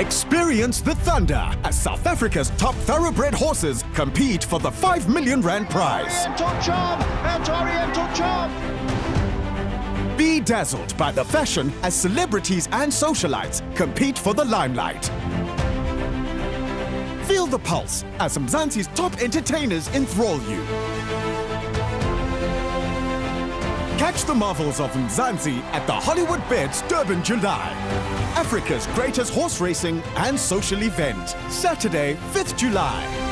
Experience the thunder as South Africa's top thoroughbred horses compete for the R5 million prize. Oriental Charm! Be dazzled by the fashion as celebrities and socialites compete for the limelight. Feel the pulse as Mzansi's top entertainers enthrall you. Catch the marvels of Mzansi at the Hollywoodbets Durban July. Africa's greatest horse racing and social event. Saturday, 5th July.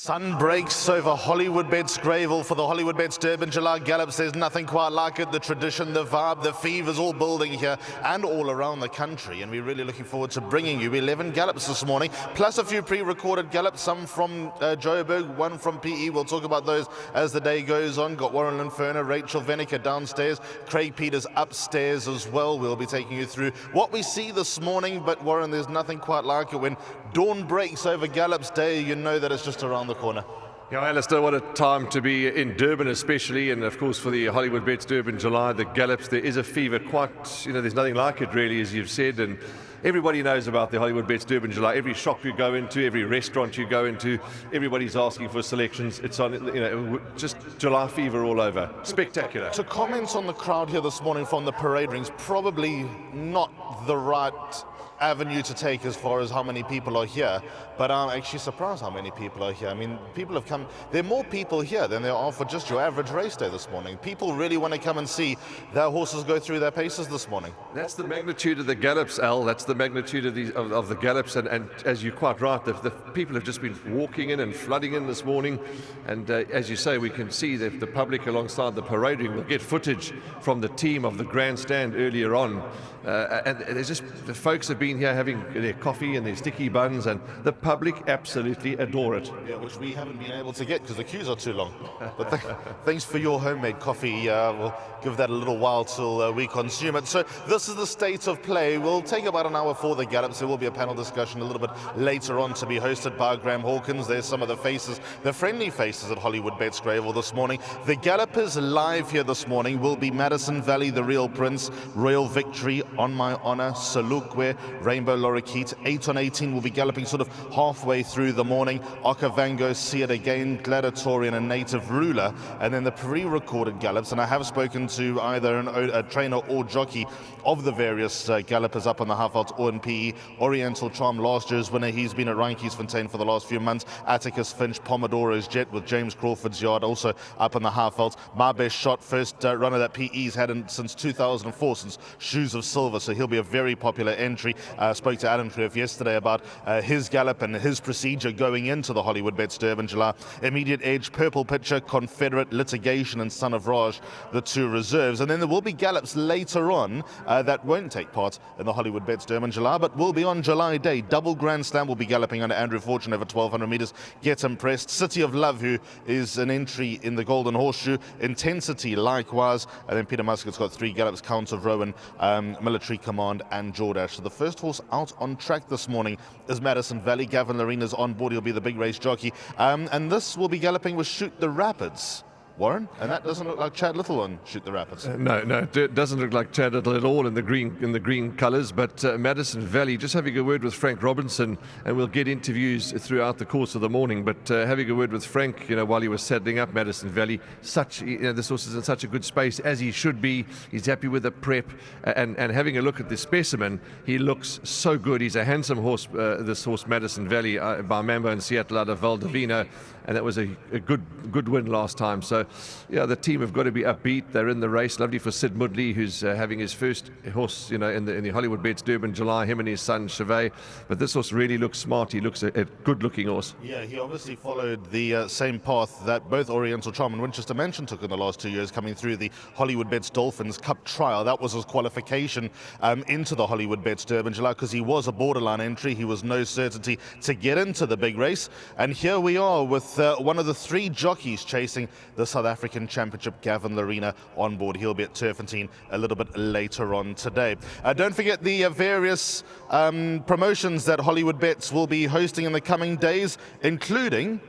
Sun breaks over Hollywoodbets Greyville for the Hollywoodbets Durban July Gallops. There's nothing quite like it. The tradition, the vibe, the fever's all building here and all around the country. And we're really looking forward to bringing you 11 gallops this morning, plus a few pre-recorded gallops, some from Joburg, one from PE. We'll talk about those as the day goes on. Got Warren Linferner, Rachel Venniker downstairs, Craig Peters upstairs as well. We'll be taking you through what we see this morning. But Warren, there's nothing quite like it. When dawn breaks over Gallops Day, you know that it's just around the corner. Yeah, Alistair, what a time to be in Durban especially, and of course for the Hollywoodbets Durban July, the Gallops, there is a fever quite, there's nothing like it really, as you've said, and everybody knows about the Hollywoodbets Durban July. Every shop you go into, every restaurant you go into, everybody's asking for selections. It's on, just July fever all over. Spectacular. To comment on the crowd here this morning from the parade rings, probably not the right avenue to take as far as how many people are here, but I'm actually surprised how many people are here. I mean, people have come, there are more people here than there are for just your average race day this morning. People really want to come and see their horses go through their paces this morning. That's the magnitude of the Gallops, Al. That's the magnitude of the Gallops, and as you're quite right, the people have just been walking in and flooding in this morning, and as you say, we can see that the public alongside the parade ring will get footage from the team of the grandstand earlier on, and there's just, the folks have been here having their coffee and their sticky buns, and the public absolutely adore it. Yeah, which we haven't been able to get because the queues are too long. But thanks for your homemade coffee. We'll give that a little while till we consume it. So this is the state of play. We'll take about an hour for the Gallops. There will be a panel discussion a little bit later on to be hosted by Graham Hawkins. There's some of the faces, the friendly faces at Hollywoodbets Greyville this morning. The Gallopers live here this morning will be Madison Valley, the Real Prince, Royal Victory, On My Honor, Salukwe, Rainbow Lorikeet. 8 on 18 will be galloping sort of halfway through the morning. Okavango, See It Again, Gladiatorian and Native Ruler. And then the pre-recorded gallops, and I have spoken to either a trainer or jockey of the various gallopers up on the half-out or in PE. Oriental Charm, last year's winner, he's been at Reinkiesfontein for the last few months. Atticus Finch, Pomodoro's Jet with James Crawford's Yard, also up on the half-out. My Best Shot, first runner that PE's had since 2004, since Shoes of Silver, so he'll be a very popular entry. Spoke to Adam Trev yesterday about his gallop and his procedure going into the Hollywoodbets Durban July. Immediate Edge, Purple Pitcher, Confederate, Litigation and Son of Raj, the two reserves. And then there will be gallops later on that won't take part in the Hollywoodbets Durban July, but will be on July Day. Double Grand Slam will be galloping under Andrew Fortune over 1,200 meters. Get Impressed, City of Love, who is an entry in the Golden Horseshoe. Intensity likewise. And then Peter Muscat's got 3 gallops, Count of Rowan, Military Command and Jordash. So the first horse out on track this morning is Madison Valley. Gavin Larina's on board. He'll be the big race jockey. And this will be galloping with Shoot the Rapids. Warren, and that doesn't look like Chad Little on Shoot the Rapids. No, it doesn't look like Chad Little at all in the green colours. But Madison Valley, just having a word with Frank Robinson, and we'll get interviews throughout the course of the morning. But having a word with Frank, while he was settling up Madison Valley, this horse is in such a good space as he should be. He's happy with the prep, and having a look at the specimen, he looks so good. He's a handsome horse. This horse Madison Valley by Mambo and Seattle out of Valdivino, and that was a good win last time. So, yeah, the team have got to be upbeat. They're in the race. Lovely for Sid Mudley, who's having his first horse, in the Hollywoodbets Durban July, him and his son Chevet. But this horse really looks smart. He looks a good-looking horse. Yeah, he obviously followed the same path that both Oriental Charm and Winchester Mansion took in the last 2 years, coming through the Hollywoodbets Dolphins Cup trial. That was his qualification into the Hollywoodbets Durban July, because he was a borderline entry. He was no certainty to get into the big race. And here we are with one of the three jockeys chasing the South African Championship, Gavin Larena, on board. He'll be at Turfentine a little bit later on today. Don't forget the various promotions that Hollywoodbets will be hosting in the coming days, including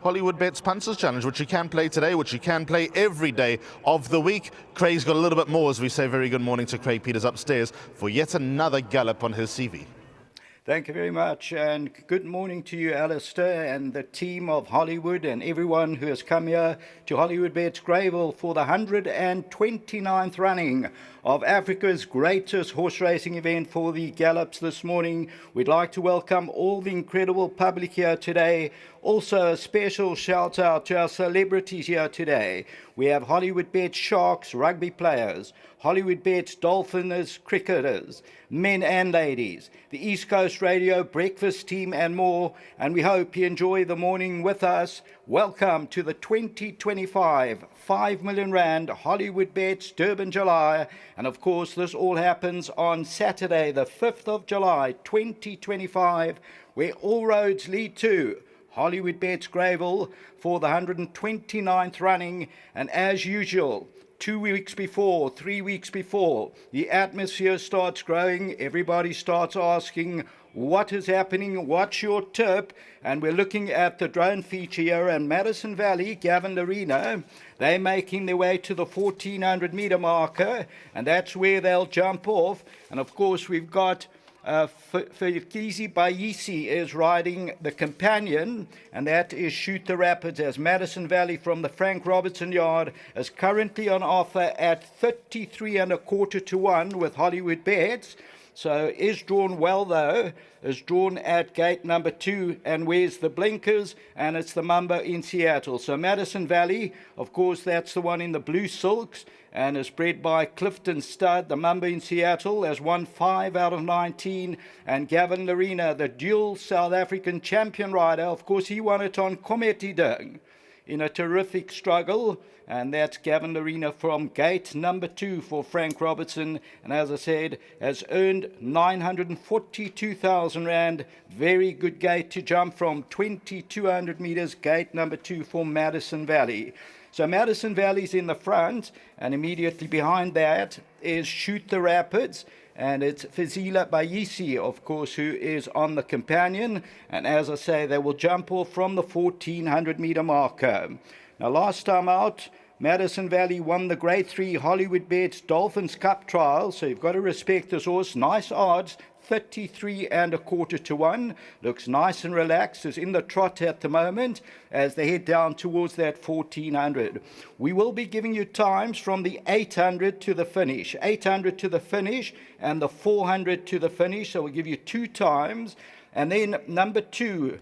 Hollywoodbets Punters Challenge, which you can play today, which you can play every day of the week. Craig's got a little bit more, as we say. Very good morning to Craig Peters upstairs for yet another gallop on his CV. Thank you very much, and good morning to you, Alistair, and the team of Hollywood and everyone who has come here to Hollywoodbets Greyville for the 129th running of Africa's greatest horse racing event for the Gallops this morning. We'd like to welcome all the incredible public here today. Also, a special shout out to our celebrities here today. We have Hollywoodbets Sharks rugby players, Hollywoodbets Dolphins cricketers, men and ladies, the East Coast Radio breakfast team and more, and we hope you enjoy the morning with us. Welcome to the 2025 5 million rand Hollywoodbets Durban July, and of course this all happens on Saturday the 5th of July 2025, where all roads lead to Hollywoodbets Greyville for the 129th running. And as usual, 2 weeks before, 3 weeks before, the atmosphere starts growing. Everybody starts asking, what is happening? What's your tip? And we're looking at the drone feature here, and Madison Valley, Gavin Larena, they're making their way to the 1400 meter marker, and that's where they'll jump off. And of course, we've got Felkizi Bayisi is riding the companion, and that is Shoot the Rapids, as Madison Valley from the Frank Robertson yard is currently on offer at 33 1/4 to 1 with Hollywoodbets. So is drawn well, though, is drawn at gate number 2 and wears the blinkers, and it's the Mamba in Seattle. So Madison Valley, of course, that's the one in the blue silks, and is bred by Clifton Stud. The Mamba in Seattle has won 5 out of 19. And Gavin Larena, the dual South African champion rider, of course, he won it on Kometidag in a terrific struggle. And that's Gavin Larena from gate number 2 for Frank Robertson. And as I said, has earned 942,000 Rand. Very good gate to jump from, 2,200 meters, gate number 2 for Madison Valley. So Madison Valley's in the front, and immediately behind that is Shoot the Rapids, and it's Fazila Bayisi, of course, who is on the companion. And as I say, they will jump off from the 1400 meter marker. Now, last time out, Madison Valley won the Grade 3 Hollywoodbets Dolphins Cup trial, so you've got to respect this horse. Nice odds, 33 1/4 to 1. Looks nice and relaxed, is in the trot at the moment as they head down towards that 1400. We will be giving you times from the 800 to the finish, 800 to the finish and the 400 to the finish. So we'll give you 2 times. And then number 2,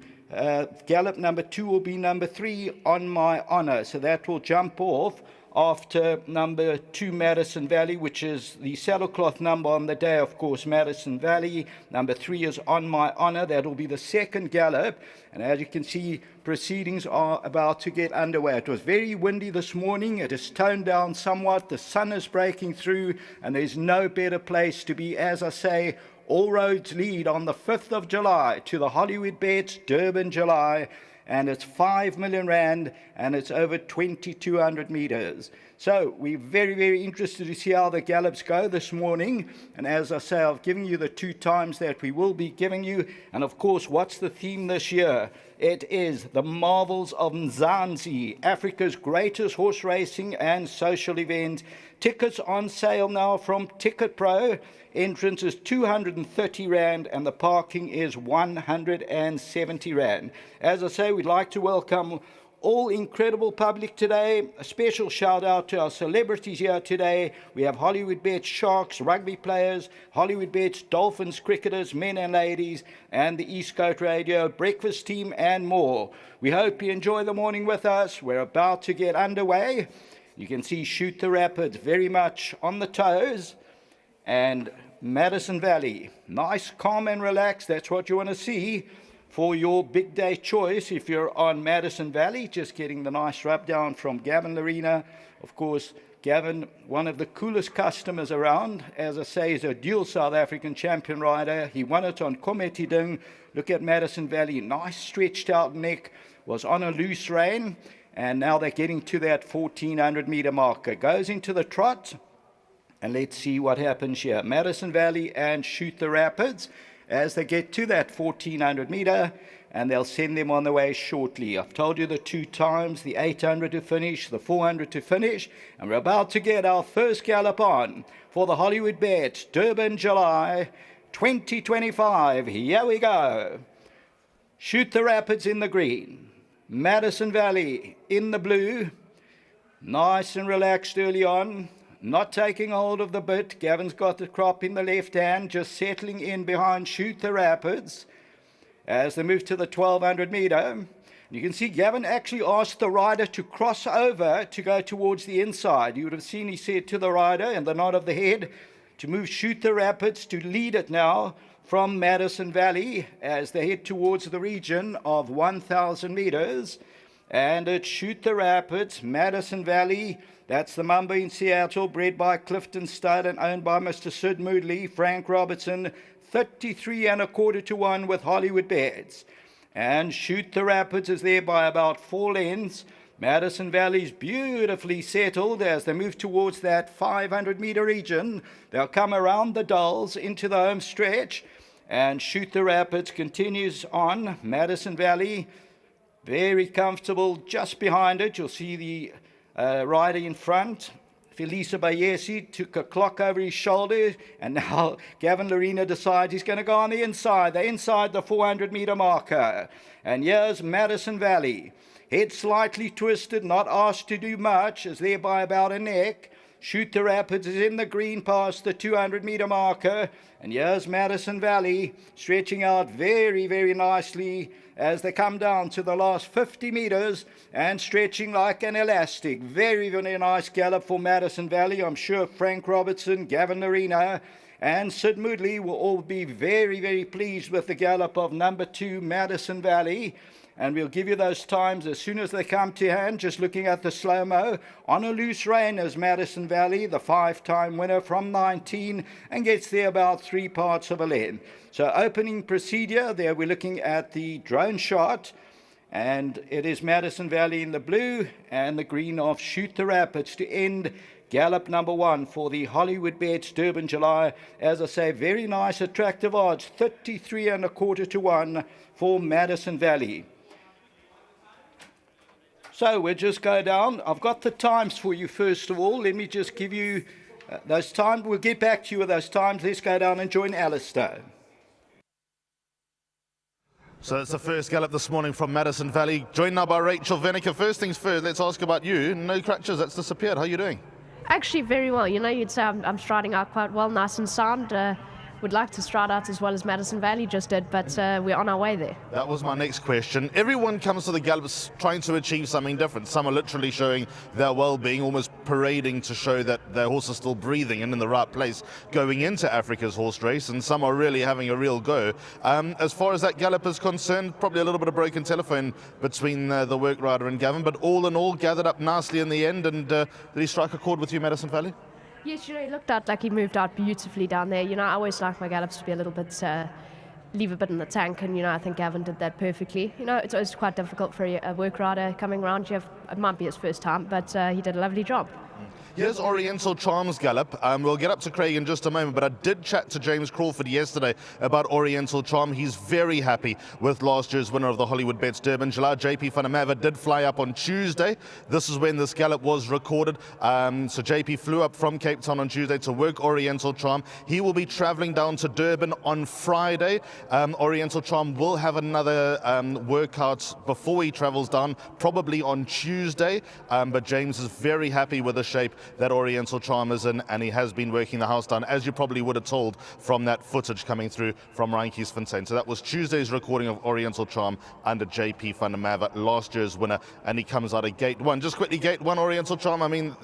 Gallop number 2 will be number 3, On My Honor. So that will jump off after number 2, Madison Valley, which is the saddlecloth number on the day, of course, Madison Valley. Number 3 is On My Honor. That will be the second gallop. And as you can see, proceedings are about to get underway. It was very windy this morning. It has toned down somewhat. The sun is breaking through, and there's no better place to be. As I say, all roads lead on the 5th of July to the Hollywoodbets Durban July. and it's 5 million rand, and it's over 2,200 meters. So we're very, very interested to see how the gallops go this morning. And as I say, I've given you the 2 times that we will be giving you. And of course, what's the theme this year? It is the marvels of Mzansi, Africa's greatest horse racing and social event. Tickets on sale now from Ticket Pro. Entrance is 230 rand and the parking is 170 rand. As I say, we'd like to welcome all incredible public today. A special shout out to our celebrities here today. We have Hollywoodbets Sharks rugby players, Hollywoodbets Dolphins cricketers, men and ladies, and the East Coast Radio breakfast team and more. We hope you enjoy the morning with us. We're about to get underway. You can see Shoot the Rapids very much on the toes, and Madison Valley, nice, calm and relaxed. That's what you want to see for your big day choice. If you're on Madison Valley, just getting the nice rub down from Gavin Larena. Of course, Gavin, one of the coolest customers around. As I say, he's a dual South African champion rider. He won it on Kometiding. Look at Madison Valley, nice stretched out neck, was on a loose rein, and now they're getting to that 1,400 meter marker. Goes into the trot, and let's see what happens here. Madison Valley and Shoot the Rapids as they get to that 1,400 meter, and they'll send them on the way shortly. I've told you the 2 times, the 800 to finish, the 400 to finish, and we're about to get our first gallop on for the Hollywoodbets Durban July 2025. Here we go. Shoot the Rapids in the green, Madison Valley in the blue. Nice and relaxed early on, not taking hold of the bit. Gavin's got the crop in the left hand, just settling in behind Shoot the Rapids as they move to the 1,200 meter. You can see Gavin actually asked the rider to cross over to go towards the inside. You would have seen he said to the rider, and the nod of the head, to move Shoot the Rapids to lead it now from Madison Valley as they head towards the region of 1,000 meters. And it's Shoot the Rapids, Madison Valley. That's the Mamba in Seattle, bred by Clifton Stud and owned by Mr. Sid Moodley, Frank Robertson, 33 1/4 to 1 with Hollywoodbets. And Shoot the Rapids is there by about 4 lengths. Madison Valley's beautifully settled as they move towards that 500 meter region. They'll come around the Dulles into the home stretch, and Shoot the Rapids continues on. Madison Valley, very comfortable just behind it. You'll see the rider in front, Felisa Bayesi, took a clock over his shoulder, and now Gavin Larena decides he's going to go on the inside. They're inside the 400 meter marker. And here's Madison Valley. Head slightly twisted, not asked to do much, is there by about a neck. Shoot the Rapids is in the green past the 200 meter marker. And here's Madison Valley stretching out very, very nicely as they come down to the last 50 meters and stretching like an elastic. Very, very nice gallop for Madison Valley. I'm sure Frank Robertson, Gavin Larena, and Sid Moodley will all be very, very pleased with the gallop of number 2, Madison Valley. And we'll give you those times as soon as they come to hand. Just looking at the slow-mo. On a loose rein is Madison Valley, the 5-time winner from 19, and gets there about 3 parts of a length. So opening procedure, there we're looking at the drone shot. And it is Madison Valley in the blue and the green of Shoot the Rapids to end gallop number 1 for the Hollywoodbets Durban July. As I say, very nice, attractive odds, 33 1/4 to 1 for Madison Valley. So we'll just go down. I've got the times for you first of all. Let me just give you those times. We'll get back to you with those times. Let's go down and join Alistair. So it's the first gallop this morning from Madison Valley, joined now by Rachel Veneker. First things first, let's ask about you. No crutches, that's disappeared. How are you doing? Actually, very well. You know, you'd say I'm striding out quite well, nice and sound. Would like to stride out as well as Madison Valley just did, but we're on our way there. That was my next question. Everyone comes to the Gallops trying to achieve something different. Some are literally showing their well-being, almost parading to show that their horse is still breathing and in the right place going into Africa's horse race, and some are really having a real go. As far as that Gallop is concerned, probably a little bit of broken telephone between the work rider and Gavin, but all in all, gathered up nicely in the end. And did he strike a chord with you, Madison Valley? Yes, you know, he looked out like he moved out beautifully down there. You know, I always like my gallops to be a little bit leave a bit in the tank, and I think Gavin did that perfectly. It's quite difficult for a work rider coming around. It might be his first time, but he did a lovely job. Here's Oriental Charms Gallop. We'll get up to Craig in just a moment, but I did chat to James Crawford yesterday about Oriental Charm. He's very happy with last year's winner of the Hollywoodbets Durbanville. JP van der Merwe did fly up on Tuesday. This is when this gallop was recorded. So JP flew up from Cape Town on Tuesday to work Oriental Charm. He will be traveling down to Durban on Friday. Oriental Charm will have another workout before he travels down, probably on Tuesday. But James is very happy with the shape that Oriental Charm is in, and he has been working the house down, as you probably would have told from that footage coming through from Ryan Fontaine. So that was Tuesday's recording of Oriental Charm under JP van der Merwe, last year's winner, and he comes out of gate 1. Just quickly, gate 1, Oriental Charm, I mean,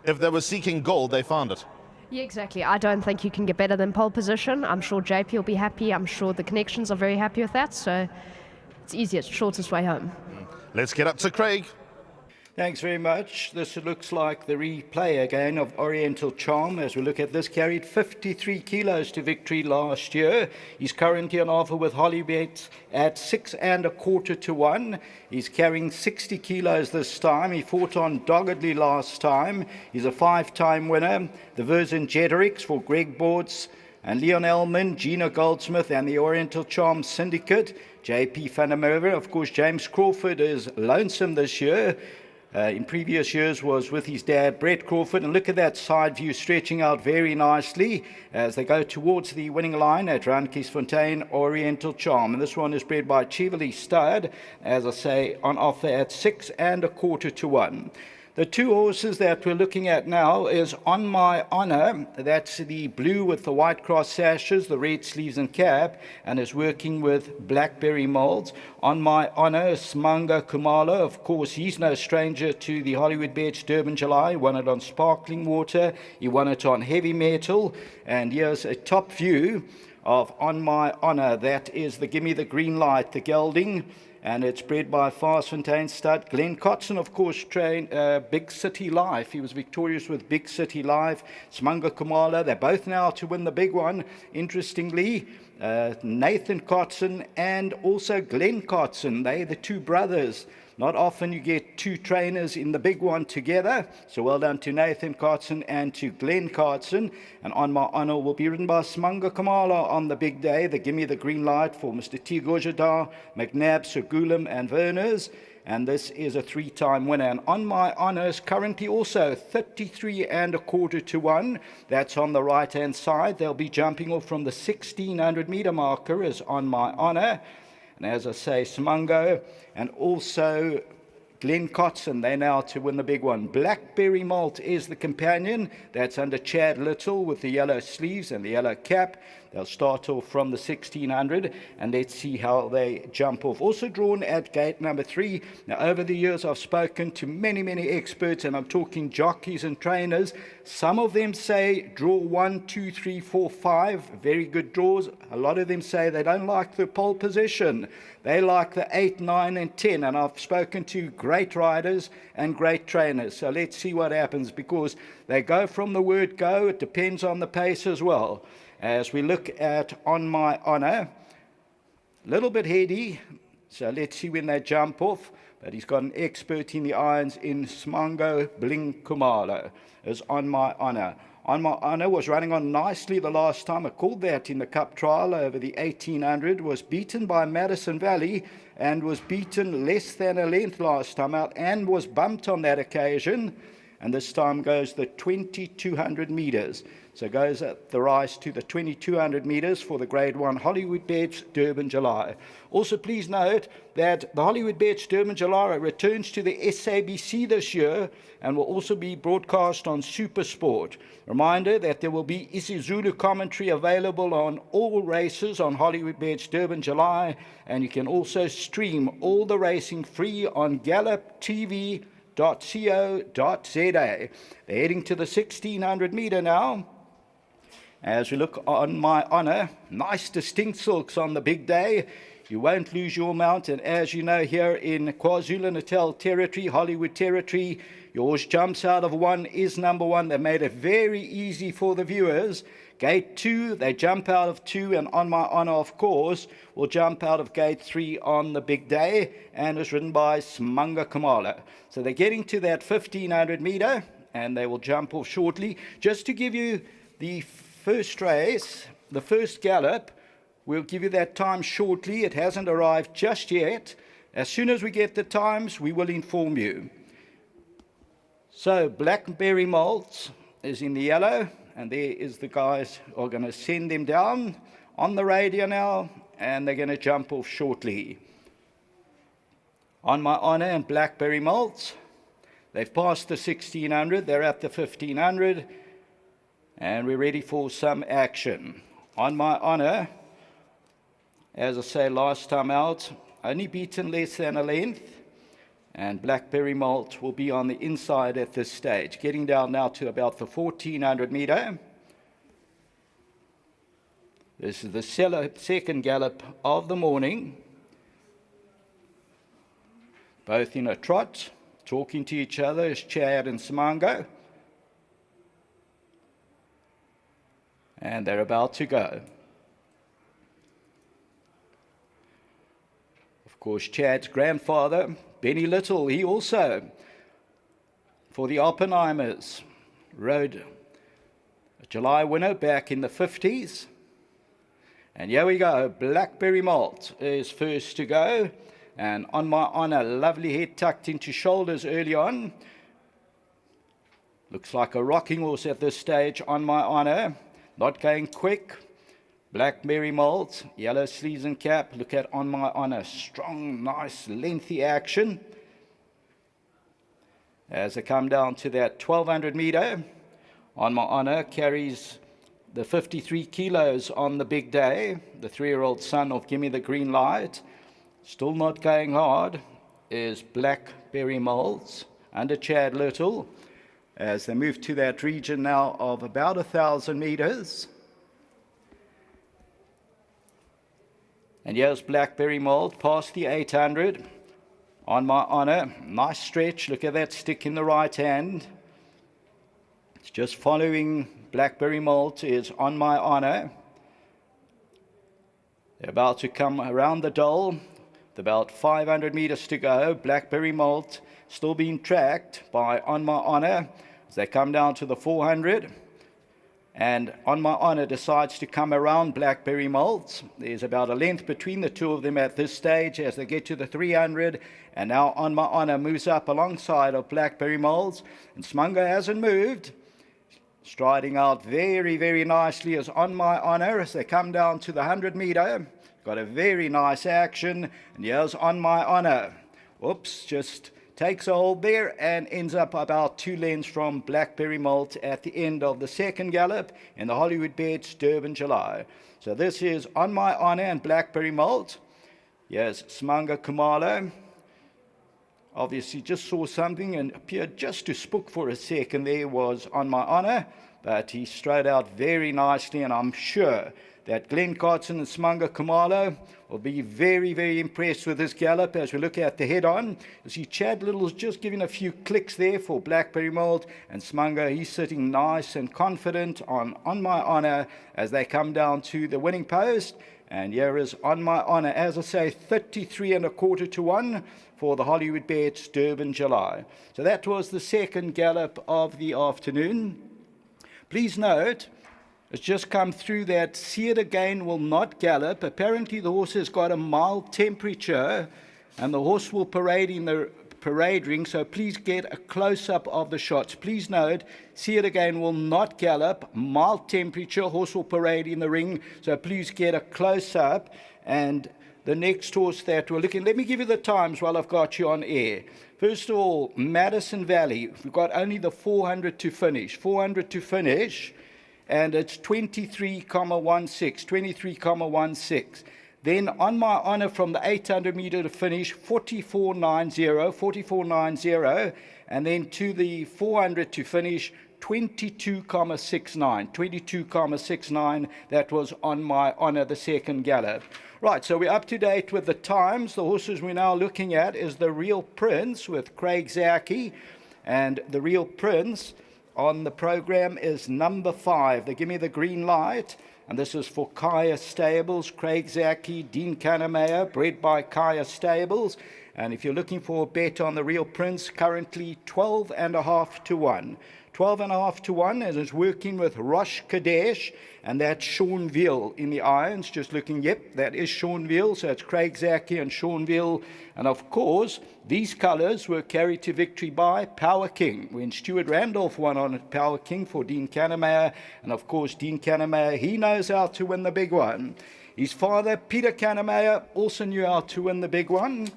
if they were seeking gold, they found it. Yeah, exactly. I don't think you can get better than pole position. I'm sure JP will be happy. I'm sure the connections are very happy with that. So it's easiest, shortest way home. Let's get up to Craig. Thanks very much. This looks like the replay again of Oriental Charm as we look at this. Carried 53 kilos to victory last year. He's currently on offer with Hollywoodbets at 6 1/4 to 1. He's carrying 60 kilos this time. He fought on doggedly last time. He's a 5-time winner. The Virgin Jeterix for Greg Boards and Leon Elman, Gina Goldsmith and the Oriental Charm Syndicate. JP van der Merwe, of course, James Crawford is lonesome this year. In previous years was with his dad, Brett Crawford. And look at that side view stretching out very nicely as they go towards the winning line at Ryan Fontaine, Oriental Charm. And this one is bred by Cheverly Stud, as I say, on offer at 6 1/4 to 1. The two horses that we're looking at now is On My Honor. That's the blue with the white cross sashes, the red sleeves and cap, and is working with blackberry molds. On My Honor, Smanga Kumalo, of course, he's no stranger to the Hollywoodbets Durbanville. He won it on sparkling water. He won it on heavy metal. And here's a top view of On My Honor. That is the Gimme the Green Light, the gelding. And it's bred by Fontaine stud. Glenn Cotson, of course, trained Big City Life. He was victorious with Big City Life. Smanga Kumala, they're both now to win the big one. Interestingly, Nathan Cotson and also Glenn Cotson, they're the two brothers. Not often you get two trainers in the big one together. So well done to Nathan Cotson and to Glenn Cotson. And On My Honor will be ridden by Smanga Kamala on the big day. They give me the green light for Mr. T. Gojadar, McNabb, Segulam and Werners. And this is a 3-time winner. And On My Honor is currently also 33 1/4 to 1. That's on the right-hand side. They'll be jumping off from the 1600 meter marker as On My Honor. And as I say, Smungo and also Glenn Cotson, they're now to win the big one. Blackberry Malt is the companion. That's under Chad Little with the yellow sleeves and the yellow cap. They'll start off from the 1600, and let's see how they jump off. Also drawn at gate number 3. Now, over the years, I've spoken to many, many experts, and I'm talking jockeys and trainers. Some of them say draw 1, 2, 3, 4, 5. Very good draws. A lot of them say they don't like the pole position. They like the 8, 9, and 10. And I've spoken to great riders and great trainers. So let's see what happens, because they go from the word go. It depends on the pace as well. As we look at On My Honor, a little bit heady, so let's see when they jump off. But he's got an expert in the irons in Smango Bling Kumalo, as On My Honor. On My Honor was running on nicely the last time. I called that in the Cup trial over the 1800. Was beaten by Madison Valley and was beaten less than a length last time out and was bumped on that occasion. And this time goes the 2200 meters. So goes at the rise to the 2200 meters for the Grade 1 Hollywoodbets Durbanville. Also, please note that the Hollywoodbets Durbanville returns to the SABC this year and will also be broadcast on SuperSport. Reminder that there will be isiZulu commentary available on all races on Hollywoodbets Durbanville, and you can also stream all the racing free on Gallop TV.co.za. They're heading to the 1600 meter now. As we look On My Honor, nice distinct silks on the big day. You won't lose your mount, and as you know, here in KwaZulu-Natal territory, Hollywood territory, Your horse jumps out of 1 is number 1. They made it very easy for the viewers. Gate 2, they jump out of 2, and On My Honor, of course, will jump out of gate 3 on the big day, and is ridden by Smanga Kamala. So they're getting to that 1500 meter, and they will jump off shortly. Just to give you the first race, the first gallop, we'll give you that time shortly. It hasn't arrived just yet. As soon as we get the times, we will inform you. So Blackberry Malt is in the yellow, and there is the guys who are going to send them down on the radio now, and they're going to jump off shortly. On My Honor and Blackberry Malt, they've passed the 1600, they're at the 1500, and we're ready for some action. On My Honor, as I say last time out, only beaten less than a length, and Blackberry Malt will be on the inside at this stage, getting down now to about the 1400 meter. This is the second gallop of the morning. Both in a trot, talking to each other as Chad and Smango. And they're about to go. Of course, Chad's grandfather, Benny Little, he also, for the Oppenheimers, rode a July winner back in the 50s. And here we go, Blackberry Malt is first to go. And On My Honor, lovely head tucked into shoulders early on. Looks like a rocking horse at this stage, On My Honor. Not going quick. Blackberry Malt, yellow sleeves and cap. Look at On My Honor, strong, nice, lengthy action. As they come down to that 1200 meter, On My Honor carries the 53 kilos on the big day. The 3-year-old son of Gimme the Green Light. Still not going hard is Blackberry Malt under Chad Little, as they move to that region now of about 1,000 meters. And here's Blackberry Malt past the 800. On My Honor, nice stretch. Look at that stick in the right hand. It's just following Blackberry Malt is On My Honor. They're about to come around the dole. With about 500 meters to go. Blackberry Malt still being tracked by On My Honor as they come down to the 400. And On My Honor decides to come around Blackberry Malt. There's about a length between the two of them at this stage as they get to the 300. And now On My Honor moves up alongside of Blackberry Malt. And Smunga hasn't moved. Striding out very, very nicely is On My Honor as they come down to the 100 meter. Got a very nice action. And here's On My Honor. Whoops, just takes a hold there and ends up about 2 lengths from Blackberry Malt at the end of the second gallop in the Hollywoodbets Durban July. So this is On My Honor and Blackberry Malt. Yes, Smanga Kamala. Obviously just saw something and appeared just to spook for a second there was On My Honor. But he strode out very nicely, and I'm sure that Glenn Carson and Smanga Kamala will be very, very impressed with this gallop as we look at the head-on. You see Chad Little's just giving a few clicks there for Blackberry Malt, and Smanga, he's sitting nice and confident on My Honor as they come down to the winning post. And here is On My Honor, as I say, 33 1/4 to 1 for the Hollywoodbets Durban July. So that was the second gallop of the afternoon. Please note, it's just come through that See It Again will not gallop. Apparently the horse has got a mild temperature and the horse will parade in the parade ring, so please get a close-up of the shots. Please note, See It Again will not gallop. Mild temperature, horse will parade in the ring, so please get a close-up. And the next horse that we're looking, let me give you the times while I've got you on air. First of all, Madison Valley, we've got only the 400 to finish. 400 to finish. And it's 23,16, 23,16. Then On My Honor from the 800 meter to finish, 44.90, 44.90. And then to the 400 to finish, 22,69, 22,69. That was On My Honor, the second gallop. Right, so we're up to date with the times. The horses we're now looking at is the Real Prince with Craig Zaki. And the Real Prince on the program is number 5. They give me the green light. And this is for Kaya Stables, Craig Zaki, Dean Kannemeyer, bred by Kaya Stables. And if you're looking for a bet on the Real Prince, currently 12.5 to 1. 12.5 to 1, and is working with Rosh Kadesh, and that's Seanville in the irons. Just looking, yep, that is Seanville. So it's Craig Zaki and Seanville. And of course, these colours were carried to victory by Power King, when Stuart Randolph won on Power King for Dean Kannemeyer. And of course, Dean Kannemeyer, he knows how to win the big one. His father, Peter Kannemeyer, also knew how to win the big one.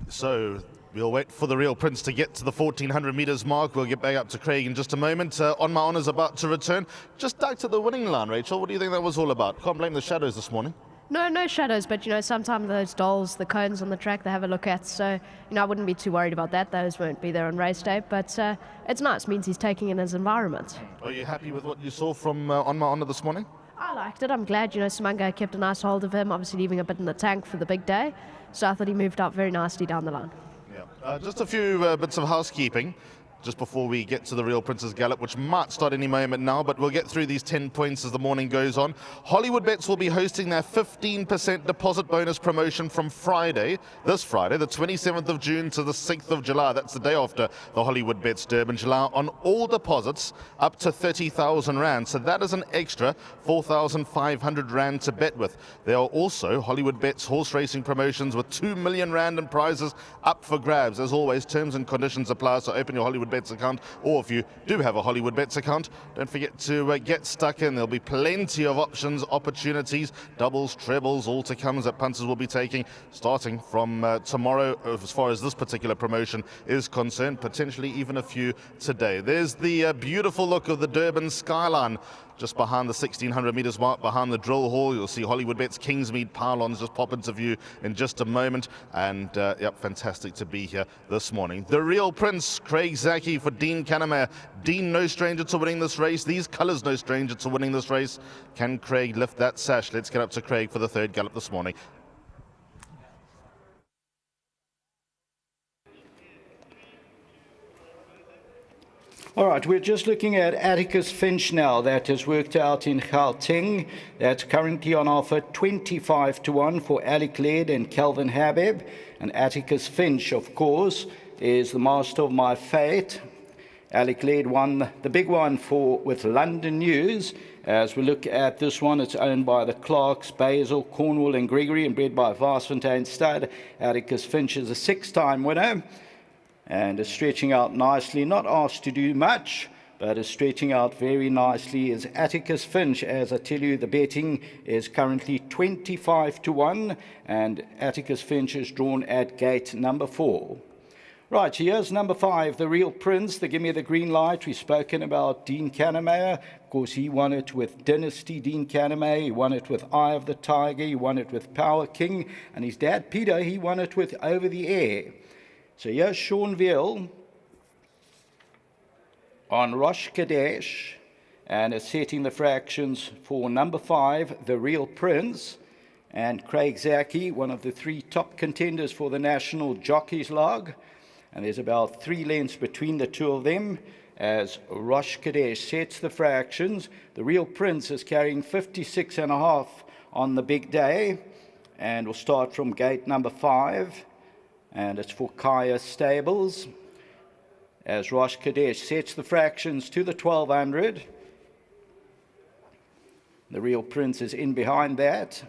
So we'll wait for the Real Prince to get to the 1400 metres mark. We'll get back up to Craig in just a moment. On My Honour's about to return. Just back to the winning line, Rachel. What do you think that was all about? Can't blame the shadows this morning. No shadows, but sometimes those dolls, the cones on the track, they have a look at. So, I wouldn't be too worried about that. Those won't be there on race day, but it's nice. It means he's taking in his environment. Are you happy with what you saw from On My Honour this morning? I liked it. I'm glad, Simanga kept a nice hold of him, obviously leaving a bit in the tank for the big day. So I thought he moved up very nicely down the line. Yeah. Just a few bits of housekeeping just before we get to the Real Prince's Gallop, which might start any moment now, but we'll get through these 10 points as the morning goes on. Hollywoodbets will be hosting their 15% deposit bonus promotion from this Friday, the 27th of June to the 6th of July. That's the day after the Hollywoodbets Durbanville, on all deposits up to 30,000 Rand. So that is an extra 4,500 Rand to bet with. There are also Hollywoodbets horse racing promotions with 2 million Rand in prizes up for grabs. As always, terms and conditions apply, so open your Hollywoodbets account, or if you do have a Hollywoodbets account, don't forget to get stuck in. There'll be plenty of options, opportunities, doubles, trebles, all to come that punters will be taking starting from tomorrow as far as this particular promotion is concerned, potentially even a few today. There's the beautiful look of the Durban skyline just behind the 1600 metres mark, behind the drill hall. You'll see Hollywoodbets Kingsmead pylons just pop into view in just a moment. And fantastic to be here this morning. The Real Prince, Craig Zaki for Dean Kannemeyer. Dean, no stranger to winning this race. These colours, no stranger to winning this race. Can Craig lift that sash? Let's get up to Craig for the third gallop this morning. All right, we're just looking at Atticus Finch now. That has worked out in Gauteng. That's currently on offer 25 to 1 for Alec Laird and Kelvin Habib. And Atticus Finch, of course, is the master of my fate. Alec Laird won the big one with London News. As we look at this one, it's owned by the Clarks, Basil, Cornwall and Gregory, and bred by Varsfontein Stud. Atticus Finch is a 6-time winner and is stretching out nicely. Not asked to do much, but is stretching out very nicely is Atticus Finch. As I tell you, the betting is currently 25 to 1, and Atticus Finch is drawn at gate number 4. Right, here's number 5, the Real Prince. They give me the green light. We've spoken about Dean Kannemeyer. Of course, he won it with Dynasty Dean Kannemeyer. He won it with Eye of the Tiger. He won it with Power King. And his dad, Peter, he won it with Over the Air. So here's Seanville on Rosh Kadesh, and it's setting the fractions for number 5, the Real Prince, and Craig Zaki, one of the 3 top contenders for the National Jockeys Log. And there's about 3 lengths between the 2 of them as Rosh Kadesh sets the fractions. The Real Prince is carrying 56.5 on the big day, and we'll start from gate number 5. And it's for Kaya Stables as Rosh Kadesh sets the fractions to the 1200. The Real Prince is in behind that.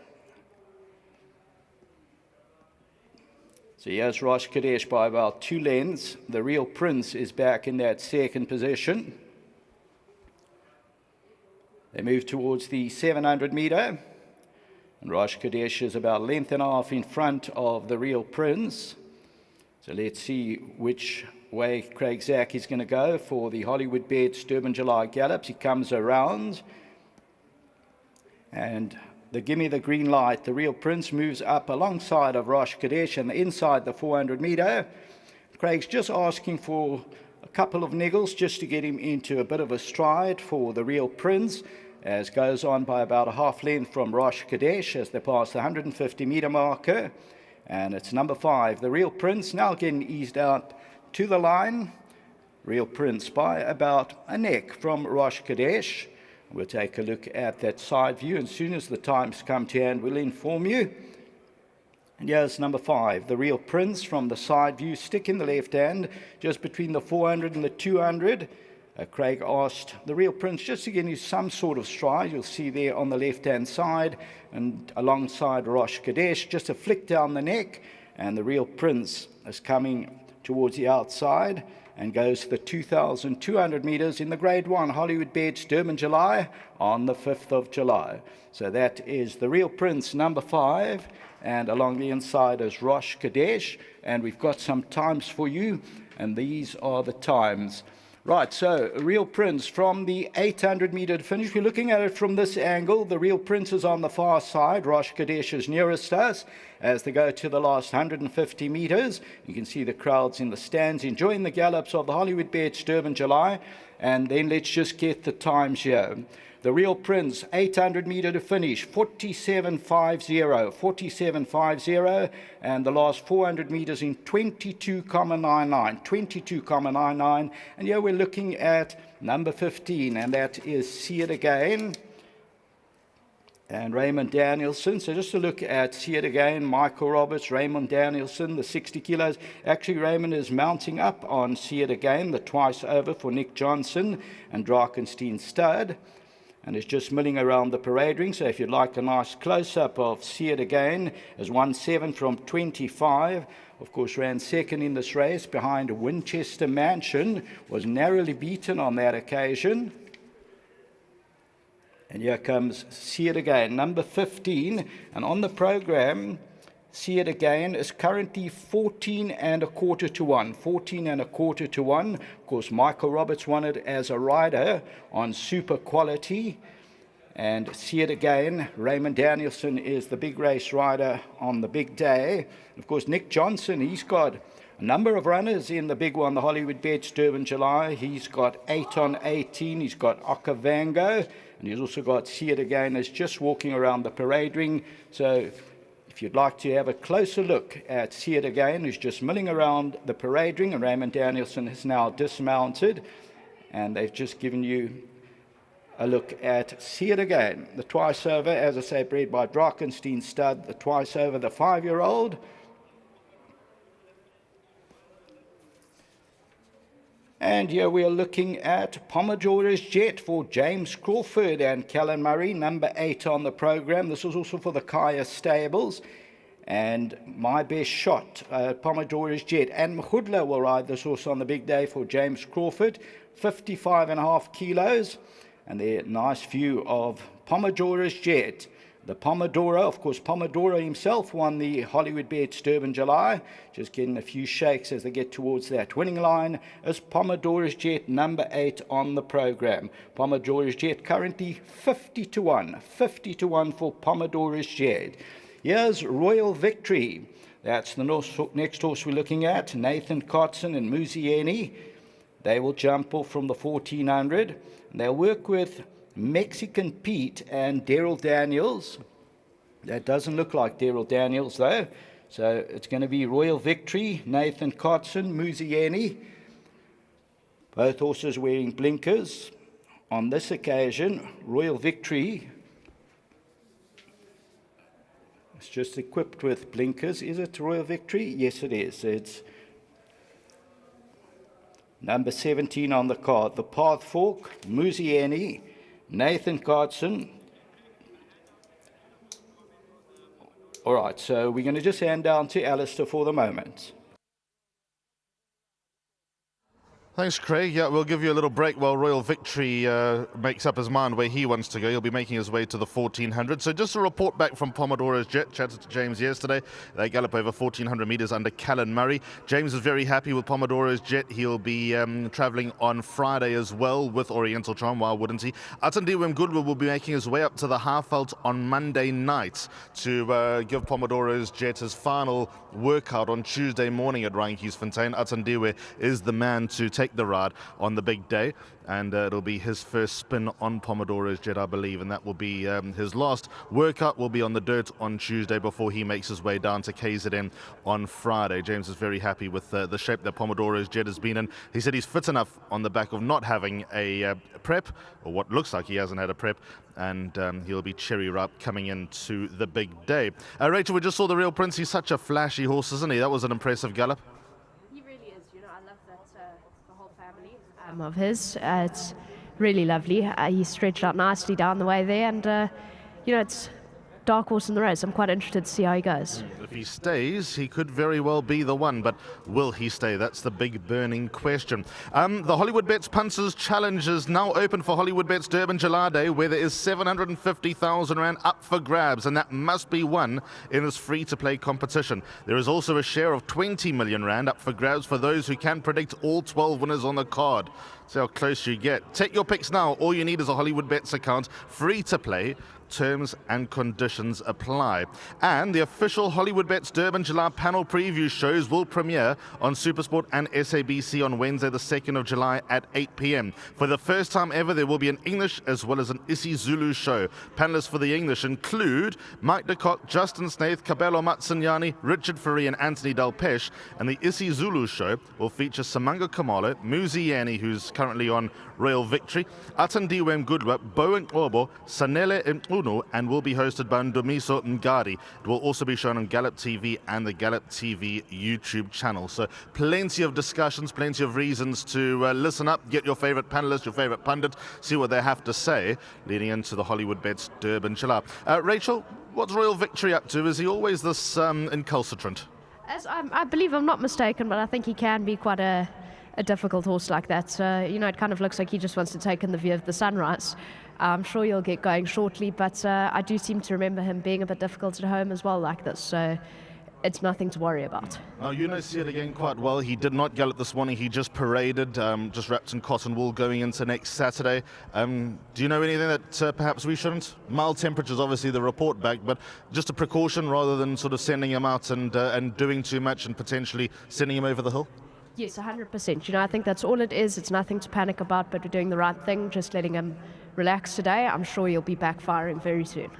So here's Rosh Kadesh by about 2 lengths. The Real Prince is back in that second position. They move towards the 700 metre. And Rosh Kadesh is about a length and a half in front of the Real Prince. So let's see which way Craig Zaki is going to go for the Hollywoodbets Durbanville Gallops. He comes around, and the Gimme the Green Light. The Real Prince moves up alongside of Rosh Kadesh and inside the 400 metre. Craig's just asking for a couple of niggles just to get him into a bit of a stride for the Real Prince, as goes on by about a half length from Rosh Kadesh as they pass the 150 metre marker. And it's number 5, the Real Prince, now getting eased out to the line. Real Prince by about a neck from Rosh Kadesh. We'll take a look at that side view, and as soon as the times come to hand, we'll inform you. And here's number 5, the Real Prince from the side view, stick in the left hand, just between the 400 and the 200. Craig asked the Real Prince just to give you some sort of stride. You'll see there on the left-hand side, and alongside Rosh Kadesh, just a flick down the neck, and the Real Prince is coming towards the outside and goes to the 2,200 metres in the Grade 1 Hollywoodbets Durban July on the 5th of July. So that is the Real Prince, number 5, and along the inside is Rosh Kadesh, and we've got some times for you, and these are the times. Right, so Real Prince from the 800 metre to finish. We're looking at it from this angle. The Real Prince is on the far side. Rosh Kadesh is nearest us as they go to the last 150 metres. You can see the crowds in the stands enjoying the gallops of the Hollywoodbets Durban July. And then let's just get the times here. The Real Prince, 800 metre to finish, 47.50, 47.50, and the last 400 metres in 22.99, 22.99. And here we're looking at number 15, and that is See It Again. And Raymond Danielson. So just to look at See It Again, Michael Roberts, Raymond Danielson, the 60 kilos. Actually, Raymond is mounting up on See It Again, the twice over for Nick Johnson and Drakenstein Stud. And it's just milling around the parade ring. So if you'd like a nice close-up of See It Again, as 1-7 from 25. Of course, ran second in this race behind Winchester Mansion. Was narrowly beaten on that occasion. And here comes See It Again, number 15. And on the program, See It Again is currently 14.25 to 1. 14.25 to 1. Of course, Michael Roberts won it as a rider on Super Quality. And See It Again, Raymond Danielson is the big race rider on the big day. Of course, Nick Johnson, he's got a number of runners in the big one, the Hollywoodbets Durban July. He's got 8 on 18. He's got Okavango. And he's also got See It Again as just walking around the parade ring. So if you'd like to have a closer look at See It Again, who's just milling around the parade ring, and Raymond Danielson has now dismounted, and they've just given you a look at See It Again. The twice over, as I say, bred by Drakenstein Stud, the twice over, the 5-year-old. And here we are looking at Pomodora's Jet for James Crawford and Callan Murray, number 8 on the program. This was also for the Kaya Stables. And My Best Shot, Pomodora's Jet. And Mahudla will ride this horse on the big day for James Crawford, 55.5 kilos. And there, nice view of Pomodora's Jet. The Pomodoro, of course, Pomodoro himself won the Hollywoodbets Durban July. Just getting a few shakes as they get towards that winning line. As Pomodoro's Jet, number 8 on the program. Pomodoro's Jet currently 50 to 1. 50 to 1 for Pomodoro's Jet. Here's Royal Victory. That's the next horse we're looking at. Nathan Kotson and Muzieni. They will jump off from the 1400. They'll work with Mexican Pete and Daryl Daniels. That doesn't look like Daryl Daniels though. So it's going to be Royal Victory, Nathan Kotson, Muzieni. Both horses wearing blinkers. On this occasion, Royal Victory is just equipped with blinkers. Is it Royal Victory? Yes, it is. It's number 17 on the card. The Path Fork, Muzieni, Nathan Carson. All right, so we're going to just hand down to Alistair for the moment. Thanks, Craig. Yeah, we'll give you a little break while Royal Victory makes up his mind where he wants to go. He'll be making his way to the 1400. So just a report back from Pomodoro's Jet. Chatted to James yesterday. They gallop over 1400 metres under Callan Murray. James is very happy with Pomodoro's Jet. He'll be travelling on Friday as well with Oriental Charm. Why wouldn't he? Atandiwe Mgudwa will be making his way up to the Halfveld on Monday night to give Pomodoro's Jet his final workout on Tuesday morning at Randfontein. Atandiwe is the man to take the ride on the big day, and it'll be his first spin on Pomodoro's Jet, I believe, and that will be his last workout. Will be on the dirt on Tuesday before he makes his way down to KZN on Friday. James is very happy with the shape that Pomodoro's Jet has been in. He said he's fit enough on the back of not having a prep, or what looks like he hasn't had a prep, and he'll be cherry ripe coming into the big day. Rachel, we just saw the Real Prince. He's such a flashy horse, isn't he? That was an impressive gallop. He really is. You know, I love that the whole family of his. It's really lovely. He stretched out nicely down the way there, and you know, it's dark horse in the race. I'm quite interested to see how he goes. If he stays, he could very well be the one, but will he stay? That's the big burning question. The Hollywoodbets Punters Challenge is now open for Hollywoodbets Durban July Day, where there is 750,000 Rand up for grabs, and that must be won in this free-to-play competition. There is also a share of 20 million Rand up for grabs for those who can predict all 12 winners on the card. See how close you get. Take your picks now. All you need is a Hollywoodbets account, free to play. Terms and conditions apply. And the official Hollywoodbets Durban July panel preview shows will premiere on SuperSport and SABC on Wednesday the 2nd of July at 8 p.m. For the first time ever, there will be an English as well as an isiZulu show. Panelists for the English include Mike de Kock, Justin Snaith, Kabelo Matsanyani, Richard Fourie and Anthony Delpeche. And the isiZulu show will feature Samanga Kamalo, Muziani, who's currently on Royal Victory, Atandiwe Mgudwa, Bowen Obo, Sanele Munu, and will be hosted by Ndumiso Ngadi. It will also be shown on Gallop TV and the Gallop TV YouTube channel. So plenty of discussions, plenty of reasons to listen up, get your favorite panelist, your favorite pundit, see what they have to say leading into the Hollywoodbets Durban July. Rachel, what's Royal Victory up to? Is he always this incalcitrant? As I believe I'm not mistaken, but I think he can be quite a difficult horse like that. You know, it kind of looks like he just wants to take in the view of the sunrise. I'm sure he'll get going shortly, but I do seem to remember him being a bit difficult at home as well like this, so it's nothing to worry about. Now, you know see it again quite well. He did not gallop this morning. He just paraded, just wrapped in cotton wool going into next Saturday. Do you know anything that perhaps we shouldn't? Mild temperatures, obviously, the report back, but just a precaution rather than sort of sending him out and doing too much and potentially sending him over the hill? Yes, 100%. You know, I think that's all it is. It's nothing to panic about, but we're doing the right thing, just letting him relax today. I'm sure he'll be backfiring very soon.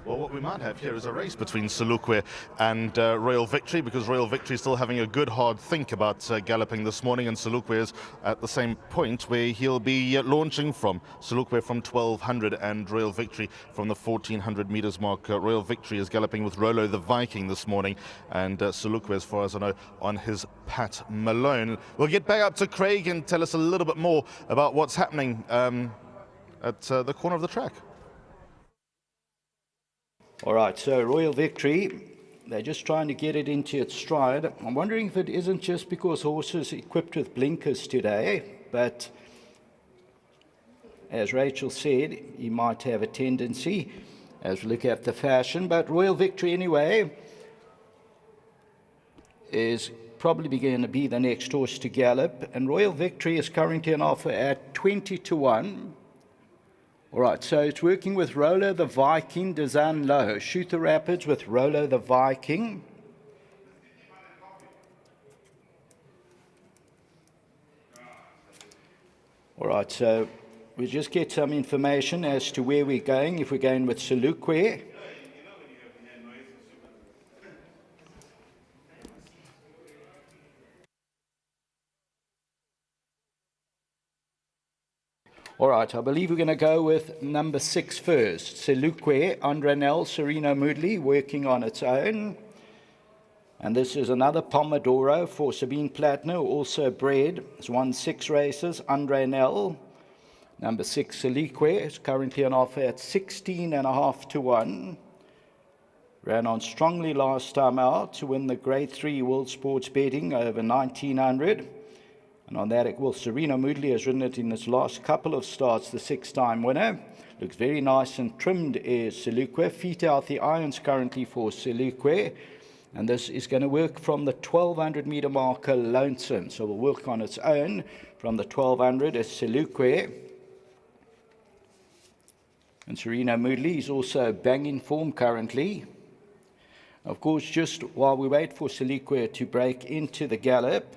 Well, what we might have here is a race between Selukwe and Royal Victory, because Royal Victory is still having a good hard think about galloping this morning, and Selukwe is at the same point where he'll be launching from. Selukwe from 1200 and Royal Victory from the 1400 metres mark. Royal Victory is galloping with Rolo the Viking this morning, and Selukwe, as far as I know, on his Pat Malone. We'll get back up to Craig and tell us a little bit more about what's happening at the corner of the track. All right, so Royal Victory, they're just trying to get it into its stride. I'm wondering if it isn't just because horses equipped with blinkers today, but as Rachel said, he might have a tendency as we look at the fashion. But Royal Victory, anyway, is probably going to be the next horse to gallop. And Royal Victory is currently on offer at 20-1. All right, so it's working with Rolo the Viking, Dazan Low. Shoot the Rapids with Rolo the Viking. All right, so we just get some information as to where we're going. If we're going with Selukwe. All right, I believe we're going to go with number 6 first. Selukwe, Andranel, Sereno Moodley, working on its own. And this is another Pomodoro for Sabine Plattner, also bred. It's won 6 races. Andranel, number 6, Selukwe, is currently on offer at 16.5-1. Ran on strongly last time out to win the Grade 3 World Sports Betting over 1900. And on that, well, Serena Moodley has ridden it in its last couple of starts, the 6-time winner. Looks very nice and trimmed is Selukwe. Feet out the irons currently for Selukwe. And this is going to work from the 1200 meter marker lonesome. So we'll work on its own from the 1200 as Selukwe. And Serena Moodley is also banging form currently. Of course, just while we wait for Selukwe to break into the gallop,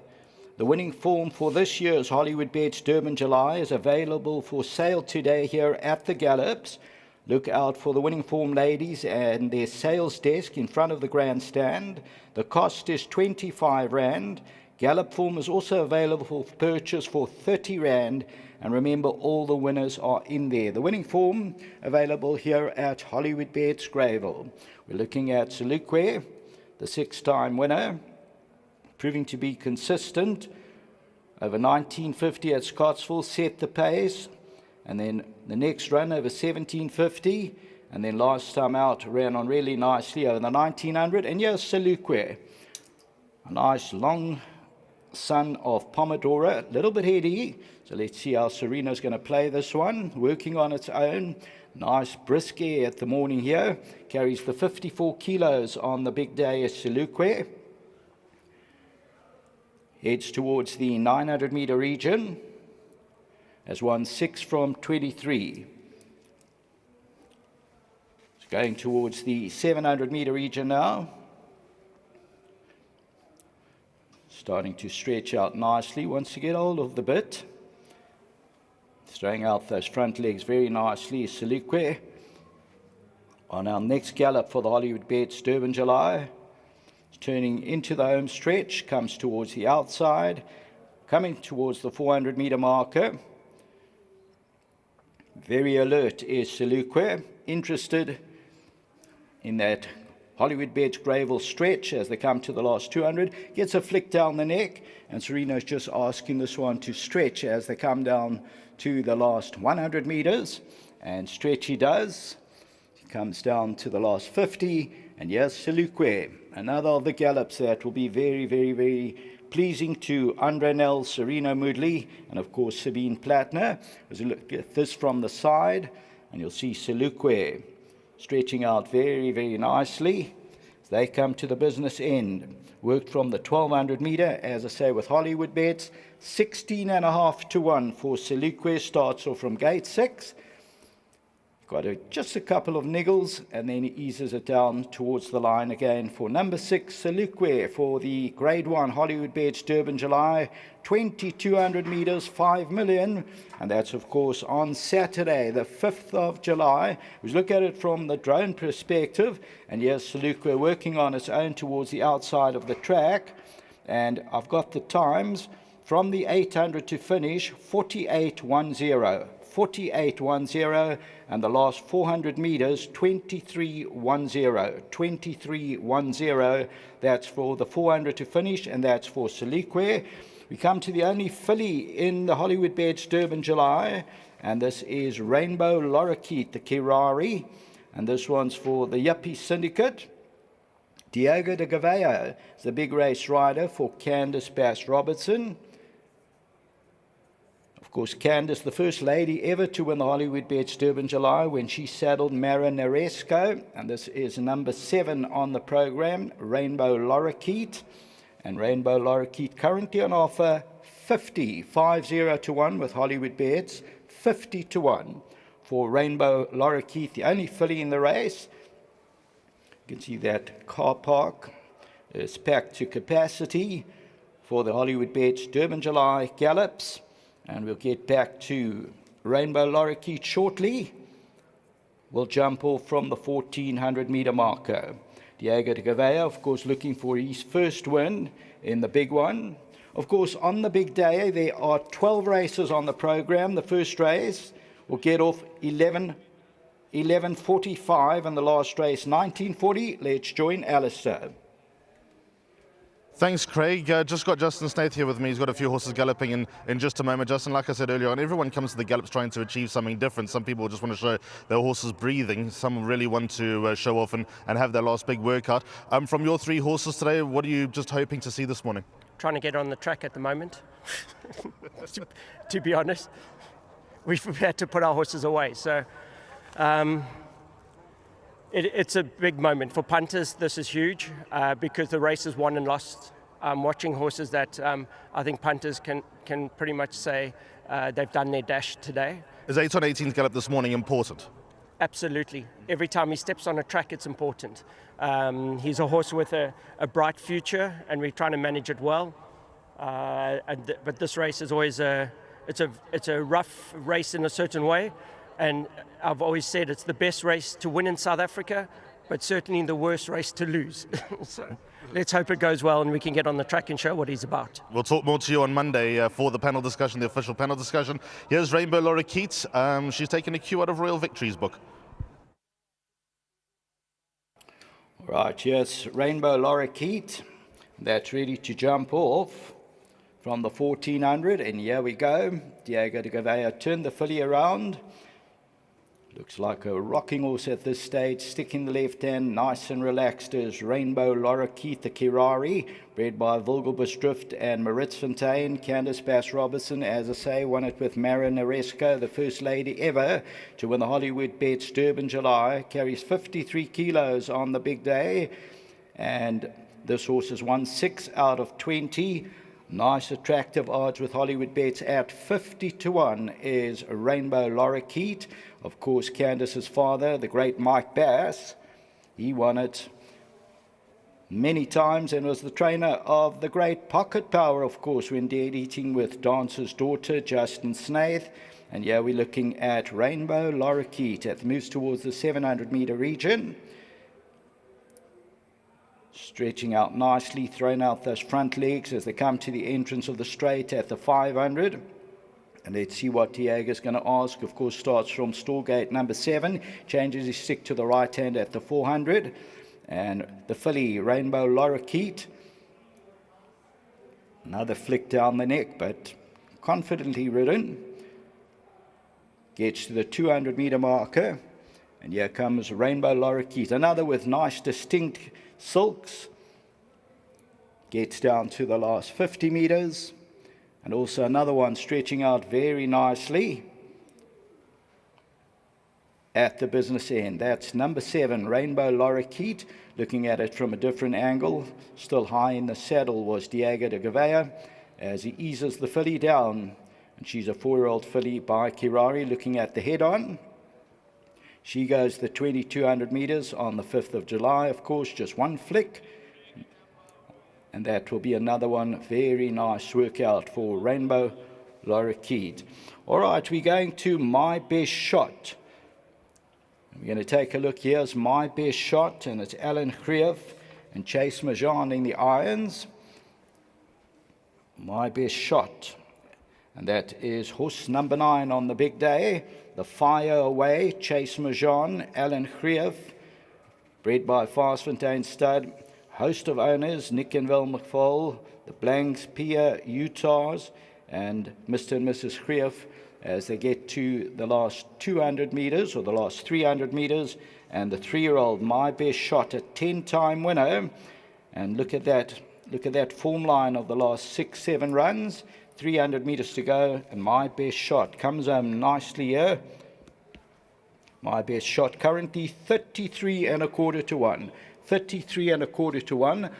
the winning form for this year's Hollywoodbets Durban July is available for sale today here at the Gallops. Look out for the winning form ladies and their sales desk in front of the grandstand. The cost is 25 Rand. Gallop form is also available for purchase for 30 Rand. And remember, all the winners are in there. The winning form available here at Hollywoodbets Greyville. We're looking at Selukwe, the 6-time winner, proving to be consistent. Over 1950 at Scottsville, set the pace. And then the next run over 1750. And then last time out ran on really nicely over the 1900. And here's Selukwe, a nice long son of Pomodoro, a little bit heady. So let's see how Serena's going to play this one. Working on its own. Nice brisk air at the morning here. Carries the 54 kilos on the big day as Selukwe. Heads towards the 900 meter region. Has won 6 from 23. It's going towards the 700 meter region now. Starting to stretch out nicely once you get hold of the bit. Throwing out those front legs very nicely is Selukwe. On our next gallop for the Hollywoodbets Durban July. Turning into the home stretch, comes towards the outside, coming towards the 400 meter marker. Very alert is Selukwe, interested in that Hollywoodbets Greyville stretch as they come to the last 200. Gets a flick down the neck, and Serena's just asking this one to stretch as they come down to the last 100 meters. And stretch he does. He comes down to the last 50, and here's Selukwe, another of the gallops that will be very, very, very pleasing to Andre Nel, Serena Moodley, and of course Sabine Plattner. As you look at this from the side, and you'll see Selukwe stretching out very, very nicely as they come to the business end. Worked from the 1200 meter, as I say, with Hollywoodbets, 16.5 to 1 for Selukwe. Starts off from gate 6. Got just a couple of niggles, and then he eases it down towards the line again for number 6, Selukwe, for the Grade 1 Hollywoodbets Durban July, 2200 meters, 5 million. And that's, of course, on Saturday, the 5th of July. We look at it from the drone perspective, and here's Selukwe working on its own towards the outside of the track. And I've got the times from the 800 to finish, 48.10. 48.10, and the last 400 meters 23.10. 23.10. That's for the 400 to finish, and that's for Selukwe. We come to the only filly in the Hollywoodbets Durban July, and this is Rainbow Lorikeet, the Kirari, and this one's for the Yuppie Syndicate. Diego de Gavello is the big race rider for Candice Bass-Robertson. Of course, Candice, the first lady ever to win the Hollywoodbets Durban July when she saddled Mara Naresco. And this is number 7 on the program, Rainbow Lorikeet. And Rainbow Lorikeet currently on offer 50 to 1 with Hollywoodbets, 50 to 1 for Rainbow Lorikeet, the only filly in the race. You can see that car park is packed to capacity for the Hollywoodbets Durban July Gallops. And we'll get back to Rainbow Lorikeet shortly. We'll jump off from the 1400 meter marker. Diego de Gavello, of course, looking for his first win in the big one. Of course, on the big day, there are 12 races on the program. The first race will get off 11:45, and the last race 19:40. Let's join Alistair. Thanks, Craig. Just got Justin Snaith here with me. He's got a few horses galloping in just a moment. Justin, like I said earlier on, everyone comes to the gallops trying to achieve something different. Some people just want to show their horses breathing. Some really want to show off and have their last big workout. From your 3 horses today, what are you just hoping to see this morning? trying to get on the track at the moment. to be honest, we've had to put our horses away. So it's a big moment. For punters, this is huge because the race is won and lost. Watching horses that I think punters can pretty much say they've done their dash today. Is 8 on 18's Gallop this morning important? Absolutely. Every time he steps on a track, it's important. He's a horse with a bright future, and we're trying to manage it well. But this race is always it's a rough race in a certain way, and I've always said it's the best race to win in South Africa, but certainly the worst race to lose. So let's hope it goes well and we can get on the track and show what he's about. We'll talk more to you on Monday for the panel discussion, the official panel discussion. Here's Rainbow Laura Keat. She's taken a cue out of Royal Victory's book. Right, here's Rainbow Laura Keat. That's ready to jump off from the 1400, and here we go. Diego de Gouveia turned the filly around. Looks like a rocking horse at this stage, sticking the left hand, nice and relaxed, is Rainbow Laura Keat, the Kirari, bred by Wilgebus Drift and Maritz Fontaine. Candice Bass-Robertson, as I say, won it with Mara Naresco, the first lady ever to win the Hollywoodbets Durban July. Carries 53 kilos on the big day, and this horse has won 6 out of 20. Nice attractive odds with Hollywoodbets at 50 to 1 is Rainbow Laura Keat. Of course, Candice's father, the great Mike Bass, he won it many times and was the trainer of the great Pocket Power, of course, when dead eating with Dancer's daughter, Justin Snaith. And yeah, we're looking at Rainbow Laura Keat at the moves towards the 700-meter region. Stretching out nicely, throwing out those front legs as they come to the entrance of the straight at the 500. And let's see what Diego's going to ask. Of course, starts from stall gate number 7, changes his stick to the right hand at the 400. And the filly, Rainbow Laura Keat, another flick down the neck, but confidently ridden. Gets to the 200-meter marker. And here comes Rainbow Laura Keat, another with nice, distinct silks. Gets down to the last 50 meters. And also another one stretching out very nicely at the business end. That's number 7, Rainbow Laura Keat. Looking at it from a different angle, still high in the saddle was Diego de Gouveia as he eases the filly down. And she's a 4-year-old filly by Kirari. Looking at the head-on, she goes the 2200 meters on the 5th of July. Of course, just one flick. And that will be another one. Very nice workout for Rainbow Laura Keat. All right, we're going to My Best Shot. We're going to take a look. Here's My Best Shot, and it's Alan Greev and Chase Majan in the irons. My Best Shot. And that is horse number 9 on the big day. The Fire Away, Chase Majan, Alan Greev, bred by Fontaine Stud. Host of owners, Nick and Vel McFall, the Blanks, Pia, Utahs, and Mr. and Mrs. Greev as they get to the last 200 meters or the last 300 meters. And the 3-year-old My Best Shot, a 10-time winner. And look at that form line of the last 6-7 runs. 300 meters to go, and My Best Shot comes home nicely here. My Best Shot currently 33 1/4 to 1. 33 1/4 to 1.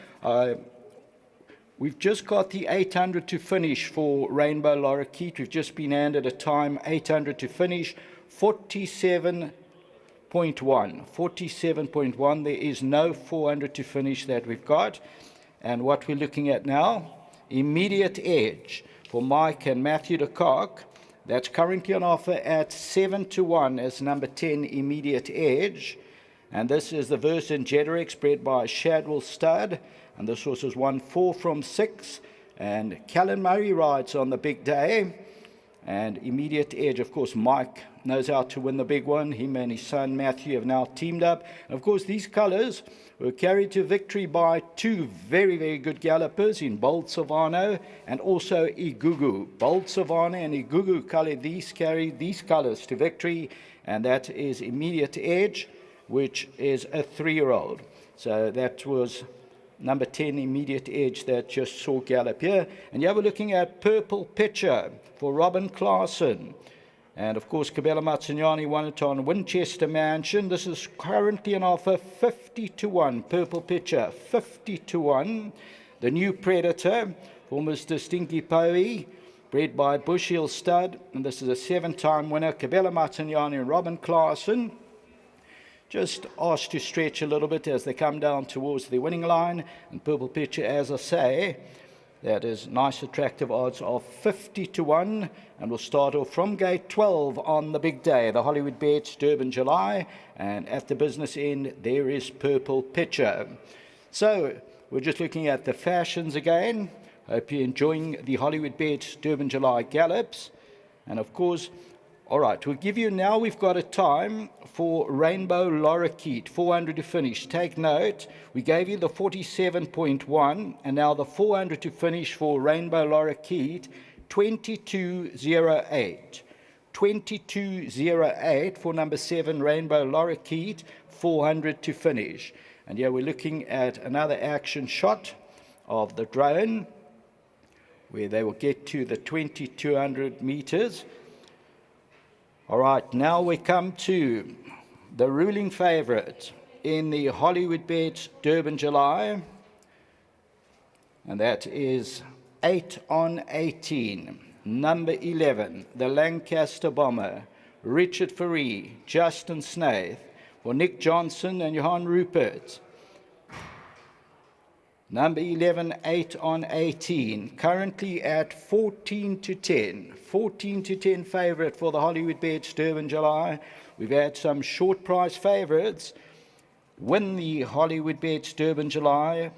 We've just got the 800 to finish for Rainbow Laura Keat. We've just been handed a time, 800 to finish, 47.1. 47.1. There is no 400 to finish that we've got. And what we're looking at now, Immediate Edge for Mike and Matthew de Kock. That's currently on offer at 7 to 1 as number 10, Immediate Edge. And this is the Versen Jedrix, bred by Shadwell Stud. And this horse has won 4 from 6. And Callan Murray rides on the big day. And Immediate Edge, of course, Mike knows how to win the big one. Him and his son Matthew have now teamed up. And of course, these colours were carried to victory by 2 very, very good gallopers in Bold Savano and also Igugu. Bold Savano and Igugu carry these colours to victory. And that is Immediate Edge, which is a 3-year-old. So that was number 10 Immediate Edge that just saw gallop here. And yeah, we're looking at Purple Picture for Robin Clarkson. And of course, Cabela Matsignani won it on Winchester Mansion. This is currently an offer 50 to 1. Purple Picture 50 to 1. The New Predator for Mr. Stinky Poe, bred by Bush Hill Stud. And this is a 7-time winner. Cabela Matsignani and Robin Clarkson just asked to stretch a little bit as they come down towards the winning line. And Purple Picture, as I say, that is nice attractive odds of 50 to 1. And we'll start off from gate 12 on the big day, the Hollywoodbets Durban July. And at the business end, there is Purple Picture. So we're just looking at the fashions again. Hope you're enjoying the Hollywoodbets Durban July gallops. And of course, all right, we'll give you now, we've got a time for Rainbow Lorikeet, 400 to finish. Take note, we gave you the 47.1, and now the 400 to finish for Rainbow Lorikeet, 22.08. 22.08 for number 7, Rainbow Lorikeet, 400 to finish. And yeah, we're looking at another action shot of the drone, where they will get to the 2,200 meters. All right, now we come to the ruling favourite in the Hollywoodbets Durban July, and that is 8 on 18, number 11, the Lancaster Bomber, Richard Faree, Justin Snaith, for Nick Johnson and Johan Rupert. Number 11, 8 on 18, currently at 14 to 10. 14 to 10 favourite for the Hollywoodbets Durban July. We've had some short price favourites win the Hollywoodbets Durban July.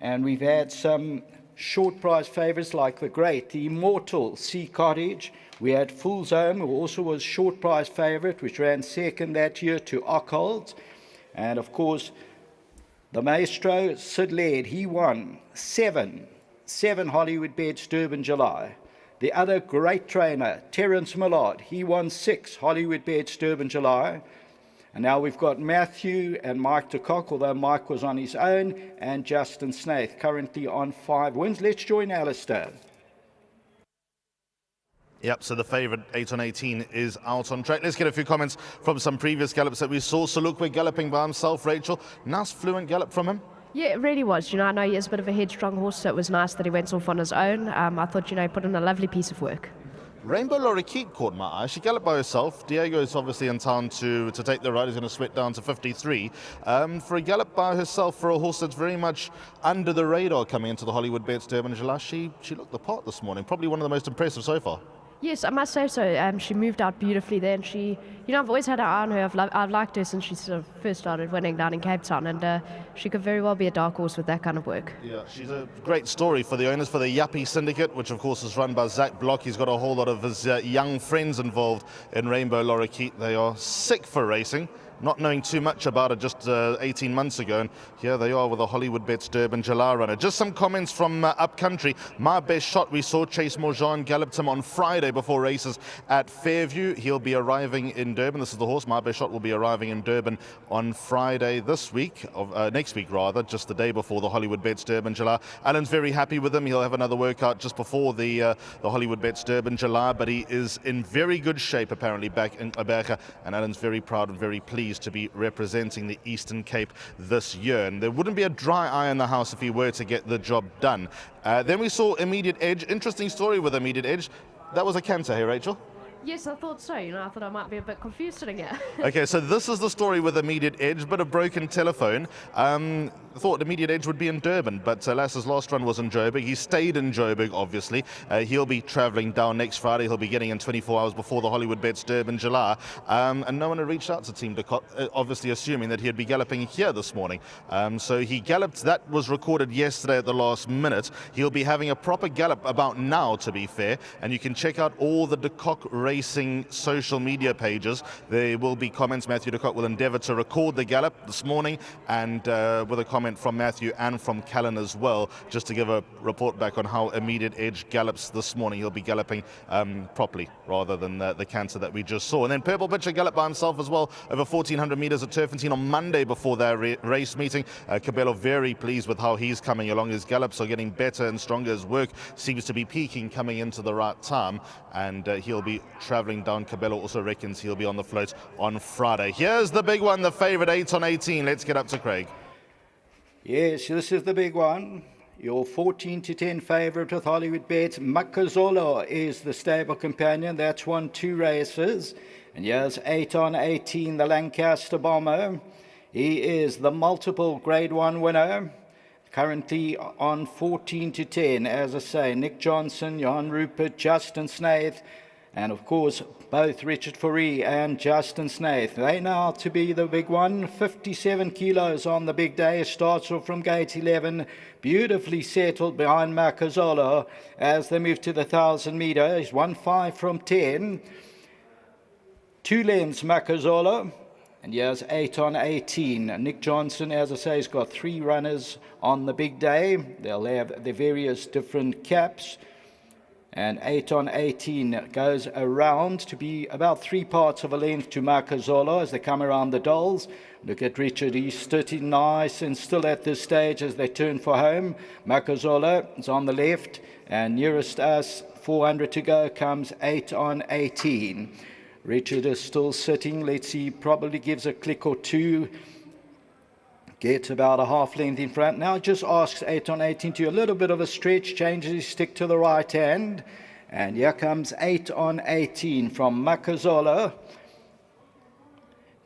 And we've had some short price favourites like the great, the immortal Sea Cottage. We had Fool's Home, who also was short price favourite, which ran second that year to Ockholt. And of course, the maestro, Sid Laird, he won 7 Hollywoodbets Durban July. The other great trainer, Terence Millard, he won 6 Hollywoodbets Durban July. And now we've got Matthew and Mike de Kock, although Mike was on his own, and Justin Snaith, currently on 5 wins. Let's join Alistair. Yep, so the favourite 8 on 18 is out on track. Let's get a few comments from some previous gallops that we saw. So look, we're galloping by himself, Rachel. Nice fluent gallop from him. Yeah, it really was. I know he is a bit of a headstrong horse, so it was nice that he went off on his own. I thought, he put in a lovely piece of work. Rainbow Lorikeet caught my eye. She galloped by herself. Diego is obviously in town to take the ride. He's going to sweat down to 53. For a gallop by herself for a horse that's very much under the radar coming into the Hollywoodbets Durban July, she looked the part this morning. Probably one of the most impressive so far. Yes, I must say so. She moved out beautifully there, and she, I've always had her eye on her. I've liked her since she sort of first started winning down in Cape Town, and she could very well be a dark horse with that kind of work. Yeah, she's a great story for the owners, for the Yuppie Syndicate, which of course is run by Zach Block. He's got a whole lot of his young friends involved in Rainbow Lorikeet. They are sick for racing, not knowing too much about it just 18 months ago, and here they are with a Hollywoodbets Durban July runner. Just some comments from upcountry. My best shot, we saw Chase Morjan galloped him on Friday before races at Fairview. He'll be arriving in Durban. This is the horse. My best shot will be arriving in Durban on Friday this week, next week rather, just the day before the Hollywoodbets Durban July. Alan's very happy with him. He'll have another workout just before the Hollywoodbets Durban July, but he is in very good shape apparently back in Aberga, and Alan's very proud and very pleased to be representing the Eastern Cape this year. And there wouldn't be a dry eye in the house if he were to get the job done. Then we saw Immediate Edge. Interesting story with Immediate Edge. That was a canter here, Rachel. Yes, I thought so. I thought I might be a bit confused sitting here. Okay, so this is the story with Immediate Edge, bit of broken telephone. I thought Immediate Edge would be in Durban, but alas, his last run was in Joburg. He stayed in Joburg, obviously. He'll be travelling down next Friday. He'll be getting in 24 hours before the Hollywoodbets Durban July. And no one had reached out to Team de Kock, obviously assuming that he'd be galloping here this morning. So he galloped. That was recorded yesterday at the last minute. He'll be having a proper gallop about now, to be fair. And you can check out all the de Kock races racing social media pages. There will be comments. Matthew Ducott will endeavour to record the gallop this morning, and with a comment from Matthew and from Callan as well, just to give a report back on how Immediate Edge gallops this morning. He'll be galloping properly rather than the canter that we just saw. And then Purple Pitcher galloped by himself as well over 1,400 metres at Turfentine on Monday before their race meeting. Cabello very pleased with how he's coming along. His gallops are getting better and stronger. His work seems to be peaking coming into the right time, and he'll be travelling down. Cabello also reckons he'll be on the float on Friday. Here's the big one, the favourite 8 on 18. Let's get up to Craig. Yes, this is the big one. Your 14-10 favourite with Hollywoodbets. Makazolo is the stable companion. That's won 2 races. And here's 8 on 18, the Lancaster Bomber. He is the multiple Grade 1 winner. Currently on 14-10, as I say, Nick Johnson, Johan Rupert, Justin Snaith, and of course both Richard Fourie and Justin Snaith. They now to be the big one. 57 kilos on the big day. Starts off from gate 11, beautifully settled behind Makazolo as they move to the 1,000 metre. He's 1-5 from 10. 2 lengths Makazolo. And here's 8 on 18. Nick Johnson, as I say, has got 3 runners on the big day. They'll have the various different caps. And 8 on 18 goes around to be about 3 parts of a length to Makazolo as they come around the dolls. Look at Richard, he's sitting nice and still at this stage as they turn for home. Makazolo is on the left, and nearest us, 400 to go, comes 8 on 18. Richard is still sitting. Let's see, probably gives a click or 2. Gets about a half length in front. Now just asks 8 on 18 to a little bit of a stretch, changes his stick to the right hand. And here comes 8 on 18 from Makazolo.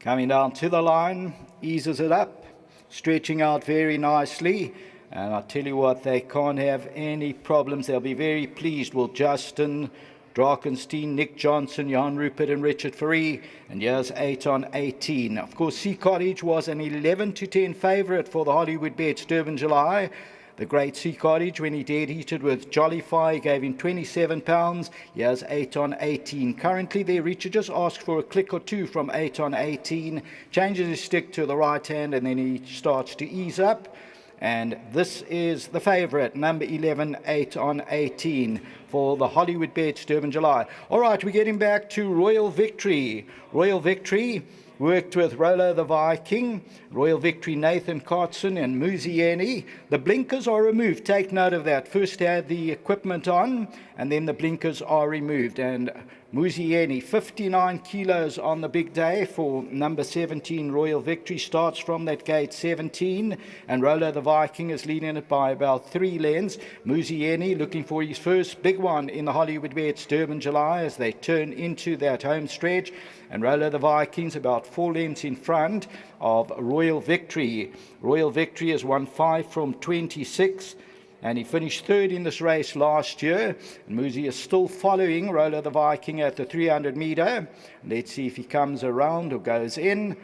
Coming down to the line, eases it up, stretching out very nicely. And I tell you what, they can't have any problems. They'll be very pleased with Justin Drakenstein, Nick Johnson, Johan Rupert and Richard Fourie. And here's 8 on 18. Of course, Sea Cottage was an 11-10 favourite for the Hollywoodbets Durban July. The great Sea Cottage, when he dead heated with Jollify, gave him £27. Here's 8 on 18. Currently there, Richard just asked for a click or 2 from 8 on 18. Changes his stick to the right hand and then he starts to ease up. And this is the favourite, number 11, 8 on 18 for the Hollywoodbets Durban July. All right, we're getting back to Royal Victory. Royal Victory worked with Rolo the Viking, Royal Victory Nathan Cartson and Muzieni. The blinkers are removed. Take note of that. First had the equipment on and then the blinkers are removed. And Muzieni, 59 kilos on the big day for number 17 Royal Victory, starts from that gate 17, and Rolo the Viking is leading it by about 3 lengths. Muzieni looking for his first big one in the Hollywoodbets Durban July as they turn into that home stretch, and Rolo the Vikings about 4 lengths in front of Royal Victory. Royal Victory has won 5 from 26. And he finished 3rd in this race last year. And Muzi is still following Rolo the Viking at the 300 metre. Let's see if he comes around or goes in.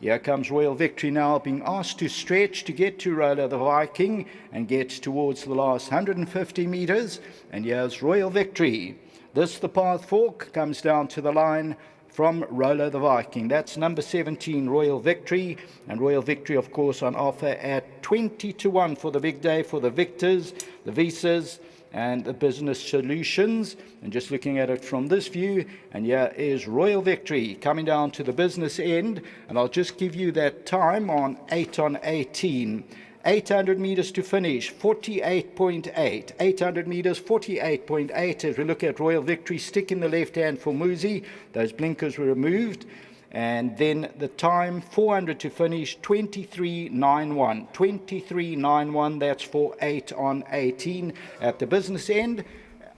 Here comes Royal Victory now being asked to stretch to get to Rolo the Viking and gets towards the last 150 metres. And here's Royal Victory. This, the path fork, comes down to the line from Rolo the Viking. That's number 17, Royal Victory. And Royal Victory, of course, on offer at 20-1 for the big day for the Victors, the Visas, and the Business Solutions. And just looking at it from this view, and here is Royal Victory coming down to the business end. And I'll just give you that time on 8 on 18. 800 metres to finish, 48.8. 800 metres, 48.8. As we look at Royal Victory, stick in the left hand for Muzi. Those blinkers were removed. And then the time, 400 to finish, 23.91. 23.91, that's for 8 on 18 at the business end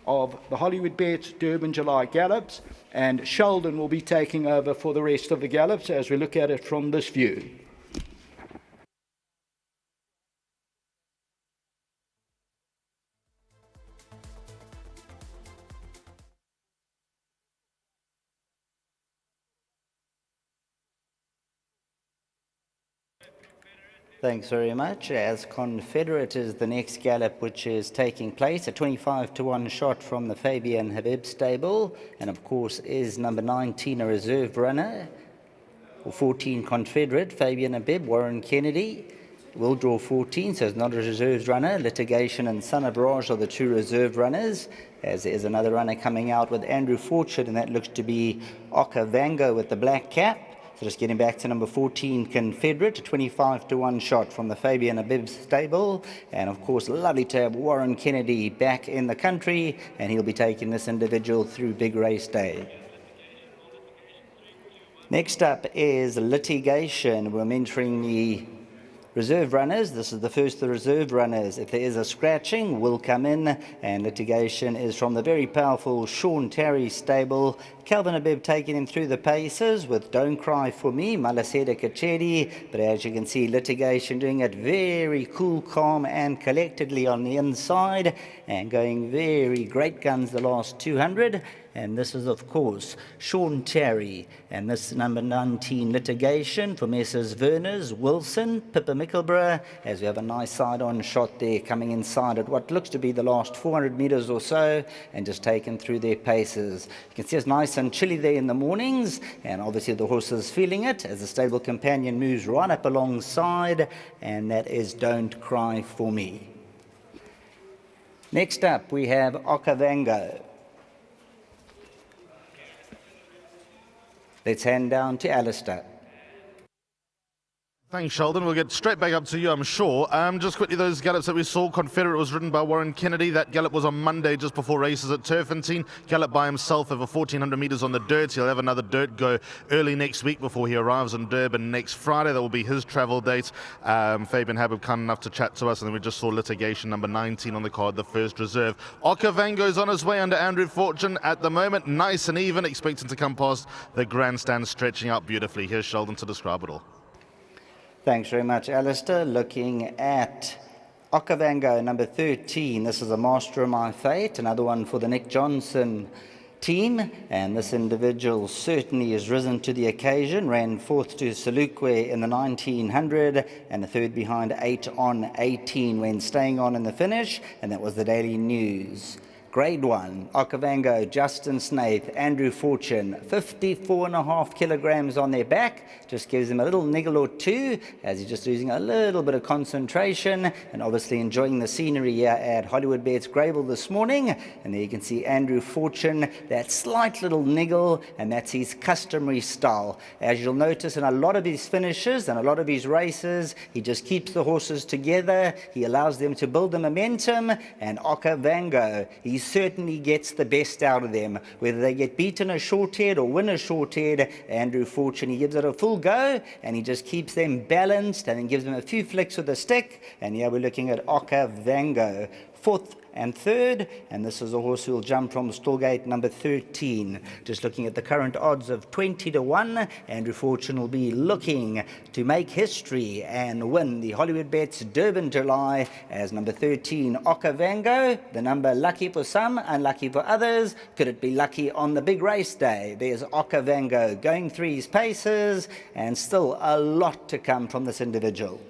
of the Hollywoodbets Durban July Gallops. And Sheldon will be taking over for the rest of the Gallops as we look at it from this view. Thanks very much. As Confederate is the next gallop which is taking place, a 25-1 shot from the Fabian Habib stable, and of course is number 19 a reserve runner, or 14 Confederate, Fabian Habib, Warren Kennedy will draw 14, so it's not a reserves runner. Litigation and Son of Raj are the two reserve runners, as there is another runner coming out with Andrew Fortune, and that looks to be Okavango with the black cap. So just getting back to number 14, Confederate, a 25-1 shot from the Fabian Habib stable. And of course, lovely to have Warren Kennedy back in the country, and he'll be taking this individual through big race day. Next up is Litigation. We're mentoring the reserve runners. This is the first of the reserve runners. If there is a scratching, will come in, and Litigation is from the very powerful Sean Terry stable. Calvin Habib taking him through the paces with Don't Cry For Me, Malaseda Kachedi. But as you can see, Litigation doing it very cool, calm and collectedly on the inside, and going very great guns the last 200. And this is, of course, Sean Terry. And this number 19, Litigation, from Messrs. Verners, Wilson, Pippa Mickleborough, as we have a nice side-on shot there coming inside at what looks to be the last 400 metres or so, and just taken through their paces. You can see it's nice and chilly there in the mornings, and obviously the horse is feeling it as the stable companion moves right up alongside, and that is Don't Cry For Me. Next up, we have Okavango. Let's hand down to Alistair. Thanks, Sheldon. We'll get straight back up to you, I'm sure. Just quickly, those gallops that we saw, Confederate was ridden by Warren Kennedy. That gallop was on Monday just before races at Turfentine. Gallop by himself over 1,400 metres on the dirt. He'll have another dirt go early next week before he arrives in Durban next Friday. That will be his travel date. Fabian Habib kind enough to chat to us, and then we just saw Litigation number 19 on the card, the first reserve. Okavango's on his way under Andrew Fortune at the moment, nice and even, expecting to come past the grandstand, stretching out beautifully. Here's Sheldon to describe it all. Thanks very much, Alistair. Looking at Okavango, number 13. This is a Master of My Fate, another one for the Nick Johnson team. And this individual certainly has risen to the occasion. Ran fourth to Salukwe in the 1900 and a third behind 8 on 18 when staying on in the finish. And that was the Daily News. Grade 1, Okavango, Justin Snaith, Andrew Fortune, 54.5 kilograms on their back. Just gives him a little niggle or two as he's just losing a little bit of concentration, and obviously enjoying the scenery here at Hollywoodbets Greyville this morning. And there you can see Andrew Fortune, that slight little niggle, and that's his customary style. As you'll notice in a lot of his finishes and a lot of his races, he just keeps the horses together. He allows them to build the momentum, and Okavango, he certainly gets the best out of them. Whether they get beaten a short head or win a short head, Andrew Fortune, he gives it a full go, and he just keeps them balanced and then gives them a few flicks with the stick. And here we're looking at Okavango, fourth and third, and this is a horse who will jump from stallgate number 13. Just looking at the current odds of 20-1, Andrew Fortune will be looking to make history and win the Hollywoodbets Durban July as number 13, Okavango. The number lucky for some, unlucky for others. Could it be lucky on the big race day? There's Okavango going through his paces, and still a lot to come from this individual.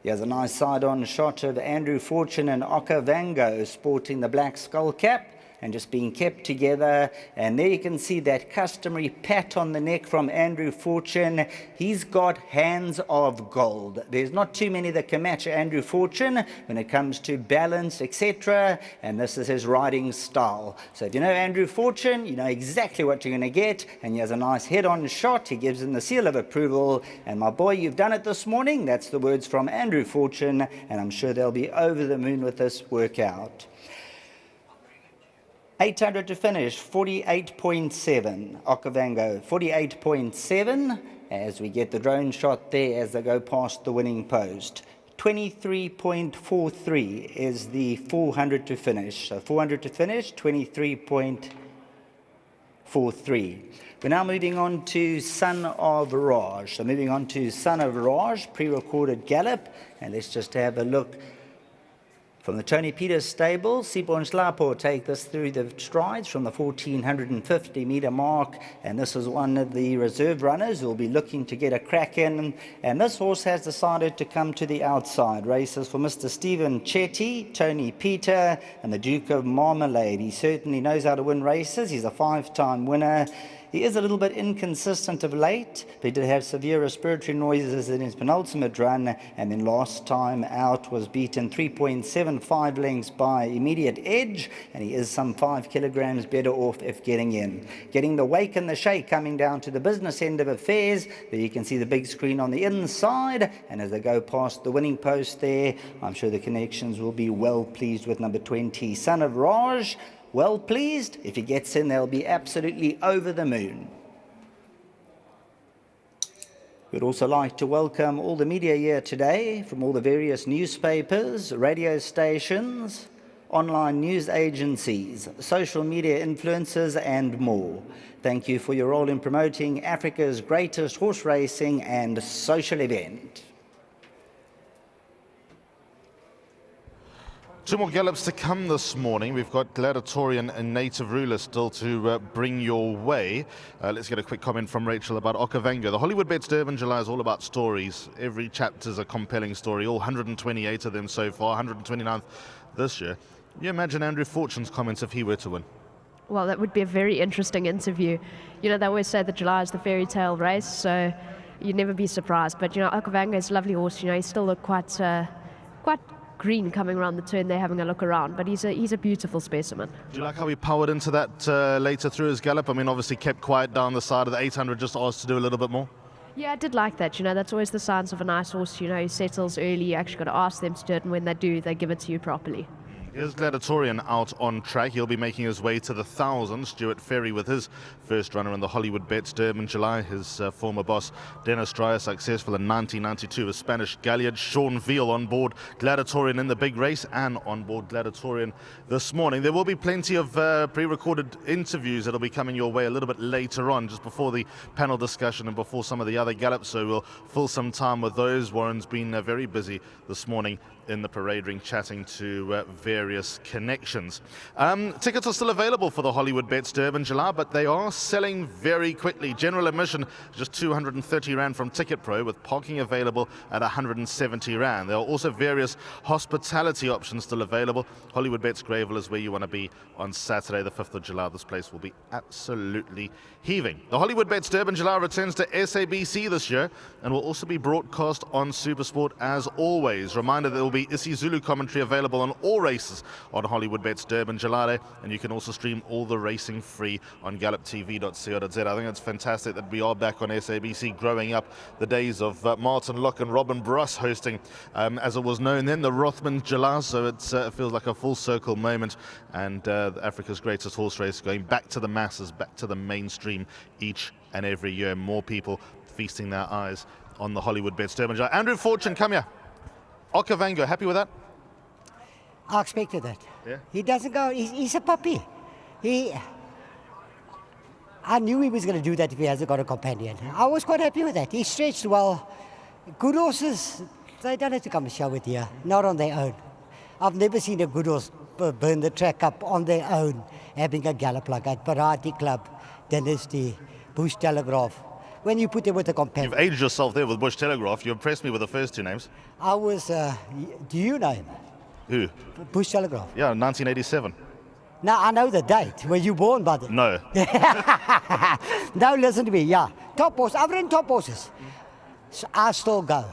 Here's a nice side-on shot of Andrew Fortune and Okavango sporting the black skull cap and just being kept together. And there you can see that customary pat on the neck from Andrew Fortune. He's got hands of gold. There's not too many that can match Andrew Fortune when it comes to balance, etc. And this is his riding style. So if you know Andrew Fortune, you know exactly what you're going to get. And he has a nice head-on shot. He gives him the seal of approval. And my boy, you've done it this morning. That's the words from Andrew Fortune. And I'm sure they'll be over the moon with this workout. 800 to finish, 48.7. Okavango, 48.7, as we get the drone shot there as they go past the winning post. 23.43 is the 400 to finish. So 400 to finish, 23.43. We're now moving on to Son of Raj. So moving on to Son of Raj, pre-recorded gallop. And let's just have a look From the Tony Peters stable, Sipon Schlapo take this through the strides from the 1450-metre mark, and this is one of the reserve runners who will be looking to get a crack in, and this horse has decided to come to the outside. Races for Mr. Stephen Chetty, Tony Peter, and the Duke of Marmalade. He certainly knows how to win races. He's a 5-time winner. He is a little bit inconsistent of late, but he did have severe respiratory noises in his penultimate run, and then last time out was beaten 3.75 lengths by Immediate Edge, and he is some 5 kilograms better off if getting in. Getting the wake and the shake coming down to the business end of affairs. There you can see the big screen on the inside, and as they go past the winning post there, I'm sure the connections will be well pleased with number 20, Son of Raj. Well pleased. If he gets in, they'll be absolutely over the moon. We'd also like to welcome all the media here today from all the various newspapers, radio stations, online news agencies, social media influencers and more. Thank you for your role in promoting Africa's greatest horse racing and social event. 2 more gallops to come this morning. We've got Gladiatorian and Native Ruler still to bring your way. Let's get a quick comment from Rachel about Okavango. The Hollywoodbets Durban July is all about stories. Every chapter is a compelling story. All 128 of them so far, 129th this year. Can you imagine Andrew Fortune's comments if he were to win? Well, that would be a very interesting interview. You know, they always say that July is the fairy tale race, so you'd never be surprised. But, you know, Okavango is a lovely horse. You know, he still looked quite green coming around the turn there, having a look around, but he's a beautiful specimen. Do you like how he powered into that later through his gallop? I mean, obviously kept quiet down the side of the 800, just asked to do a little bit more. Yeah, I did like that. You know, that's always the signs of a nice horse. You know, he settles early. You actually got to ask them to do it, and when they do, they give it to you properly. Here's Gladiatorian out on track. He'll be making his way to the 1,000. Stuart Ferry with his first runner in the Hollywoodbets Durban July. His former boss, Dennis Dreyer, successful in 1992 with Spanish Galliard. Sean Veal on board Gladiatorian in the big race and on board Gladiatorian this morning. There will be plenty of pre-recorded interviews that'll be coming your way a little bit later on, just before the panel discussion and before some of the other gallops, so we'll fill some time with those. Warren's been very busy this morning in the parade ring chatting to various connections. Tickets are still available for the Hollywoodbets Durban July, but they are selling very quickly. General admission just 230 Rand from Ticket Pro, with parking available at 170 Rand. There are also various hospitality options still available. Hollywoodbets Greyville is where you want to be on Saturday the 5th of July. This place will be absolutely heaving. The Hollywoodbets Durban July returns to SABC this year and will also be broadcast on SuperSport as always. Reminder, there will be isiZulu commentary available on all races on Hollywoodbets Durban July, and you can also stream all the racing free on gallops.tv.co.za. I think it's fantastic that we are back on SABC, growing up the days of Martin Locke and Robin Bruss hosting, as it was known then, the Rothman July, so it feels like a full circle moment, and Africa's greatest horse race going back to the masses, back to the mainstream each and every year. More people feasting their eyes on the Hollywoodbets Durban July. Andrew Fortune, come here. Okavango, happy with that? I expected that. Yeah. He doesn't go, he's a puppy. I knew he was going to do that if he hasn't got a companion. I was quite happy with that. He stretched well. Good horses, they don't have to come and show it here, not on their own. I've never seen a good horse burn the track up on their own, having a gallop like that. Variety Club, Dynasty, Bush Telegraph. When you put them with a companion. You've aged yourself there with Bush Telegraph. You impressed me with the first two names. I was, do you know him? Who? Bush Telegraph. Yeah, 1987. Now, I know the date. Were you born by then? No. Now listen to me, yeah. Top horse, I've ridden top horses. So I still go.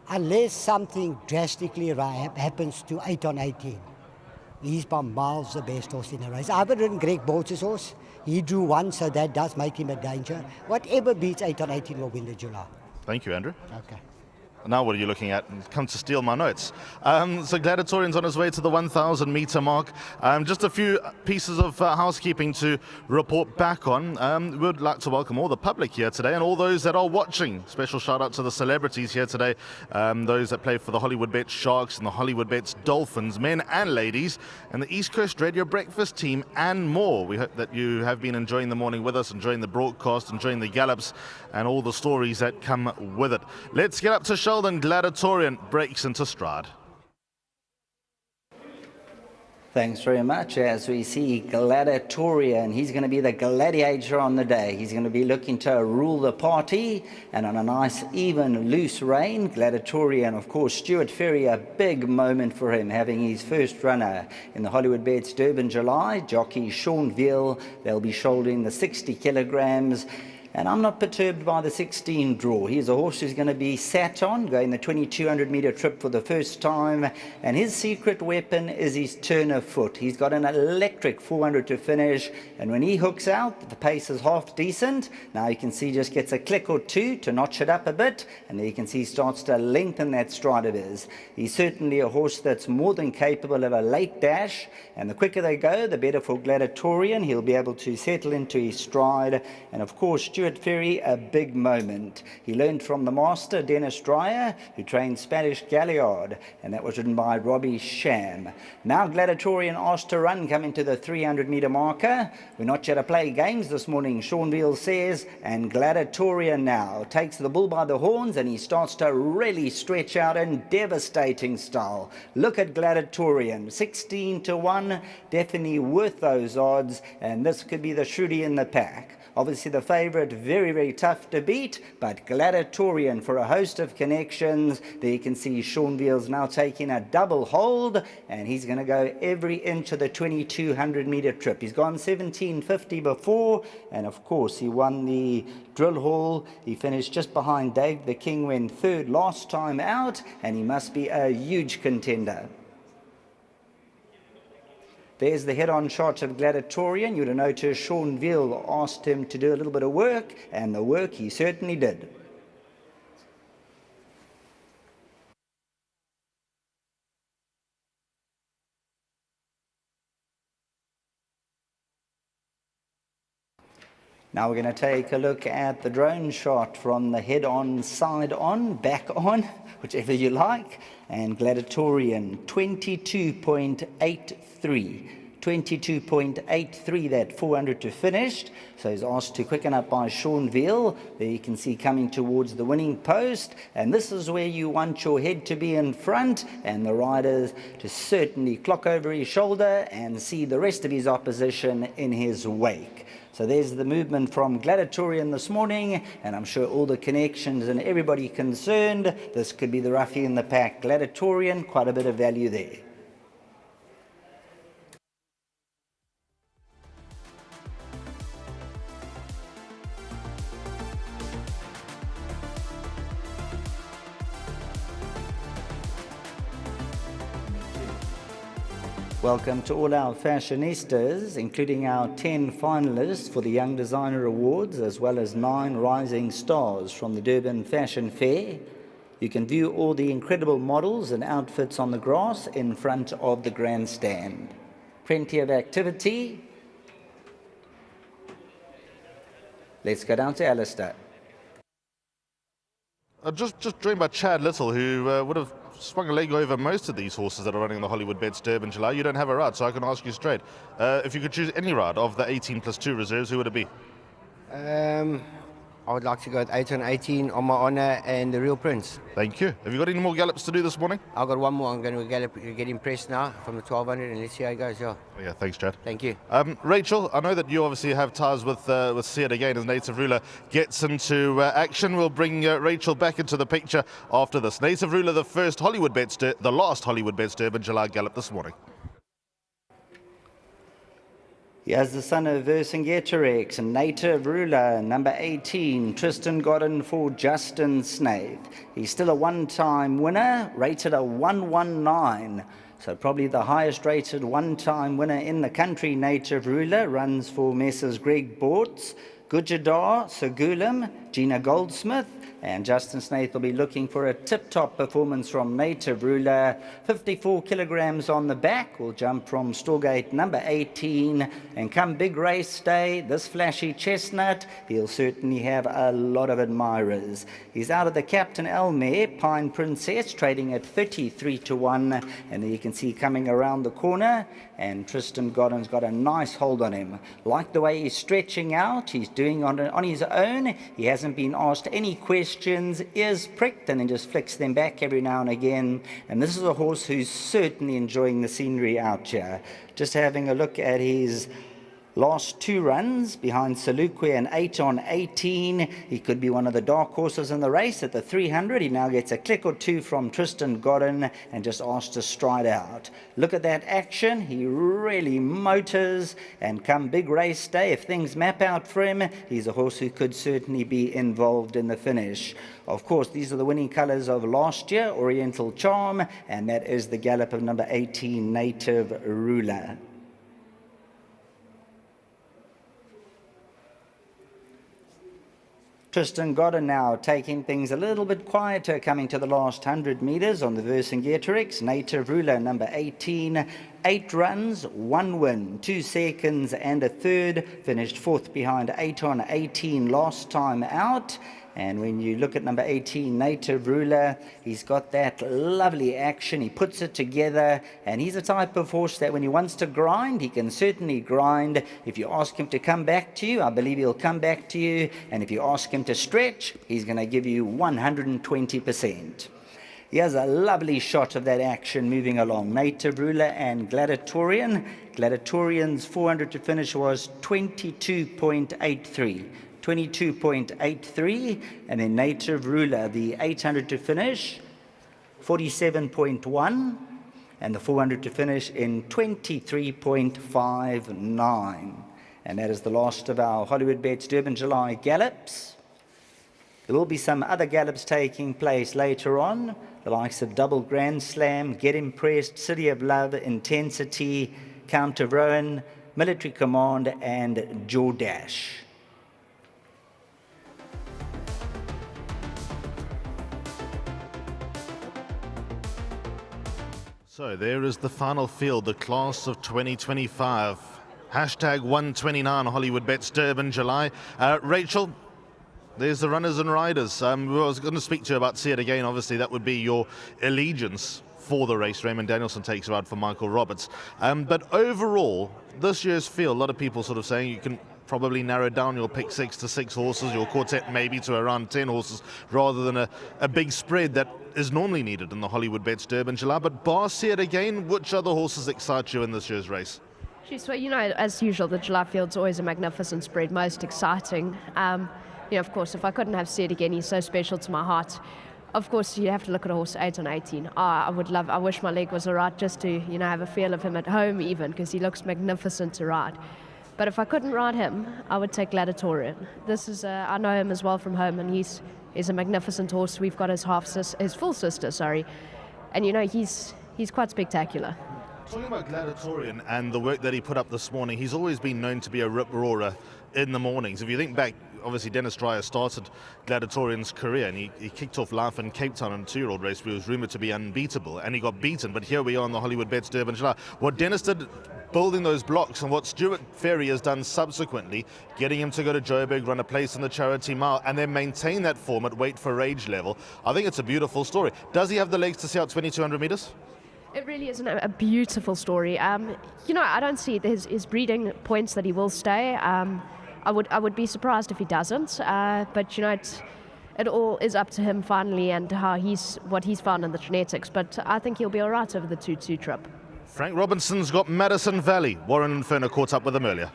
Unless something drastically happens to 8 on 18. He's by miles the best horse in the race. I haven't ridden Greg Boltz's horse. He drew one, so that does make him a danger. Whatever beats 8 on 18 will win the July. Thank you, Andrew. Okay. Now what are you looking at? Come to steal my notes. So Gladiatorian's on his way to the 1,000 meter mark. Just a few pieces of housekeeping to report back on. We'd like to welcome all the public here today and all those that are watching. Special shout out to the celebrities here today. Those that play for the Hollywoodbets Sharks and the Hollywoodbets Dolphins, men and ladies, and the East Coast Radio Breakfast team and more. We hope that you have been enjoying the morning with us, enjoying the broadcast, enjoying the gallops and all the stories that come with it. Let's get up to Sheldon. Gladiatorian breaks into stride. Thanks very much. As we see Gladiatorian, he's going to be the gladiator on the day. He's going to be looking to rule the party, and on a nice, even, loose rein. Gladiatorian, of course, Stuart Ferry, a big moment for him, having his first runner in the Hollywoodbets Durban July. Jockey Sean Veal, they'll be shouldering the 60 kilograms. And I'm not perturbed by the 16 draw. He's a horse who's going to be sat on, going the 2200 metre trip for the first time. And his secret weapon is his turn of foot. He's got an electric 400 to finish. And when he hooks out, the pace is half decent. Now you can see he just gets a click or two to notch it up a bit. And there you can see he starts to lengthen that stride of his. He's certainly a horse that's more than capable of a late dash. And the quicker they go, the better for Gladiatorian. He'll be able to settle into his stride. And of course, Stuart Ferry, a big moment. He learned from the master, Dennis Dreyer, who trained Spanish Galliard, and that was ridden by Robbie Sham. Now Gladiatorian asked to run, coming to the 300 metre marker. We're not yet to play games this morning, Sean Veal says, and Gladiatorian now takes the bull by the horns, and he starts to really stretch out in devastating style. Look at Gladiatorian, 16 to 1, definitely worth those odds, and this could be the shooty in the pack. Obviously the favourite, very, very tough to beat, but Gladiatorian for a host of connections. There you can see Sean Veal's now taking a double hold, and he's going to go every inch of the 2200 metre trip. He's gone 1750 before, and of course he won the drill hall. He finished just behind Dave the King when third last time out, and he must be a huge contender. There's the head-on shot of Gladiatorian. You'd have noticed Sean Veal asked him to do a little bit of work, and the work he certainly did. Now we're going to take a look at the drone shot from the head-on, side-on, back-on, whichever you like. And Gladiatorian, 22.83. 22.83, that 400 to finished. So he's asked to quicken up by Sean Veal. There you can see coming towards the winning post. And this is where you want your head to be in front and the riders to certainly clock over his shoulder and see the rest of his opposition in his wake. So there's the movement from Gladiatorian this morning, and I'm sure all the connections and everybody concerned, this could be the roughie in the pack. Gladiatorian, quite a bit of value there. Welcome to all our fashionistas, including our 10 finalists for the Young Designer Awards, as well as 9 rising stars from the Durban Fashion Fair. You can view all the incredible models and outfits on the grass in front of the grandstand. Plenty of activity. Let's go down to Alistair. Just joined by Chad Little, who would have swung a leg over most of these horses that are running the Hollywoodbets Durban July. You don't have a ride, so I can ask you straight. If you could choose any ride of the 18+2 reserves, who would it be? I would like to go with 8 and 18 on my honour and the Real Prince. Thank you. Have you got any more gallops to do this morning? I've got one more. I'm going to gallop, get impressed now from the 1200, and let's see how it goes. Yeah. Yeah, thanks, Chad. Thank you. Rachel, I know that you obviously have ties with Seat again as Native Ruler gets into action. We'll bring Rachel back into the picture after this. Native Ruler, the last Hollywoodbets Durban July gallop this morning. Here's the son of Vercingetorix, Native Ruler, number 18, Tristan Godden for Justin Snaith. He's still a one-time winner, rated a 119. So probably the highest rated one-time winner in the country. Native Ruler runs for Messrs. Greg Bortz, Gujadar, Segulam, Gina Goldsmith, and Justin Snaith will be looking for a tip-top performance from Native Ruler. 54 kilograms on the back. Will jump from Storgate number 18. And come big race day, this flashy chestnut, he'll certainly have a lot of admirers. He's out of the Captain Elmere, Pine Princess, trading at 33 to 1. And there you can see coming around the corner. And Tristan Godden's got a nice hold on him. Like the way he's stretching out, he's doing on his own. He hasn't been asked any questions questions, ears pricked, and then just flicks them back every now and again. And this is a horse who's certainly enjoying the scenery out here. Just having a look at his last 2 runs behind Salukwe and 8 on 18. He could be one of the dark horses in the race at the 300. He now gets a click or 2 from Tristan Godden and just asked to stride out. Look at that action. He really motors, and come big race day, if things map out for him, he's a horse who could certainly be involved in the finish. Of course, these are the winning colours of last year, Oriental Charm, and that is the gallop of number 18, Native Ruler. Tristan Godden now taking things a little bit quieter, coming to the last 100 metres on the Vercingetorix. Native Ruler, number 18, 8 runs, 1 win, 2 seconds and a third. Finished 4th behind 8 on 18 last time out. And when you look at number 18, Native Ruler, he's got that lovely action. He puts it together, and he's a type of horse that when he wants to grind, he can certainly grind. If you ask him to come back to you, I believe he'll come back to you. And if you ask him to stretch, he's going to give you 120%. Here's a lovely shot of that action moving along. Native Ruler and Gladiatorian. Gladiatorian's 400 to finish was 22.83. 22.83, and then Native Ruler, the 800 to finish, 47.1, and the 400 to finish in 23.59. And that is the last of our Hollywoodbets Durban July gallops. There will be some other gallops taking place later on, the likes of Double Grand Slam, Get Impressed, City of Love, Intensity, Count of Rowan, Military Command, and Jordash. So there is the final field, the class of 2025. Hashtag 129 Hollywoodbets Durban July. Rachel, there's the runners and riders. I was going to speak to you about See It Again. Obviously, that would be your allegiance for the race. Raymond Danielson takes her out for Michael Roberts. But overall, this year's field, a lot of people sort of saying you can probably narrow down your pick 6 to 6 horses, your quartet maybe to around 10 horses, rather than a big spread that is normally needed in the Hollywoodbets Durban July. But bar See It Again, which other horses excite you in this year's race? So, you know, as usual, the July field's always a magnificent spread, most exciting. You know, of course, if I couldn't have See It Again, he's so special to my heart. Of course, you have to look at a horse 8 on 18. I wish my leg was all right just to, you know, have a feel of him at home even, because he looks magnificent to ride. But if I couldn't ride him, I would take Gladiatorian. This is, I know him as well from home, and he's a magnificent horse. We've got his full sister, and you know, he's quite spectacular. Talking about Gladiatorian and the work that he put up this morning, he's always been known to be a rip-roarer in the mornings. If you think back, obviously Dennis Dreyer started Gladiatorian's career, and he kicked off life in Cape Town in a 2-year-old race where he was rumoured to be unbeatable, and he got beaten. But here we are on the Hollywoodbets Durban July. What Dennis did, building those blocks, and what Stuart Ferry has done subsequently, getting him to go to Joburg, run a place in the Charity Mile, and then maintain that form at weight for age level, I think it's a beautiful story. Does he have the legs to see out 2,200 metres? It really is a beautiful story. You know, I don't see his breeding points that he will stay. I would be surprised if he doesn't. But you know, it all is up to him finally, and what he's found in the genetics. But I think he'll be all right over the 2-2 trip. Frank Robinson's got Madison Valley. Warren Inferno caught up with him earlier.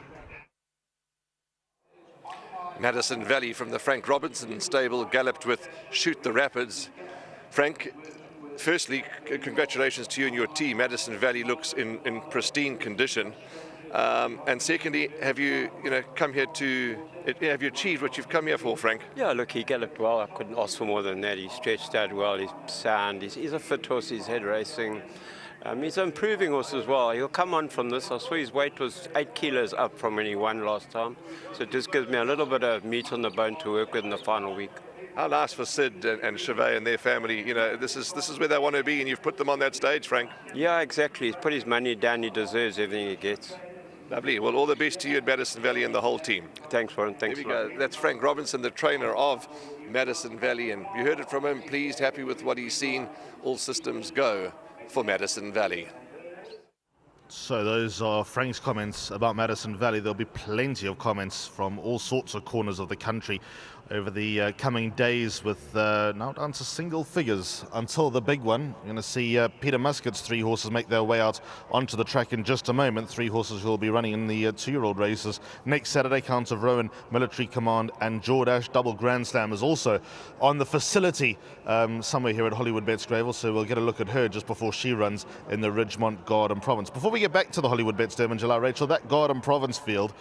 Madison Valley from the Frank Robinson stable galloped with Shoot the Rapids. Frank, firstly, congratulations to you and your team. Madison Valley looks in pristine condition. And secondly, have you come here have you achieved what you've come here for, Frank? Yeah, look, he galloped well. I couldn't ask for more than that. He stretched out well. He's sound. He's a fit horse. He's head racing. He's an improving horse as well. He'll come on from this. I saw his weight was 8 kilos up from when he won last time. So it just gives me a little bit of meat on the bone to work with in the final week. How nice for Sid and Chevet and their family. You know, this is where they want to be, and you've put them on that stage, Frank. Yeah, exactly. He's put his money down. He deserves everything he gets. Lovely. Well, all the best to you at Madison Valley and the whole team. Thanks, Warren. Thanks. There we go. That's Frank Robinson, the trainer of Madison Valley, and you heard it from him. Pleased, happy with what he's seen. All systems go for Madison Valley. So those are Frank's comments about Madison Valley. There'll be plenty of comments from all sorts of corners of the country over the coming days, with now down to single figures until the big one. You're going to see Peter Muscat's 3 horses make their way out onto the track in just a moment. 3 horses who will be running in the 2-year-old races next Saturday. Count of Rowan, Military Command and Jordash. Double Grand Slam is also on the facility somewhere here at Hollywoodbets Greyville, so we'll get a look at her just before she runs in the Ridgemont Garden Province. Before we get back to the Hollywoodbets Durban July, Rachel, that Garden Province field,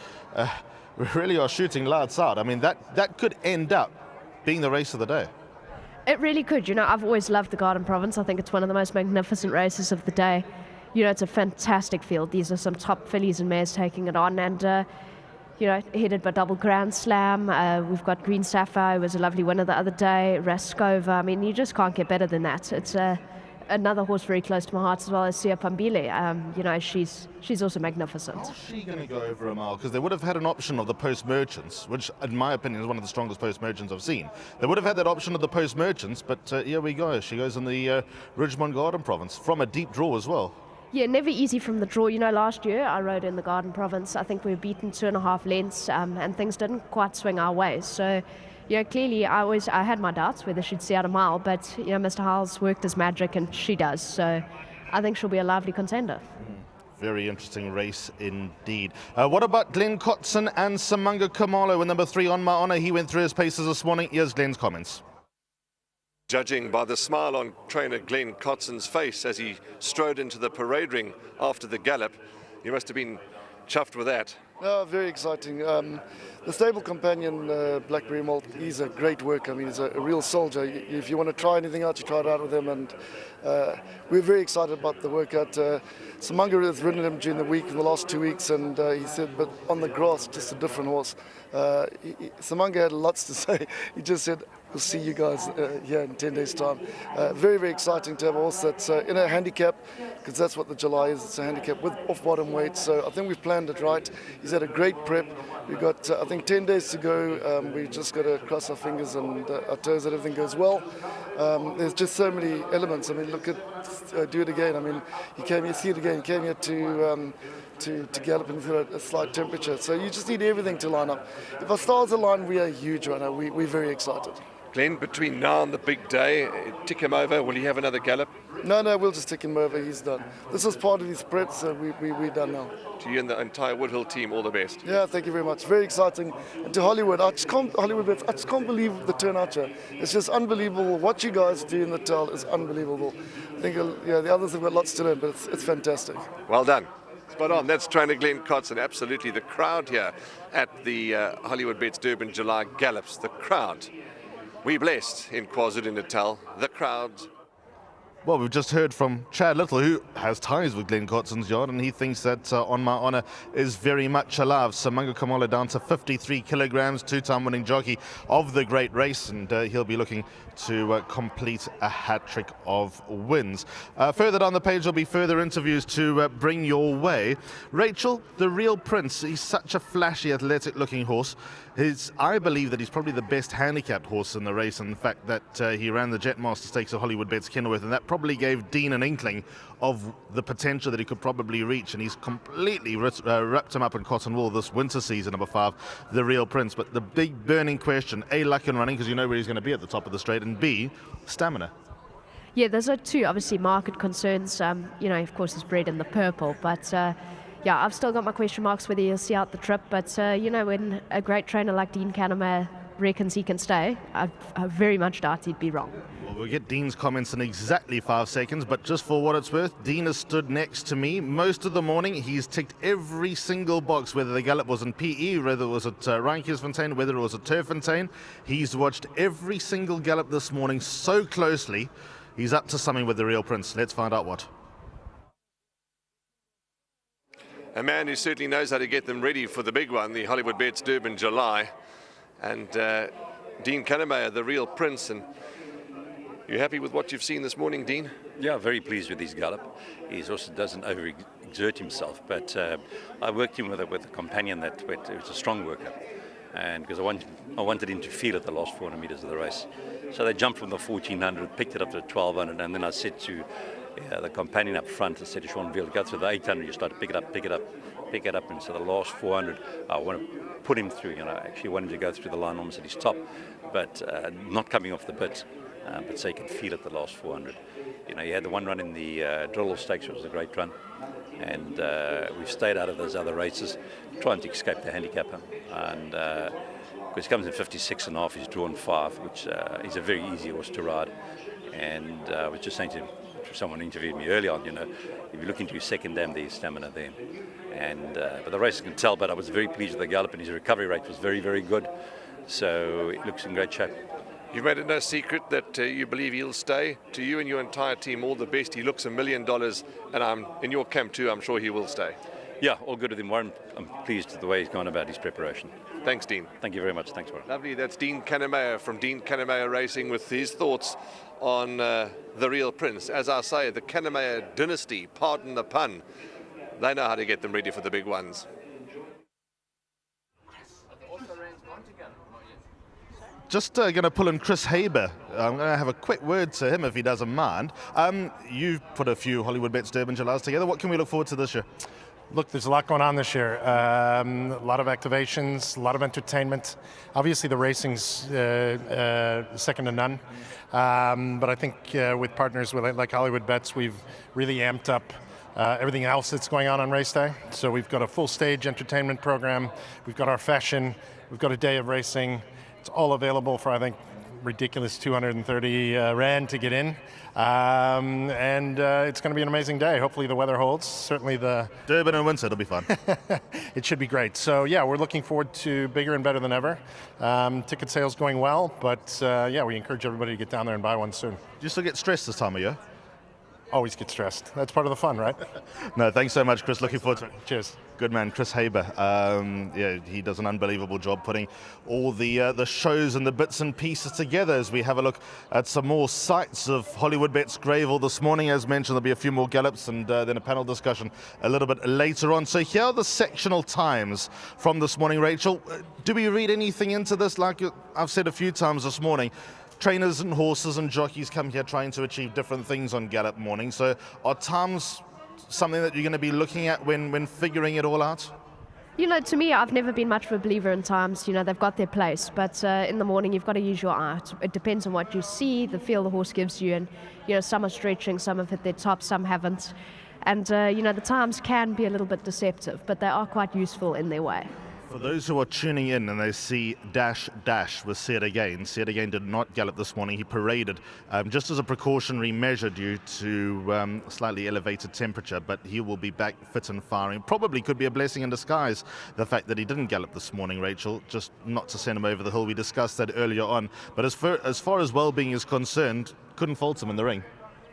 we really are shooting lights out. I mean, that could end up being the race of the day. It really could. You know, I've always loved the Garden Province. I think it's one of the most magnificent races of the day. You know, it's a fantastic field. These are some top fillies and mares taking it on, and you know, headed by Double Grand Slam. We've got Green Sapphire, who was a lovely winner the other day. Raskova. I mean, you just can't get better than that. It's another horse very close to my heart as well as Sia Pambile. You know, she's also magnificent. How's she going to go over a mile? Because they would have had an option of the Post Merchants, which in my opinion is one of the strongest Post Merchants I've seen. They would have had that option of the Post Merchants, but here we go. She goes in the Ridgemont Garden Province from a deep draw as well. Yeah, never easy from the draw. You know, last year I rode in the Garden Province. I think we were beaten 2.5 lengths, and things didn't quite swing our way. So, you know, clearly I had my doubts whether she'd see out a mile, but, you know, Mr. Howell's worked his magic, and she does. So I think she'll be a lively contender. Very interesting race indeed. What about Glenn Kotson and Samunga Kamalo in number 3 On My Honor? He went through his paces this morning. Here's Glenn's comments. Judging by the smile on trainer Glenn Kotson's face as he strode into the parade ring after the gallop, he must have been chuffed with that. Very exciting. The stable companion, Blackberry Malt, he's a great worker. I mean, he's a real soldier. If you want to try anything out, you try it out with him, and we're very excited about the workout. Samunga has ridden him during the week, in the last 2 weeks, and he said, but on the grass, just a different horse. Samunga had lots to say. He just said, we'll see you guys here in 10 days' time. Very, very exciting to have a horse that's in a handicap, because that's what the July is. It's a handicap with off-bottom weight. So I think we've planned it right. He's had a great prep. We've got, I think, 10 days to go. We've just got to cross our fingers and our toes that everything goes well. There's just so many elements. I mean, look at Do It Again. I mean, he came here, See It Again. He came here to Gallop and feel a slight temperature. So you just need everything to line up. If our stars align, we are huge right now. We're very excited. Glenn, between now and the big day, tick him over. Will he have another gallop? No, we'll just tick him over. He's done. This is part of his prep, so we're done now. To you and the entire Woodhill team, all the best. Yeah, thank you very much. Very exciting. And to Hollywood, I just can't believe the turnout here. It's just unbelievable. What you guys do in the tail is unbelievable. I think the others have got lots to learn, but it's fantastic. Well done. Spot on. That's trainer Glenn Kotson. Absolutely. The crowd here at the Hollywoodbets Durban July Gallops. The crowd. We blessed in KwaZulu-Natal. The crowd. Well, we've just heard from Chad Little, who has ties with Glenn Kotson's yard, and he thinks that On My Honor is very much alive. Samunga Kamalo down to 53 kilograms, 2-time winning jockey of the great race, and he'll be looking to complete a hat-trick of wins. Further down the page, there'll be further interviews to bring your way. Rachel, the Real Prince, he's such a flashy, athletic-looking horse. I believe that he's probably the best handicapped horse in the race, and the fact that he ran the Jetmaster Stakes at Hollywoodbets Kenilworth, and that probably gave Dean an inkling of the potential that he could probably reach, and he's completely wrapped him up in cotton wool this winter season, number 5, the Real Prince. But the big burning question, A, luck in running, because you know where he's going to be at the top of the straight, and B, stamina. Yeah, those are two obviously market concerns. You know, of course, he's bred in the purple, but yeah, I've still got my question marks whether he'll see out the trip. But you know, when a great trainer like Dean Cannemeyer reckons he can stay, I very much doubt he'd be wrong. Well, we'll get Dean's comments in exactly 5 seconds, but just for what it's worth, Dean has stood next to me most of the morning. He's ticked every single box, whether the gallop was in PE, whether it was at Reinkersfontein, whether it was at Turffontein. He's watched every single gallop this morning so closely. He's up to something with the Real Prince. Let's find out what. A man who certainly knows how to get them ready for the big one, the Hollywoodbets Durban July. And Dean Cannemeyer, the Real Prince. And you happy with what you've seen this morning, Dean? Yeah, very pleased with his gallop. He also doesn't overexert himself, but I worked him with a companion that was a strong worker, and because I wanted him to feel at the last 400 meters of the race. So they jumped from the 1400, picked it up to 1200, and then I said to the companion up front, I said to Sean Veal, go through the 800, you start to pick it up, and so the last 400, I want to put him through, you know, I actually want him to go through the line almost at his top. but not coming off the bit, but so you can feel it the last 400. You know, you had the one run in the Drill Stakes, which was a great run, and we've stayed out of those other races, trying to escape the handicapper. And because he comes in 56.5, he's drawn 5, which is a very easy horse to ride. And I was just saying to someone who interviewed me earlier on, you know, if you look into his second dam, there's stamina there. And but the racers can tell, but I was very pleased with the gallop, and his recovery rate was very, very good. So it looks in great shape. You've made it no secret that you believe he'll stay. To you and your entire team, all the best. He looks $1 million, and I'm in your camp too. I'm sure he will stay. Yeah, all good with him, Warren. I'm pleased with the way he's gone about his preparation. Thanks, Dean. Thank you very much. Thanks, Warren. Lovely. That's Dean Kannemeyer from Dean Kannemeyer Racing with his thoughts on the Real Prince. As I say, the Kannemeyer dynasty, pardon the pun, they know how to get them ready for the big ones. Just going to pull in Chris Haber. I'm going to have a quick word to him if he doesn't mind. You've put a few Hollywoodbets Durbanvilles together. What can we look forward to this year? Look, there's a lot going on this year. A lot of activations, a lot of entertainment. Obviously, the racing's second to none. But I think with partners like Hollywoodbets, we've really amped up everything else that's going on race day. So we've got a full stage entertainment program. We've got our fashion. We've got a day of racing. It's all available for, I think, ridiculous 230 Rand to get in. And it's going to be an amazing day. Hopefully the weather holds. Certainly the Durban and winter, it'll be fun. It should be great. So yeah, we're looking forward to bigger and better than ever. Ticket sales going well, but yeah, we encourage everybody to get down there and buy one soon. Do you still get stressed this time of year? Always get stressed. That's part of the fun, right? No, thanks so much, Chris. Looking forward to it. Cheers. Good man, Chris Haber. Yeah, he does an unbelievable job putting all the shows and the bits and pieces together as we have a look at some more sights of Hollywoodbets Greyville this morning. As mentioned, there'll be a few more gallops and then a panel discussion a little bit later on. So here are the sectional times from this morning, Rachel. Do we read anything into this? Like I've said a few times this morning, trainers and horses and jockeys come here trying to achieve different things on Gallop morning. So are times something that you're going to be looking at when figuring it all out? You know, to me, I've never been much of a believer in times. You know, they've got their place, but in the morning you've got to use your eye. It depends on what you see, the feel the horse gives you, and you know, some are stretching, some have hit their top, some haven't. And you know, the times can be a little bit deceptive, but they are quite useful in their way. For those who are tuning in and they see Dash with Said Again did not gallop this morning. He paraded just as a precautionary measure due to slightly elevated temperature, but he will be back fit and firing. Probably could be a blessing in disguise, the fact that he didn't gallop this morning, Rachel, just not to send him over the hill. We discussed that earlier on. But as far as well-being is concerned, couldn't fault him in the ring.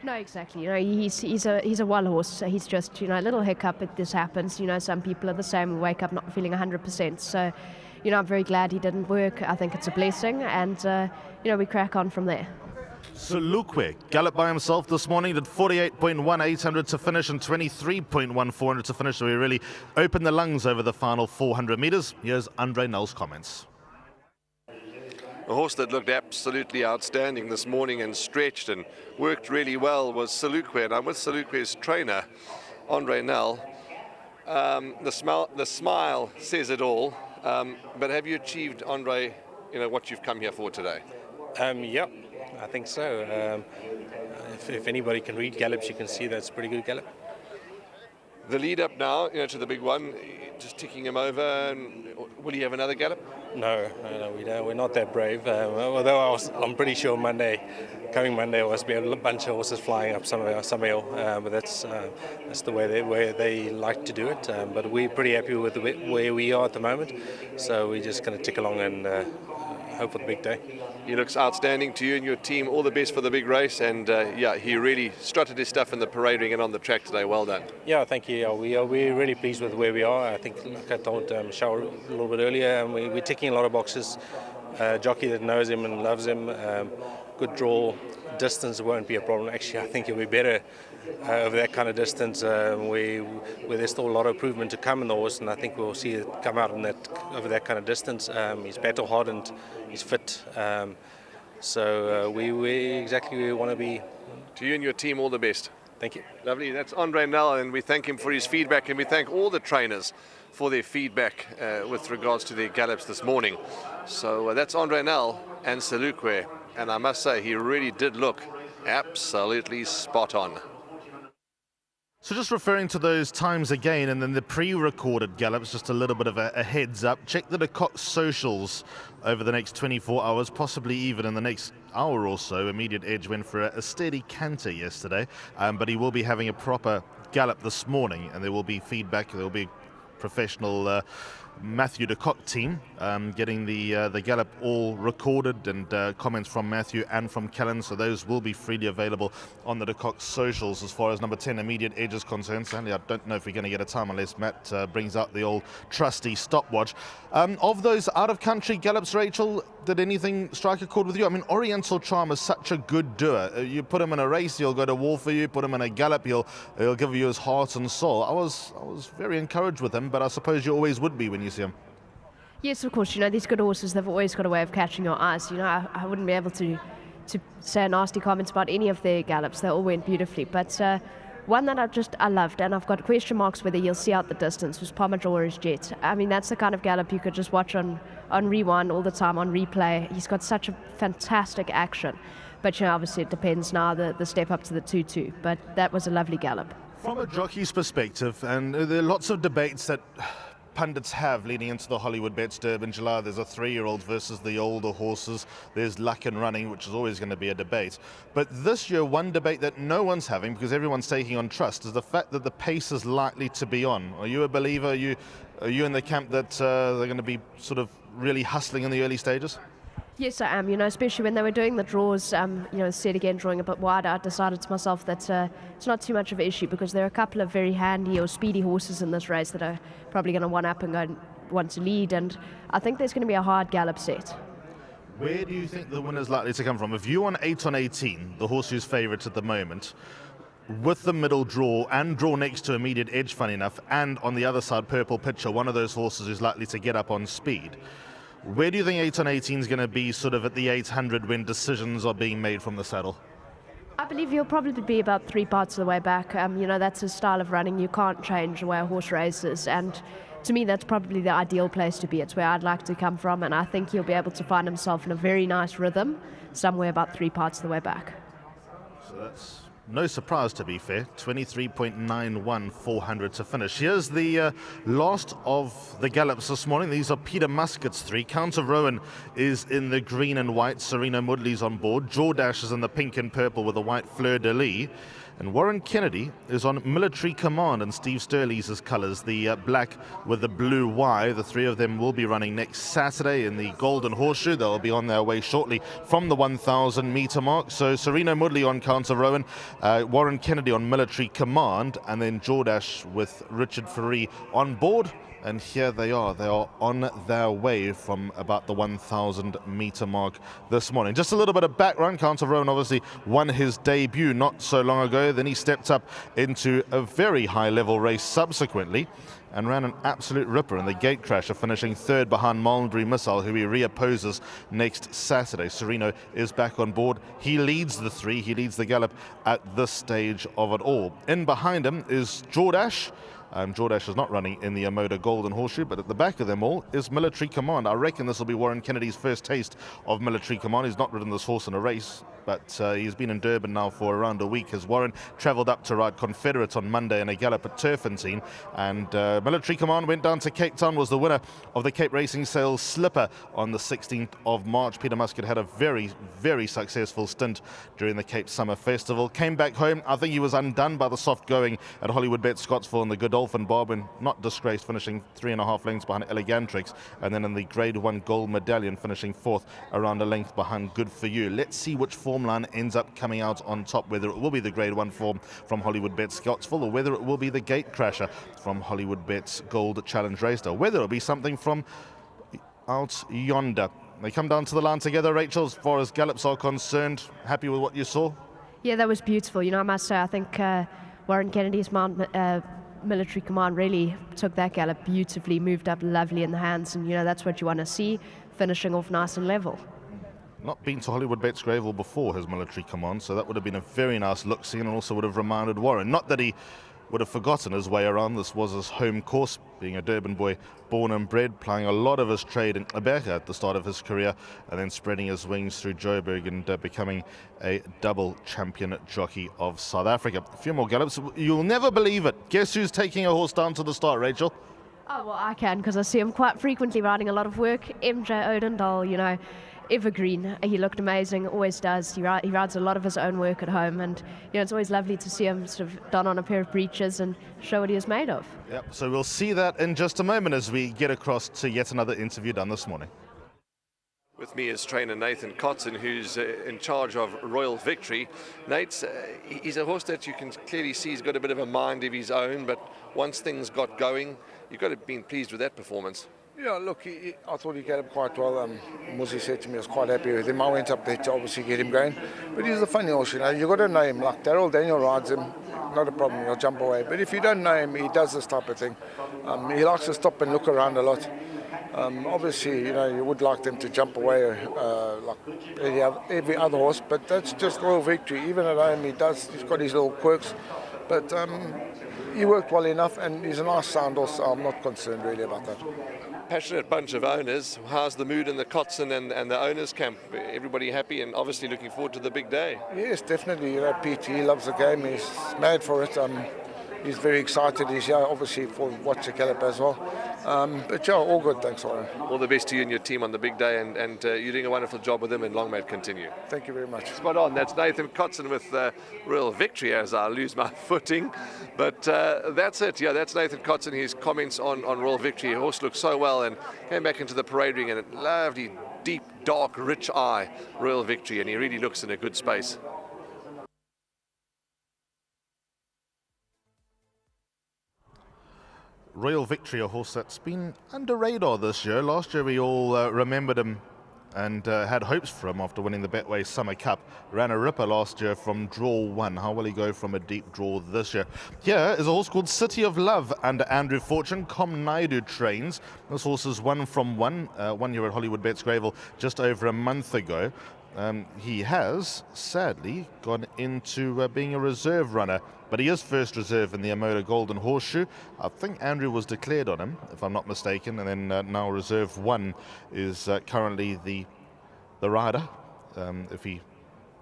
No, exactly. You know, he's a wild horse. So he's just, you know, a little hiccup. This happens. You know, some people are the same. Wake up not feeling 100%. So, you know, I'm very glad he didn't work. I think it's a blessing, and you know, we crack on from there. Selukwe galloped by himself this morning, did 48.1800 to finish and 23.1400 to finish. So he really opened the lungs over the final 400 meters. Here's Andre Null's comments. A horse that looked absolutely outstanding this morning and stretched and worked really well was Selukwe, and I'm with Selukwe's trainer, Andre Null. The smile says it all, but have you achieved, Andre, you know, what you've come here for today? Yep, I think so. If anybody can read gallops, you can see that's a pretty good gallop. The lead up now, you know, to the big one, just ticking him over. And will he have another gallop? No, we don't. We're not that brave. Although I'm pretty sure coming Monday, there must be a bunch of horses flying up some hill. But that's the way they like to do it. But we're pretty happy with where we are at the moment. So we're just going to tick along and hope for the big day. He looks outstanding to you and your team. All the best for the big race. And yeah, he really strutted his stuff in the parade ring and on the track today. Well done. Yeah, thank you. We're really pleased with where we are. I think, like I told Michelle a little bit earlier, we're ticking a lot of boxes. Jockey that knows him and loves him. Good draw. Distance won't be a problem. Actually, I think he'll be better over that kind of distance, where there's still a lot of improvement to come in the horse, and I think we'll see it come out over that kind of distance. He's battle hardened, he's fit, so we exactly where we want to be. To you and your team, all the best. Thank you. Lovely. That's Andre Nell, and we thank him for his feedback, and we thank all the trainers for their feedback with regards to their gallops this morning. So that's Andre Nell and Salukwe, and I must say he really did look absolutely spot on. So just referring to those times again, and then the pre-recorded gallops, just a little bit of a heads up. Check the De Kock socials over the next 24 hours, possibly even in the next hour or so. Immediate Edge went for a steady canter yesterday, but he will be having a proper gallop this morning, and there will be feedback. There will be professional Matthew De Kock team getting the gallop all recorded, and comments from Matthew and from Kellen, so those will be freely available on the De Kock socials. As far as number 10 Immediate Edge is concerned, sadly I don't know if we're going to get a time unless Matt brings out the old trusty stopwatch. Of those out of country gallops, Rachel, did anything strike a chord with you? I mean, Oriental Charm is such a good doer. You put him in a race, he'll go to war for you. Put him in a gallop, he'll give you his heart and soul. I was very encouraged with him, but I suppose you always would be when you see him. Yes, of course. These good horses, they've always got a way of catching your eyes. I wouldn't be able to say nasty comments about any of their gallops. They all went beautifully. But one that I loved, and I've got question marks whether you'll see out the distance, was Pomodoro's Jet. I mean, that's the kind of gallop you could just watch on rewind all the time, on replay. He's got such a fantastic action. But obviously it depends now, the step up to the 2-2. But that was a lovely gallop. From a jockey's perspective, and there are lots of debates that pundits have leading into the Hollywoodbets Durbanville. There's a 3-year-old versus the older horses. There's luck in running, which is always going to be a debate. But this year, one debate that no one's having, because everyone's taking on trust, is the fact that the pace is likely to be on. Are you a believer? Are you in the camp that they're going to be sort of really hustling in the early stages? Yes, I am. Especially when they were doing the draws, said again, drawing a bit wider, I decided to myself that it's not too much of an issue, because there are a couple of very handy or speedy horses in this race that are probably going to one-up and want to lead, and I think there's going to be a hard gallop set. Where do you think the winner's likely to come from? If you on 8 on 18, the horse who's favourite at the moment, with the middle draw and draw next to Immediate Edge, funny enough, and on the other side, Purple Pitcher, one of those horses who's likely to get up on speed, where do you think 8 on 18 is going to be sort of at the 800 when decisions are being made from the saddle? I believe he'll probably be about 3 parts of the way back. That's his style of running. You can't change the way a horse races, and to me that's probably the ideal place to be. It's where I'd like to come from, and I think he'll be able to find himself in a very nice rhythm somewhere about 3 parts of the way back. So that's no surprise, to be fair. 23.91, 400 to finish. Here's the last of the gallops this morning. These are Peter Muscat's 3. Count of Rowan is in the green and white. Serena Mudley's on board. Jordash is in the pink and purple with a white fleur-de-lis. And Warren Kennedy is on Military Command and Steve Sturley's colours, the black with the blue Y. The 3 of them will be running next Saturday in the Golden Horseshoe. They'll be on their way shortly from the 1,000 metre mark. So Serena Mudley on Count of Rowan, Warren Kennedy on Military Command, and then Jordash with Richard Ferree on board. And here they are on their way from about the 1,000 metre mark this morning. Just a little bit of background. Count of Rowan obviously won his debut not so long ago. Then he stepped up into a very high level race subsequently and ran an absolute ripper in the gate crasher, finishing 3rd behind Mulberry Missile, who he reopposes next Saturday. Sereno is back on board. He leads the 3. He leads the gallop at this stage of it all. In behind him is Jordash. Jordash is not running in the Amoda Golden Horseshoe, but at the back of them all is Military Command. I reckon this will be Warren Kennedy's first taste of Military Command. He's not ridden this horse in a race, but he's been in Durban now for around a week, as Warren travelled up to ride Confederate on Monday in a gallop at Turfentine, and Military Command went down to Cape Town, was the winner of the Cape Racing Sales Slipper on the 16th of March. Peter Muscat had a very, very successful stint during the Cape Summer Festival. Came back home. I think he was undone by the soft going at Hollywoodbets Scottsville and the Godolphin Barwin, not disgraced, finishing 3.5 lengths behind Elegantrix, and then in the Grade 1 Gold Medallion, finishing 4th around a length behind Good For You. Let's see which form line ends up coming out on top, whether it will be the Grade 1 form from Hollywoodbets Scottsville, or whether it will be the Gate Crasher from Hollywoodbets Gold Challenge Race, or whether it will be something from out yonder. They come down to the line together. Rachel, as far as gallops are concerned, happy with what you saw? Yeah, that was beautiful. I must say, I think Warren Kennedy's Military Command really took that gallop beautifully, moved up lovely in the hands, and that's what you want to see, finishing off nice and level. not been to Hollywoodbets Greyville before his military command, so that would have been a very nice look-see, and also would have reminded Warren, not that he would have forgotten his way around. This was his home course, being a Durban boy, born and bred, playing a lot of his trade in Quebec at the start of his career, and then spreading his wings through Joburg and becoming a double champion jockey of South Africa. A few more gallops. You'll never believe it. Guess who's taking a horse down to the start, Rachel? Oh, well, I can, because I see him quite frequently riding a lot of work. MJ Odendaal, you know, evergreen. He looked amazing, always does. He rides a lot of his own work at home, and you know, it's always lovely to see him sort of don on a pair of breeches and show what he is made of. Yep, so we'll see that in just a moment as we get across to yet another interview done this morning. With me is trainer Nathan Cotton, who's in charge of Royal Victory. Nate, he's a horse that you can clearly see he's got a bit of a mind of his own, but once things got going, you've got to be pleased with that performance. Yeah, look, I thought he galloped quite well. Muzi said to me, I was quite happy with him. I went up there to obviously get him going. But he's a funny horse, you know. You've got to know him. Like Daryl Daniel rides him, not a problem, he'll jump away. But if you don't know him, he does this type of thing. He likes to stop and look around a lot. Obviously, you know, you would like them to jump away like every other horse, but that's just Royal Victory. Even at home, he's got his little quirks. But he worked well enough, and he's a nice sound horse, so I'm not concerned really about that. Passionate bunch of owners. How's the mood in the Cotson and the owners camp? Everybody happy and obviously looking forward to the big day? Yes, definitely. You know, Pete, he loves the game. He's mad for it. He's very excited. He's here obviously for watch the gallop as well. But yeah, all good. Thanks, Warren. All the best to you and your team on the big day, and you're doing a wonderful job with them, and long may it continue. Thank you very much. Spot on. That's Nathan Cotson with Royal Victory, as I lose my footing. But that's it. Yeah, that's Nathan Cotson. His comments on Royal Victory. The horse looked so well and came back into the parade ring, and a lovely, deep, dark, rich eye, Royal Victory, and he really looks in a good space. Royal Victory, a horse that's been under radar this year. Last year we all remembered him and had hopes for him after winning the Betway Summer Cup. Ran a ripper last year from draw 1. How will he go from a deep draw this year? Here is a horse called City of Love under Andrew Fortune. Com Naidu trains. This horse is 1 from 1 year at Hollywoodbets Greyville just over a month ago. He has sadly gone into being a reserve runner, but he is first reserve in the Amoda Golden Horseshoe. I think Andrew was declared on him, if I'm not mistaken, and then now reserve 1 is currently the rider. If he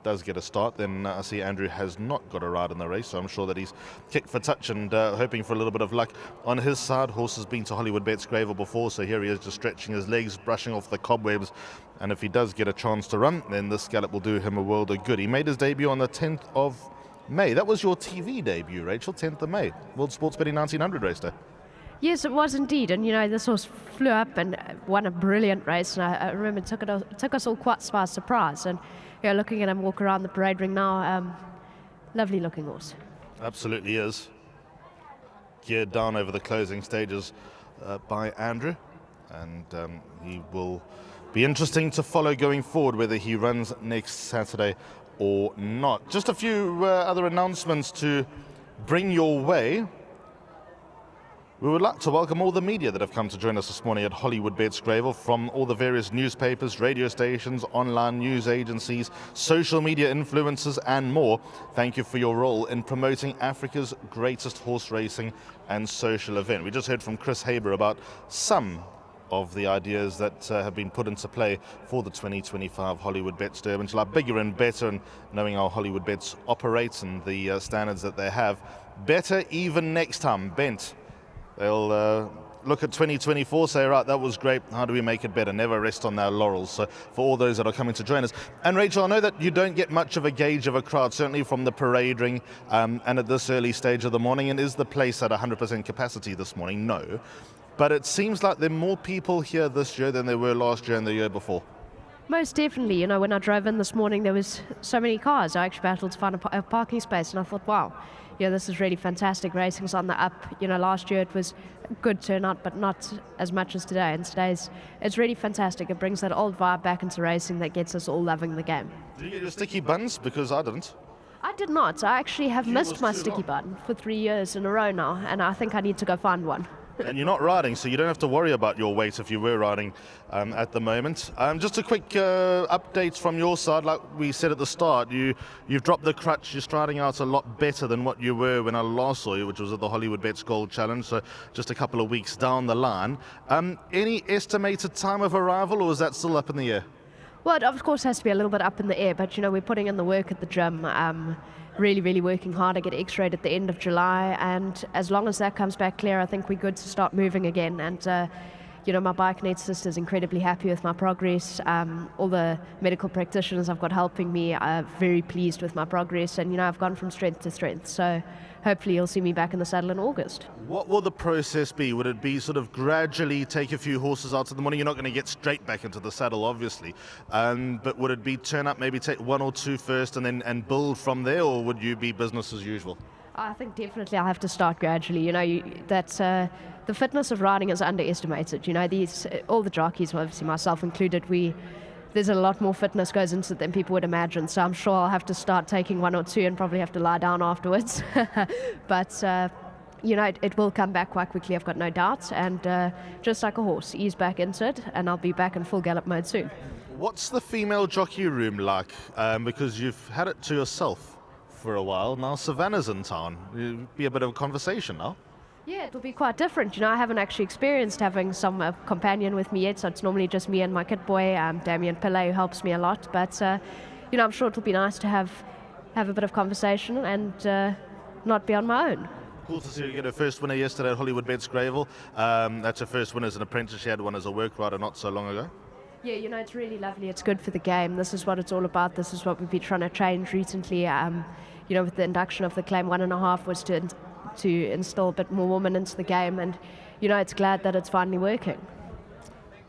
does get a start, then I see Andrew has not got a ride in the race, so I'm sure that he's kicked for touch and hoping for a little bit of luck on his side. Horse has been to Hollywoodbets Greyville before, so here he is just stretching his legs, brushing off the cobwebs, and if he does get a chance to run, then this gallop will do him a world of good. He made his debut on the 10th of May. That was your TV debut, Rachel, 10th of May, World Sports Betting 1900 race day. Yes, it was indeed, and you know, this horse flew up and won a brilliant race, and I remember it took us all quite by surprise, and you know, looking at him walk around the parade ring now, lovely looking horse. Absolutely is. Geared down over the closing stages by Andrew, and he will be interesting to follow going forward, whether he runs next Saturday or not. Just a few other announcements to bring your way. We would like to welcome all the media that have come to join us this morning at Hollywoodbets Greyville, from all the various newspapers, radio stations, online news agencies, social media influencers and more. Thank you for your role in promoting Africa's greatest horse racing and social event. We just heard from Chris Haber about some of the ideas that have been put into play for the 2025 Hollywoodbets Durban. Like bigger and better, and knowing how Hollywoodbets operates and the standards that they have. Better even next time. Bent. They'll look at 2024, say, right, that was great, how do we make it better? Never rest on their laurels. So for all those that are coming to join us. And Rachel, I know that you don't get much of a gauge of a crowd, certainly from the parade ring and at this early stage of the morning. And is the place at 100% capacity this morning? No. But it seems like there are more people here this year than there were last year and the year before. Most definitely. You know, when I drove in this morning, there was so many cars. I actually battled to find a parking space, and I thought, wow, yeah, this is really fantastic. Racing's on the up. You know, last year it was a good turnout, but not as much as today. And today's, it's really fantastic. It brings that old vibe back into racing that gets us all loving the game. Did you get your sticky buns? Because I didn't. I did not. I actually have missed my sticky bun for 3 years in a row now, and I think I need to go find one. And you're not riding, so you don't have to worry about your weight if you were riding at the moment. Just a quick update from your side. Like we said at the start, you've dropped the crutch. You're striding out a lot better than what you were when I last saw you, which was at the Hollywoodbets Gold Challenge, so just a couple of weeks down the line. Any estimated time of arrival, or is that still up in the air? Well, it of course has to be a little bit up in the air, but we're putting in the work at the gym. Really working hard. I get x-rayed at the end of July, and as long as that comes back clear, I think we're good to start moving again. And my bike-net sister is incredibly happy with my progress. All the medical practitioners I've got helping me are very pleased with my progress, and I've gone from strength to strength. So hopefully you'll see me back in the saddle in August. What will the process be? Would it be sort of gradually take a few horses out in the morning? You're not going to get straight back into the saddle, obviously. But would it be turn up, maybe take one or two first and build from there, or would you be business as usual? I think definitely I'll have to start gradually. The fitness of riding is underestimated. All the jockeys, obviously myself included, there's a lot more fitness goes into it than people would imagine. So I'm sure I'll have to start taking one or two and probably have to lie down afterwards. But it will come back quite quickly, I've got no doubt. And just like a horse, ease back into it, and I'll be back in full gallop mode soon. What's the female jockey room like? Because you've had it to yourself for a while. Now Savannah's in town. It'll be a bit of a conversation now. Yeah, it'll be quite different. I haven't actually experienced having some companion with me yet, so it's normally just me and my kid boy, Damien Pillay, who helps me a lot. But, I'm sure it'll be nice to have a bit of conversation and not be on my own. Cool to see you get her first winner yesterday at Hollywoodbets Greyville. That's her first win as an apprentice. She had one as a work rider not so long ago. Yeah, it's really lovely. It's good for the game. This is what it's all about. This is what we've been trying to change recently. With the induction of the Claim 1.5 was to instill a bit more women into the game, and it's glad that it's finally working.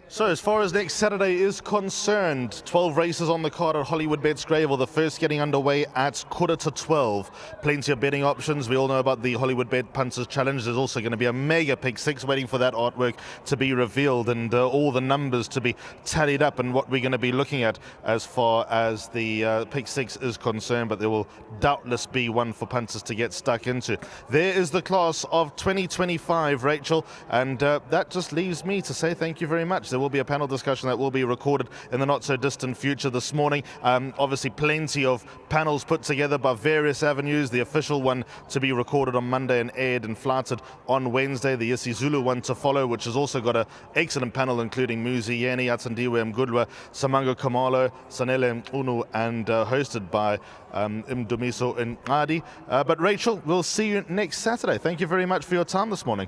So as far as next Saturday is concerned, 12 races on the card at Hollywoodbets Greyville, the first getting underway at 11:45. Plenty of betting options. We all know about the Hollywoodbet Punters Challenge. There's also going to be a mega pick six waiting for that artwork to be revealed and all the numbers to be tallied up and what we're going to be looking at as far as the pick six is concerned, but there will doubtless be one for punters to get stuck into. There is the class of 2025, Rachel, and that just leaves me to say thank you very much. There will be a panel discussion that will be recorded in the not so distant future this morning. Obviously plenty of panels put together by various avenues. The official one to be recorded on Monday and aired and flighted on Wednesday. The isiZulu one to follow, which has also got an excellent panel including Muzi Yeni, Atandiwe Mgudwa, Samango Kamalo, Sanele Unu, and hosted by Mdumiso Nqadi. But Rachel, we'll see you next Saturday. Thank you very much for your time this morning.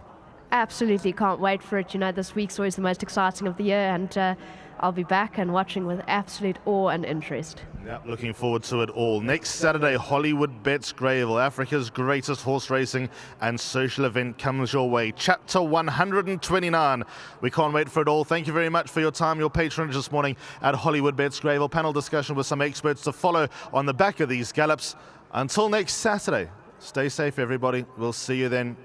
Absolutely can't wait for it. This week's always the most exciting of the year, and I'll be back and watching with absolute awe and interest. Yeah, looking forward to it all. Next Saturday, Hollywoodbets Greyville, Africa's greatest horse racing and social event comes your way. Chapter 129. We can't wait for it all. Thank you very much for your time, your patronage this morning at Hollywoodbets Greyville. Panel discussion with some experts to follow on the back of these gallops. Until next Saturday, stay safe, everybody. We'll see you then.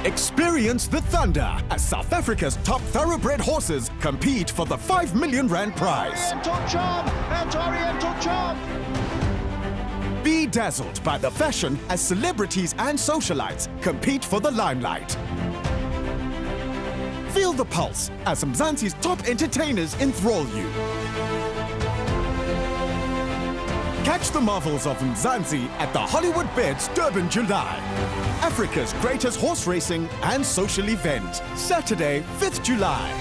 Experience the thunder as South Africa's top thoroughbred horses compete for the R5 million prize. Oriental Charm! Be dazzled by the fashion as celebrities and socialites compete for the limelight. Feel the pulse as Mzansi's top entertainers enthrall you. Catch the marvels of Mzansi at the Hollywoodbets Durbanville, Africa's greatest horse racing and social event, Saturday, 5th July.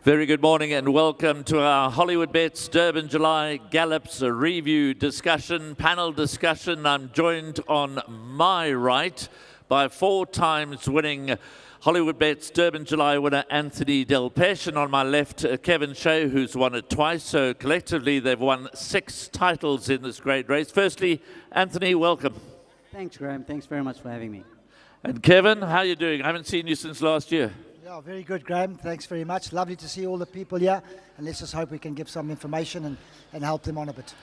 Very good morning and welcome to our Hollywoodbets Durbanville Gallops review discussion, panel discussion. I'm joined on my right by 4 times winning Hollywoodbets Durbanville winner Anthony Delpeche, and on my left Kevin Shea, who's won it twice. So collectively they've won 6 titles in this great race. Firstly, Anthony, welcome. Thanks, Graham. Thanks very much for having me. And Kevin, how are you doing? I haven't seen you since last year. Yeah, very good, Graham. Thanks very much. Lovely to see all the people here, and let's just hope we can give some information and help them on a bit.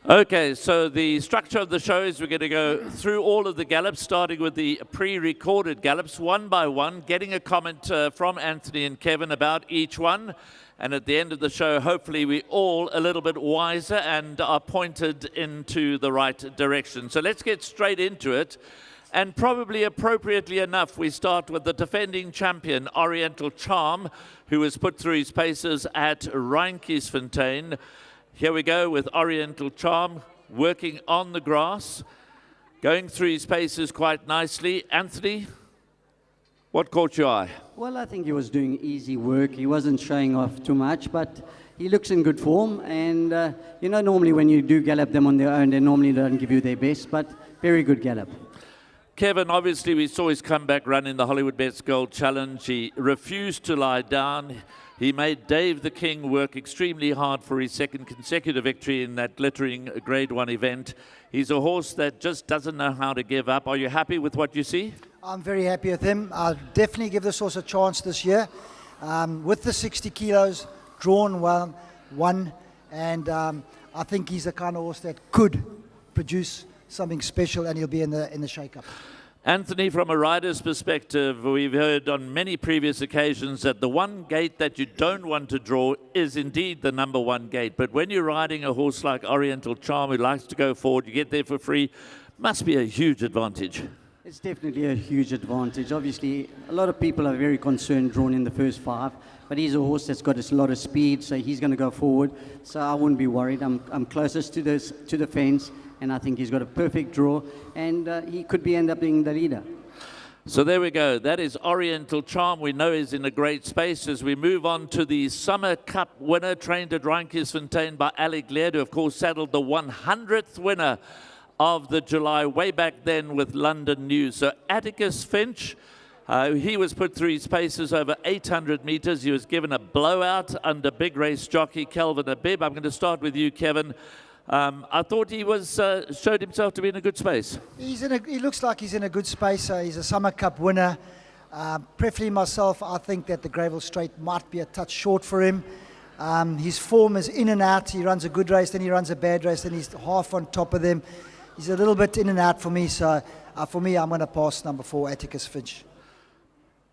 Okay, so the structure of the show is we're going to go through all of the gallops, starting with the pre-recorded gallops, one by one, getting a comment from Anthony and Kevin about each one. And at the end of the show, hopefully we're all a little bit wiser and are pointed into the right direction. So let's get straight into it. And probably appropriately enough, we start with the defending champion, Oriental Charm, who was put through his paces at Rheinkiesfontein. Here we go with Oriental Charm, working on the grass, going through his paces quite nicely. Anthony, what caught your eye? Well, I think he was doing easy work. He wasn't showing off too much, but he looks in good form. And, you know, normally when you do gallop them on their own, they normally don't give you their best, but very good gallop. Kevin, obviously we saw his comeback run in the Hollywoodbets Gold Challenge. He refused to lie down. He made Dave the King work extremely hard for his 2nd consecutive victory in that glittering Grade 1 event. He's a horse that just doesn't know how to give up. Are you happy with what you see? I'm very happy with him. I'll definitely give this horse a chance this year. With the 60 kilos, drawn well, won, and I think he's the kind of horse that could produce something special, and he'll be in the shake-up. Anthony, from a rider's perspective, we've heard on many previous occasions that the one gate that you don't want to draw is indeed the number 1 gate. But when you're riding a horse like Oriental Charm, who likes to go forward, you get there for free, must be a huge advantage. It's definitely a huge advantage. Obviously, a lot of people are very concerned drawn in the first 5, but he's a horse that's got a lot of speed, so he's going to go forward. So I wouldn't be worried. I'm closest to the fence, and I think he's got a perfect draw, and he could end up being the leader. So there we go. That is Oriental Charm. We know he's in a great space as we move on to the Summer Cup winner, trained at Rheinkiesfontein by Alec Laird, who of course saddled the 100th winner of the July way back then with London News. So Atticus Finch, he was put through his paces over 800 meters. He was given a blowout under big race jockey Kelvin Abib. I'm going to start with you, Kevin. I thought he showed himself to be in a good space. He looks like he's in a good space. He's a Summer Cup winner. Preferably myself, I think that the Greyville Straight might be a touch short for him. His form is in and out. He runs a good race, then he runs a bad race, then he's half on top of them. He's a little bit in and out for me. So for me, I'm going to pass number 4, Atticus Finch.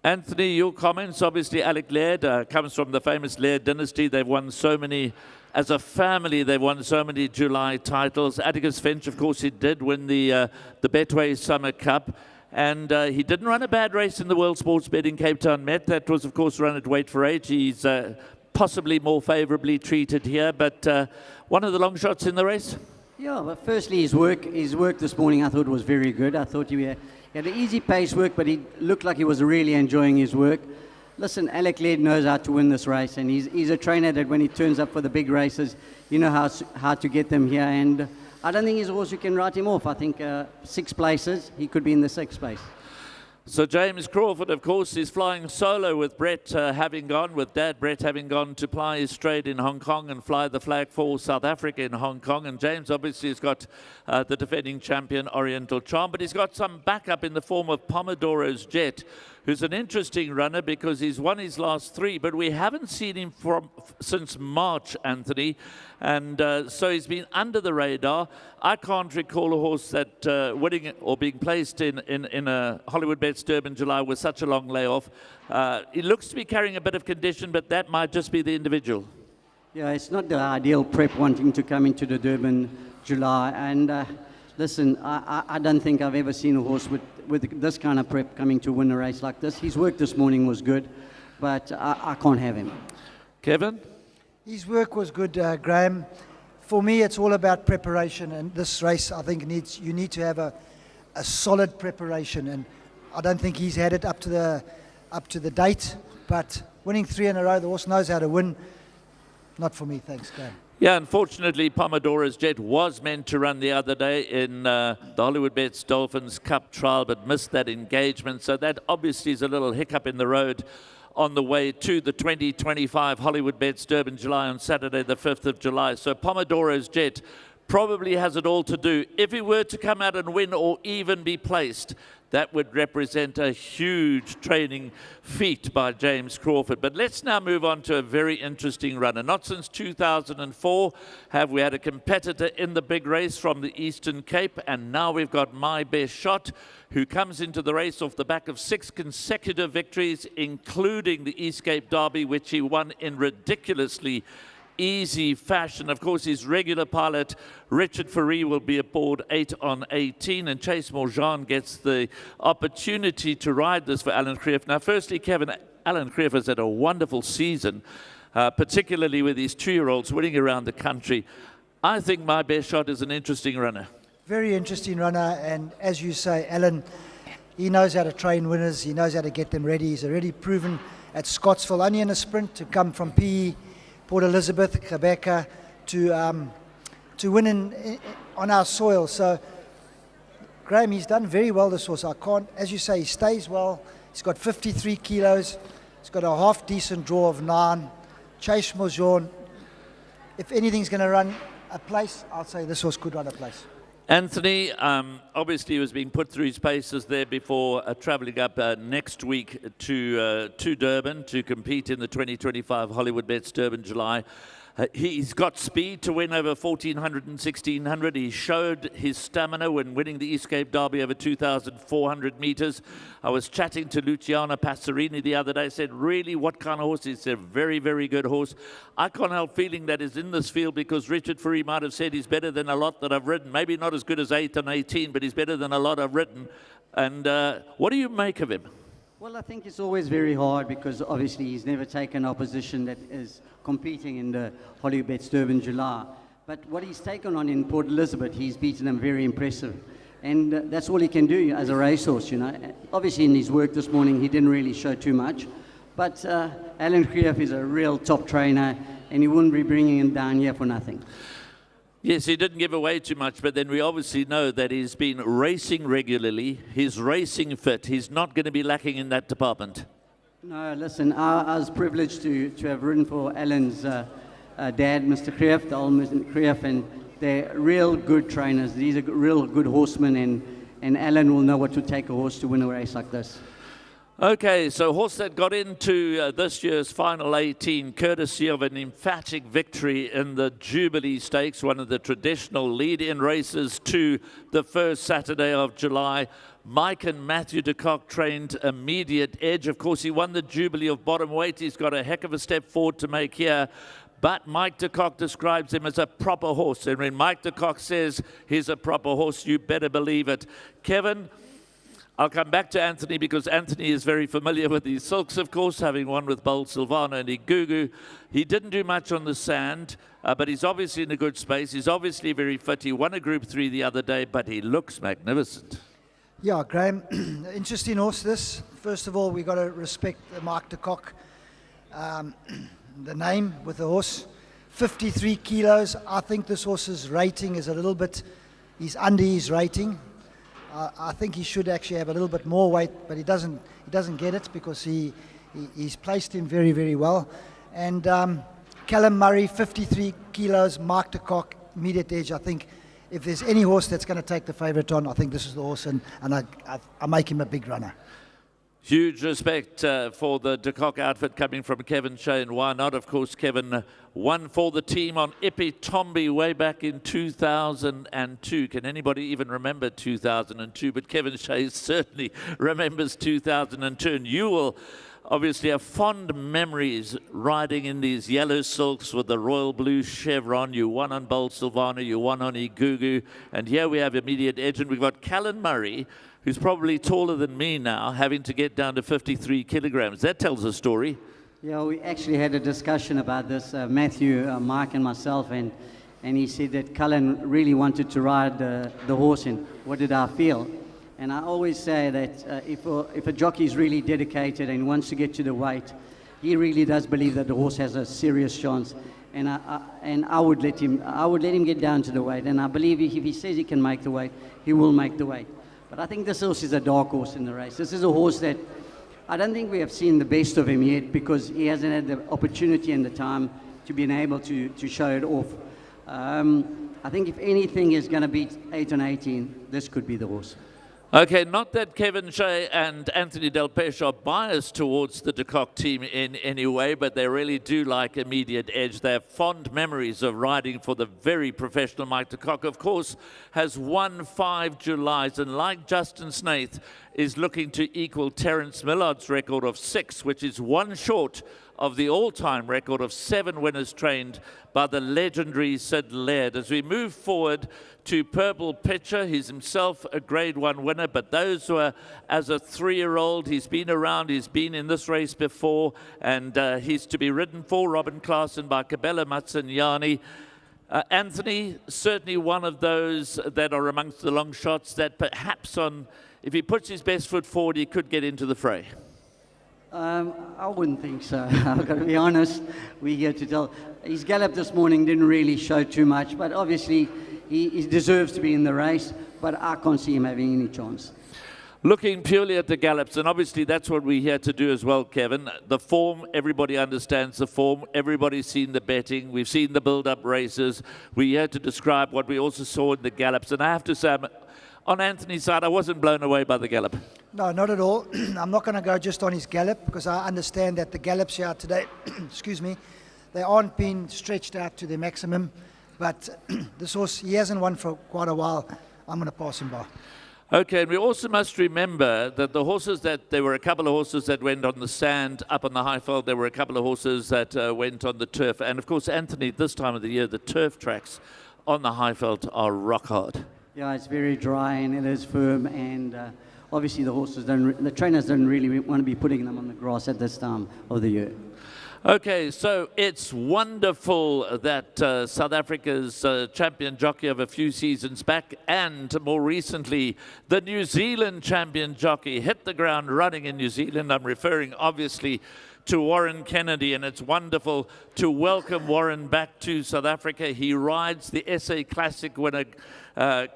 Anthony, your comments. Obviously, Alec Laird comes from the famous Laird dynasty. They've won so many. As a family, they've won so many July titles. Atticus Finch, of course, he did win the Betway Summer Cup. And he didn't run a bad race in the World Sports Betting Cape Town Met. That was, of course, run at weight for age. He's possibly more favorably treated here. But one of the long shots in the race? Yeah, but firstly, his work this morning I thought was very good. I thought he had an easy pace work, but he looked like he was really enjoying his work. Listen, Alec Laird knows how to win this race, and he's a trainer that when he turns up for the big races, you know how to get them here. And I don't think he's a horse who can write him off. I think 6 places, he could be in the 6th place. So James Crawford, of course, is flying solo with Brett having gone, with Dad Brett having gone to ply his trade in Hong Kong and fly the flag for South Africa in Hong Kong. And James obviously has got the defending champion Oriental Charm, but he's got some backup in the form of Pomodoro's Jet, who's an interesting runner because he's won his last 3, but we haven't seen him since March, Anthony, and so he's been under the radar. I can't recall a horse that winning or being placed in a Hollywoodbets Durban July with such a long layoff. He looks to be carrying a bit of condition, but that might just be the individual. Yeah, it's not the ideal prep wanting to come into the Durban July, and listen, I don't think I've ever seen a horse with this kind of prep coming to win a race like this. His work this morning was good, but I can't have him. Kevin? His work was good, Graham. For me, it's all about preparation, and this race, I think, you need to have a solid preparation, and I don't think he's had it up to the date, but winning 3 in a row, the horse knows how to win. Not for me, thanks, Graham. Yeah, unfortunately, Pomodoro's Jet was meant to run the other day in the Hollywoodbets Dolphins Cup trial, but missed that engagement. So that obviously is a little hiccup in the road on the way to the 2025 Hollywoodbets Durban July on Saturday, the 5th of July. So Pomodoro's Jet probably has it all to do. If he were to come out and win or even be placed, that would represent a huge training feat by James Crawford. But let's now move on to a very interesting runner. Not since 2004 have we had a competitor in the big race from the Eastern Cape, and now we've got My Best Shot, who comes into the race off the back of 6 consecutive victories, including the East Cape Derby, which he won in ridiculously easy fashion. Of course, his regular pilot, Richard Fourie, will be aboard 8 on 18, and Chase Morjan gets the opportunity to ride this for Alan Creef. Now, firstly, Kevin, Alan Creef has had a wonderful season, particularly with his 2-year-olds winning around the country. I think My Best Shot is an interesting runner. Very interesting runner, and as you say, Alan, he knows how to train winners, he knows how to get them ready. He's already proven at Scottsville, only in a sprint, to come from PE, Port Elizabeth, Quebec, to win on our soil. So, Graham, he's done very well, this horse. As you say, he stays well. He's got 53 kilos. He's got a half-decent draw of 9. Chase Morjan, if anything's going to run a place, I'll say this horse could run a place. Anthony, obviously, was being put through his paces there before travelling up next week to Durban to compete in the 2025 Hollywoodbets Durban July. He's got speed to win over 1,400 and 1,600. He showed his stamina when winning the East Cape Derby over 2,400 metres. I was chatting to Luciano Passerini the other day, said, really, what kind of horse? He's a very, very good horse. I can't help feeling that he's in this field because Richard Fourie might have said he's better than a lot that I've ridden. Maybe not as good as 8 and 18, but he's better than a lot I've ridden. And what do you make of him? Well, I think it's always very hard because obviously he's never taken opposition that is competing in the Hollywoodbets Durban July. But what he's taken on in Port Elizabeth, he's beaten them very impressive. And that's all he can do as a racehorse, you know. Obviously in his work this morning, he didn't really show too much. But Alan Creef is a real top trainer, and he wouldn't be bringing him down here for nothing. Yes, he didn't give away too much, but then we obviously know that he's been racing regularly. He's racing fit. He's not going to be lacking in that department. No, listen, I was privileged to have ridden for Alan's dad, Mr. Creef, the old Mr. Creef, and they're real good trainers. These are real good horsemen, and Alan will know what to take a horse to win a race like this. Okay, so horse that got into this year's final 18, courtesy of an emphatic victory in the Jubilee Stakes, one of the traditional lead-in races to the first Saturday of July. Mike and Matthew de Kock trained Immediate Edge. Of course, he won the Jubilee of bottom weight. He's got a heck of a step forward to make here. But Mike de Kock describes him as a proper horse. And when Mike de Kock says he's a proper horse, you better believe it. Kevin, I'll come back to Anthony because Anthony is very familiar with these silks, of course, having won with Bold Silvano and Igugu. He didn't do much on the sand, but he's obviously in a good space. He's obviously very fit. He won a Group 3 the other day, but he looks magnificent. Yeah, Graham, interesting horse this. First of all, we've got to respect Mark de Kock, the name with the horse. 53 kilos. I think this horse's rating is a little bit, he's under his rating. I think he should actually have a little bit more weight, but he doesn't get it because he's placed him very, very well. And Callum Murray, 53 kilos, Mark de Kock, immediate edge. I think if there's any horse that's going to take the favourite on, I think this is the horse, and I make him a big runner. Huge respect for the de Kock outfit coming from Kevin Shea, and why not? Of course, Kevin won for the team on Ipitombi way back in 2002. Can anybody even remember 2002? But Kevin Shea certainly remembers 2002, and you will obviously have fond memories riding in these yellow silks with the royal blue chevron. You won on Bold Silvana, you won on Igugu, and here we have immediate edge, and we've got Callum Murray, who's probably taller than me now, having to get down to 53 kilograms. That tells a story. Yeah, we actually had a discussion about this, Matthew, Mark and myself, and he said that Cullen really wanted to ride the horse, and what did I feel? And I always say that if a jockey is really dedicated and wants to get to the weight, he really does believe that the horse has a serious chance. And I would let him get down to the weight, and I believe if he says he can make the weight, he will make the weight. But I think this horse is a dark horse in the race. This is a horse that I don't think we have seen the best of him yet because he hasn't had the opportunity and the time to be able to show it off. I think if anything is going to beat 8 on 18, this could be the horse. Okay, not that Kevin Shea and Anthony Del Pesce are biased towards the de Kock team in any way, but they really do like immediate edge. They have fond memories of riding for the very professional Mike de Kock. Of course, has won 5 Julys, and like Justin Snaith, is looking to equal Terence Millard's record of 6, which is 1 short of the all-time record of 7 winners trained by the legendary Sid Laird. As we move forward to Purple Pitcher, he's himself a Grade 1 winner, but those were as a 3-year-old. He's been around, he's been in this race before, and he's to be ridden for Robin Klaasen by Kabela Matsinyani. Anthony, certainly one of those that are amongst the long shots that perhaps if he puts his best foot forward, he could get into the fray. I wouldn't think so. I've got to be honest. We're here to tell. His gallop this morning didn't really show too much, but obviously he deserves to be in the race, but I can't see him having any chance. Looking purely at the gallops, and obviously that's what we're here to do as well, Kevin. The form, everybody understands the form. Everybody's seen the betting. We've seen the build-up races. We're here to describe what we also saw in the gallops, and I have to say, on Anthony's side, I wasn't blown away by the gallop. No, not at all. I'm not going to go just on his gallop because I understand that the gallops here today, excuse me, they aren't being stretched out to their maximum. But this horse, he hasn't won for quite a while. I'm going to pass him by. Okay, and we also must remember that there were a couple of horses that went on the sand up on the Highveld. There were a couple of horses that went on the turf. And of course, Anthony, this time of the year, the turf tracks on the Highveld are rock hard. Yeah, it's very dry and it is firm, and obviously the trainers don't really want to be putting them on the grass at this time of the year. Okay, so it's wonderful that South Africa's champion jockey of a few seasons back, and more recently the New Zealand champion jockey, hit the ground running in New Zealand. I'm referring obviously to Warren Kennedy, and it's wonderful to welcome Warren back to South Africa. He rides the SA Classic winner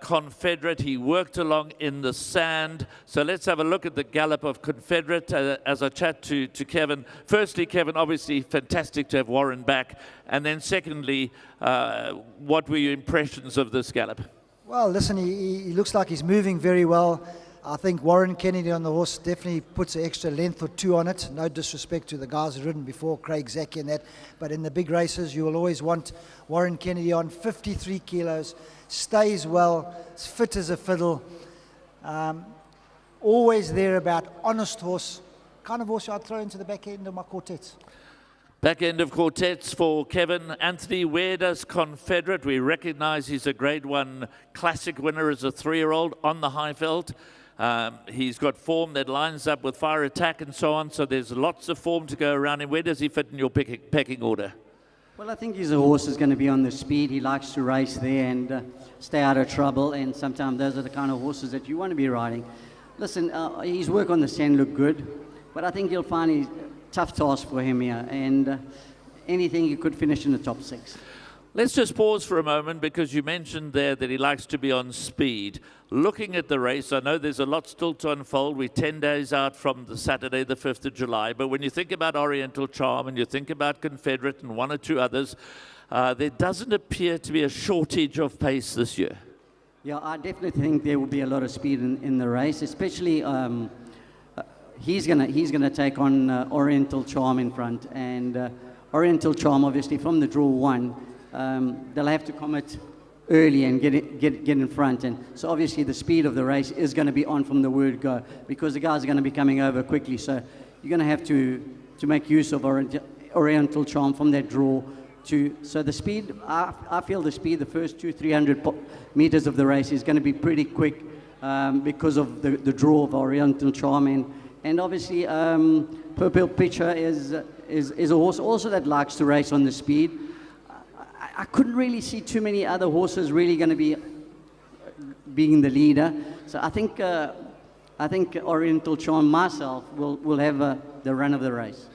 Confederate. He worked along in the sand. So let's have a look at the gallop of Confederate as I chat to Kevin. Firstly, Kevin, obviously fantastic to have Warren back. And then secondly, what were your impressions of this gallop? Well, listen, he looks like he's moving very well. I think Warren Kennedy on the horse definitely puts an extra length or 2 on it. No disrespect to the guys who've ridden before, Craig Zaki and that. But in the big races, you will always want Warren Kennedy on. 53 kilos, stays well, is fit as a fiddle. Always there about honest horse. Kind of horse I'd throw into the back end of my quartets. Back end of quartets for Kevin. Anthony, where does Confederate? We recognize he's a Grade 1 Classic winner as a 3-year-old on the Highveld. He's got form that lines up with Fire Attack and so on, so there's lots of form to go around him. Where does he fit in your pecking order? Well, I think he's a horse that's going to be on the speed. He likes to race there and stay out of trouble, and sometimes those are the kind of horses that you want to be riding. Listen, his work on the sand looked good, but I think you'll find a tough task for him here, and anything he could finish in the top 6. Let's just pause for a moment because you mentioned there that he likes to be on speed. Looking at the race, I know there's a lot still to unfold. We're 10 days out from the Saturday, the 5th of July. But when you think about Oriental Charm and you think about Confederate and one or two others, there doesn't appear to be a shortage of pace this year. Yeah, I definitely think there will be a lot of speed in the race, especially he's gonna take on Oriental Charm in front, and Oriental Charm, obviously from the draw one, they'll have to commit early and get in front, and so obviously the speed of the race is going to be on from the word go, because the guys are going to be coming over quickly, so you're going to have to make use of Oriental Charm from that draw. So the speed, I feel the speed, the first 200-300 meters of the race is going to be pretty quick because of the draw of Oriental Charm, and obviously Purple Pitcher is a horse also that likes to race on the speed. I couldn't really see too many other horses really going to be being the leader. So I think Oriental Charm myself will have the run of the race.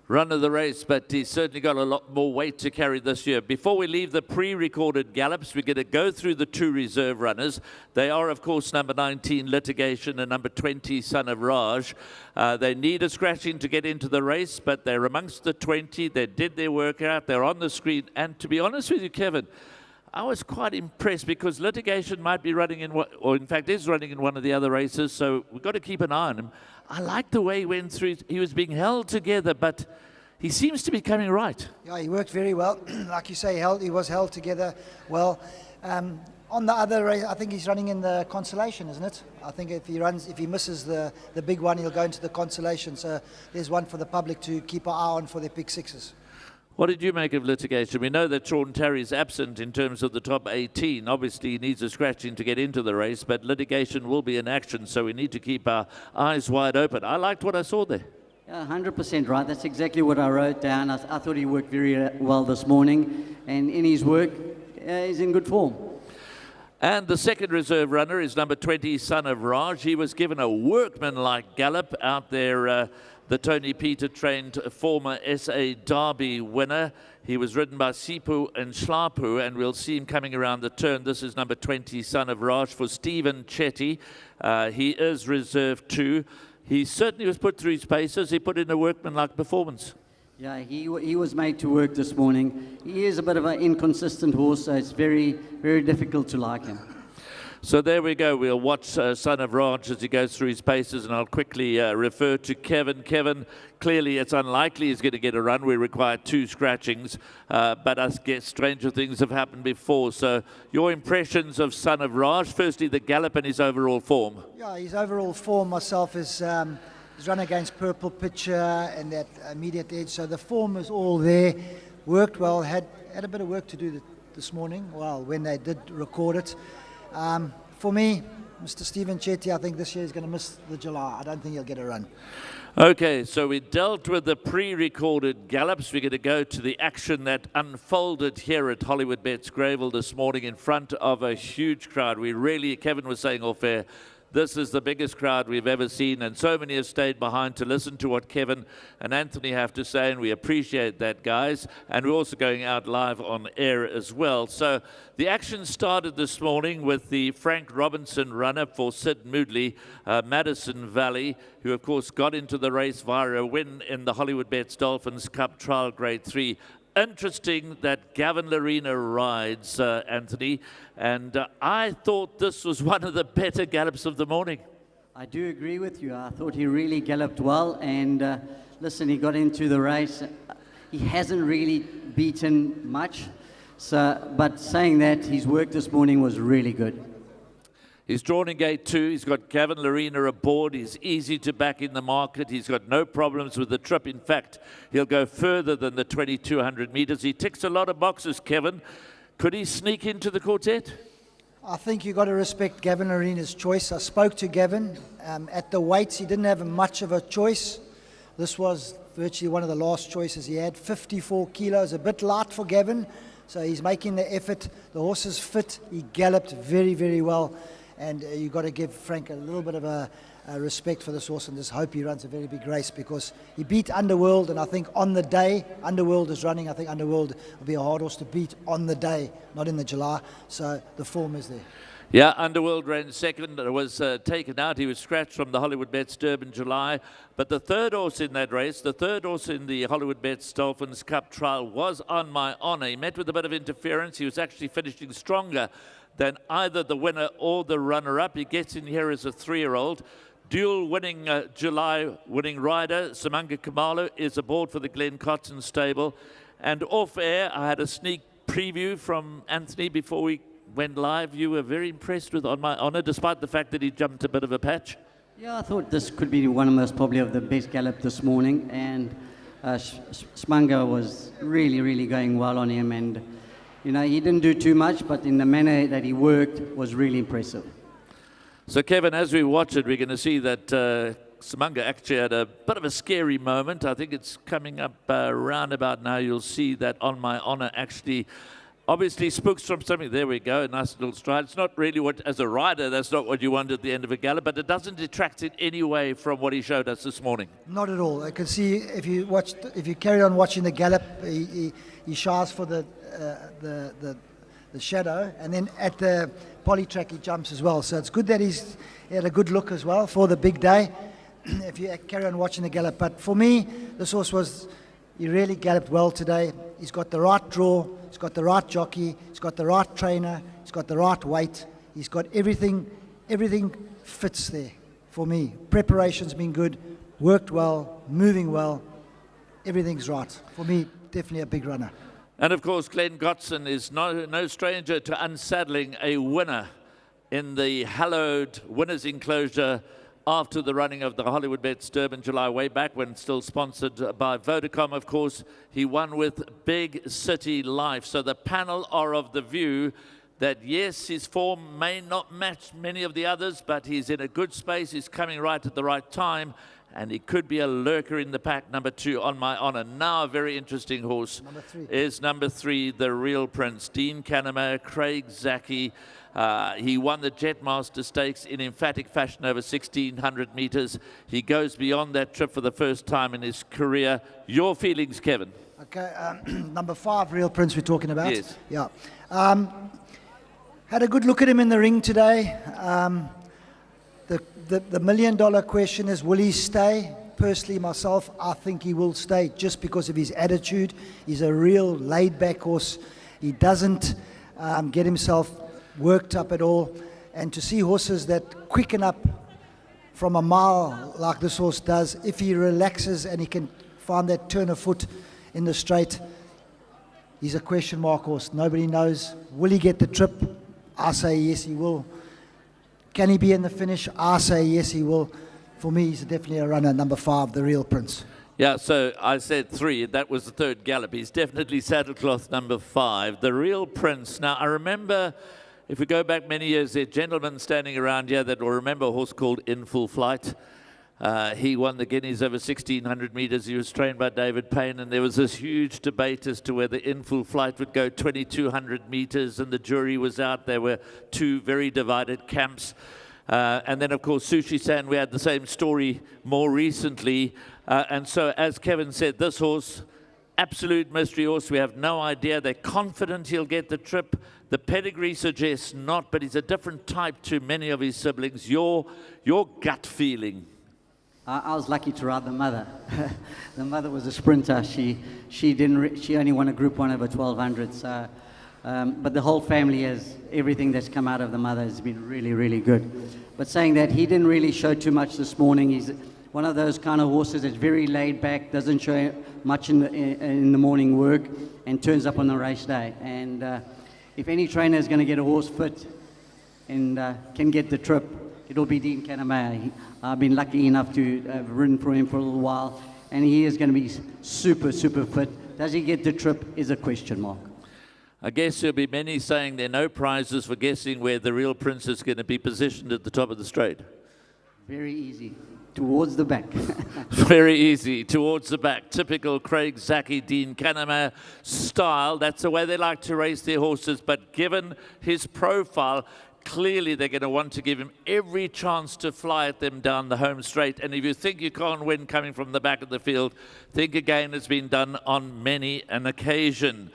Run of the race, but he's certainly got a lot more weight to carry this year. Before we leave the pre-recorded gallops, we're going to go through the two reserve runners. They are, of course, number 19, Litigation, and number 20, Son of Raj. They need a scratching to get into the race, but they're amongst the 20. They did their workout. They're on the screen. And to be honest with you, Kevin, I was quite impressed because Litigation might be running in, or in fact is running in one of the other races, so we've got to keep an eye on him. I like the way he went through. He was being held together, but he seems to be coming right. Yeah, he worked very well. Like you say, he was held together well. On the other race, I think he's running in the consolation, isn't it? I think if he misses the big one, he'll go into the consolation. So there's one for the public to keep an eye on for their pick sixes. What did you make of Litigation? We know that Sean Terry's absent in terms of the top 18. Obviously, he needs a scratching to get into the race, but Litigation will be in action, so we need to keep our eyes wide open. I liked what I saw there. Yeah, 100% right. That's exactly what I wrote down. I thought he worked very well this morning, and in his work, he's in good form. And the second reserve runner is number 20, Son of Raj. He was given a workman-like gallop out there. The Tony Peter trained former SA Derby winner. He was ridden by Sipu and Schlapu, and we'll see him coming around the turn. This is number 20, Son of Raj, for Stephen Chetty. He is reserve 2. He certainly was put through his paces. He put in a workman-like performance. Yeah, he was made to work this morning. He is a bit of an inconsistent horse, so it's very, very difficult to like him. So there we go. We'll watch Son of Raj as he goes through his paces, and I'll quickly refer to Kevin. Kevin, clearly it's unlikely he's going to get a run. We require 2 scratchings, but I guess stranger things have happened before. So your impressions of Son of Raj, firstly the gallop and his overall form. Yeah, his overall form myself is his run against Purple Pitcher and that immediate edge. So the form is all there. Worked well, had a bit of work to do this morning, well, when they did record it. For me, Mr. Stephen Chetty, I think this year he's going to miss the July. I don't think he'll get a run. Okay, so we dealt with the pre-recorded gallops. We're going to go to the action that unfolded here at Hollywoodbets Greyville this morning in front of a huge crowd. Kevin was saying off air, this is the biggest crowd we've ever seen, and so many have stayed behind to listen to what Kevin and Anthony have to say, and we appreciate that, guys. And we're also going out live on air as well. So the action started this morning with the Frank Robinson runner for Sid Moodley, Madison Valley, who of course got into the race via a win in the Hollywoodbets Dolphins Cup Trial Grade 3. Interesting that Gavin Larena rides, Anthony, and I thought this was one of the better gallops of the morning. I do agree with you. I thought he really galloped well, and listen, he got into the race. He hasn't really beaten much, but saying that, his work this morning was really good. He's drawn in gate 2. He's got Gavin Larena aboard. He's easy to back in the market. He's got no problems with the trip. In fact, he'll go further than the 2,200 meters. He ticks a lot of boxes, Kevin. Could he sneak into the quartet? I think you've got to respect Gavin Larena's choice. I spoke to Gavin. At the weights, he didn't have much of a choice. This was virtually one of the last choices he had. 54 kilos, a bit light for Gavin. So he's making the effort. The horse is fit. He galloped very, very well. And you've got to give Frank a little bit of a respect for this horse and just hope he runs a very big race, because he beat Underworld, and I think on the day Underworld is running, I think Underworld will be a hard horse to beat on the day, not in the July. So the form is there. Yeah, Underworld ran second, was taken out. He was scratched from the Hollywoodbets Durban July. But the third horse in that race, the third horse in the Hollywoodbets Dolphins Cup trial, was On My Honor. He met with a bit of interference. He was actually finishing stronger than either the winner or the runner-up. He gets in here as a 3-year-old. Dual winning July winning rider, Samanga Kamalo, is aboard for the Glen Cotton stable. And off air, I had a sneak preview from Anthony before we went live. You were very impressed with On My Honor, despite the fact that he jumped a bit of a patch. Yeah, I thought this could be one of most probably of the best gallop this morning, and Smanga was really going well on him, and you know, he didn't do too much, but in the manner that he worked was really impressive. So Kevin, as we watch it, we're going to see that Samanga actually had a bit of a scary moment. I think it's coming up round about now. You'll see that On My Honor actually obviously spooks from something. There we go, a nice little stride. It's not really what, as a rider, that's not what you want at the end of a gallop, but it doesn't detract in any way from what he showed us this morning. Not at all. I can see if you carry on watching the gallop, he shies for the shadow, and then at the poly track he jumps as well. So it's good that he had a good look as well for the big day. If you carry on watching the gallop, but for me, this horse he really galloped well today. He's got the right draw, he's got the right jockey, he's got the right trainer, he's got the right weight, he's got everything fits there for me. Preparation's been good, worked well, moving well, everything's right. For me, definitely a big runner. And of course, Glen Gotson is no stranger to unsaddling a winner in the hallowed winners enclosure after the running of the Hollywoodbets Durban July, way back when still sponsored by Vodacom, of course. He won with Big City Life. So the panel are of the view that, yes, his form may not match many of the others, but he's in a good space, he's coming right at the right time, and he could be a lurker in the pack. Number 2, On My Honor. Now a very interesting horse is number 3, The Real Prince. Dean Canema, Craig Zaki. He won the Jetmaster Stakes in emphatic fashion over 1,600 meters. He goes beyond that trip for the first time in his career. Your feelings, Kevin? Okay, number 5, Real Prince we're talking about. Yes. Yeah. Had a good look at him in the ring today. The $1 million question is, will he stay? Personally, myself, I think he will stay just because of his attitude. He's a real laid-back horse. He doesn't get himself worked up at all. And to see horses that quicken up from a mile like this horse does, if he relaxes and he can find that turn of foot in the straight, he's a question mark horse. Nobody knows. Will he get the trip? I say yes, he will. Can he be in the finish? I say yes, he will. For me, he's definitely a runner, number 5, The Real Prince. Yeah, so I said 3. That was the third gallop. He's definitely saddlecloth number 5, The Real Prince. Now, I remember, if we go back many years, there are gentlemen standing around here that will remember a horse called In Full Flight. He won the Guineas over 1,600 meters. He was trained by David Payne, and there was this huge debate as to whether In Full Flight would go 2,200 meters, and the jury was out. There were 2 very divided camps. And then, of course, Sushi San, we had the same story more recently. And so, as Kevin said, this horse, absolute mystery horse. We have no idea. They're confident he'll get the trip. The pedigree suggests not, but he's a different type to many of his siblings. Your gut feeling? I was lucky to ride the mother. The mother was a sprinter. She only won a Group 1 over 1,200. So, but the whole family everything that's come out of the mother has been really good. But saying that, he didn't really show too much this morning. He's one of those kind of horses that's very laid back, doesn't show much in the morning work, and turns up on the race day. And if any trainer is going to get a horse fit and can get the trip, it'll be Dean Canema. I've been lucky enough to have ridden for him for a little while, and he is going to be super fit. Does he get the trip is a question mark. I guess there'll be many saying there are no prizes for guessing where the Real Prince is going to be positioned at the top of the straight. Very easy. Towards the back. Very easy. Towards the back. Typical Craig Zaki, Dean Canema style. That's the way they like to race their horses. But given his profile, Clearly, they're going to want to give him every chance to fly at them down the home straight. And if you think you can't win coming from the back of the field, think again. It's been done on many an occasion.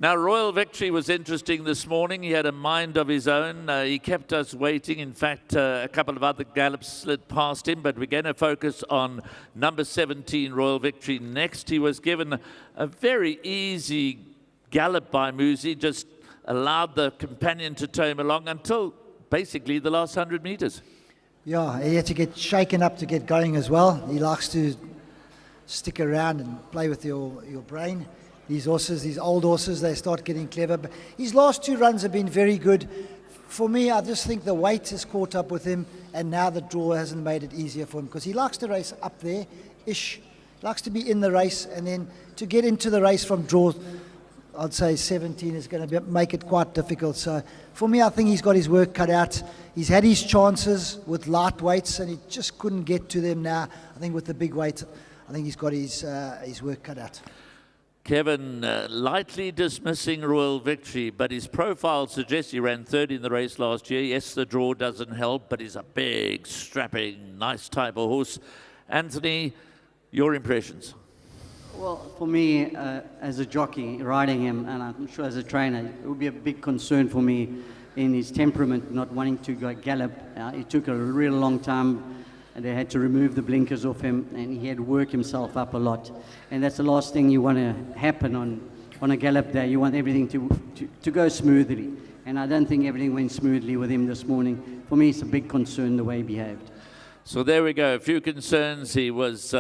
Now, Royal Victory was interesting this morning. He had a mind of his own. He kept us waiting. In fact, a couple of other gallops slid past him, but we're going to focus on number 17, Royal Victory. Next, he was given a very easy gallop by Musi, just allowed the companion to tow him along until basically the last 100 meters. Yeah, he had to get shaken up to get going as well. He likes to stick around and play with your brain. These horses, these old horses, they start getting clever. But his last 2 runs have been very good. For me, I just think the weight has caught up with him, and now the draw hasn't made it easier for him, because he likes to race up there-ish, likes to be in the race, and then to get into the race from draw, I'd say 17 is going to make it quite difficult. So for me, I think he's got his work cut out. He's had his chances with light weights, and he just couldn't get to them now. I think with the big weight, I think he's got his work cut out. Kevin, lightly dismissing Royal Victory, but his profile suggests he ran third in the race last year. Yes, the draw doesn't help, but he's a big, strapping, nice type of horse. Anthony, your impressions? Well, for me, as a jockey riding him, and I'm sure as a trainer, it would be a big concern for me in his temperament, not wanting to go gallop. It took a real long time, and they had to remove the blinkers off him, and he had to work himself up a lot. And that's the last thing you want to happen on a gallop day. You want everything to go smoothly. And I don't think everything went smoothly with him this morning. For me, it's a big concern the way he behaved. So there we go, a few concerns. He was...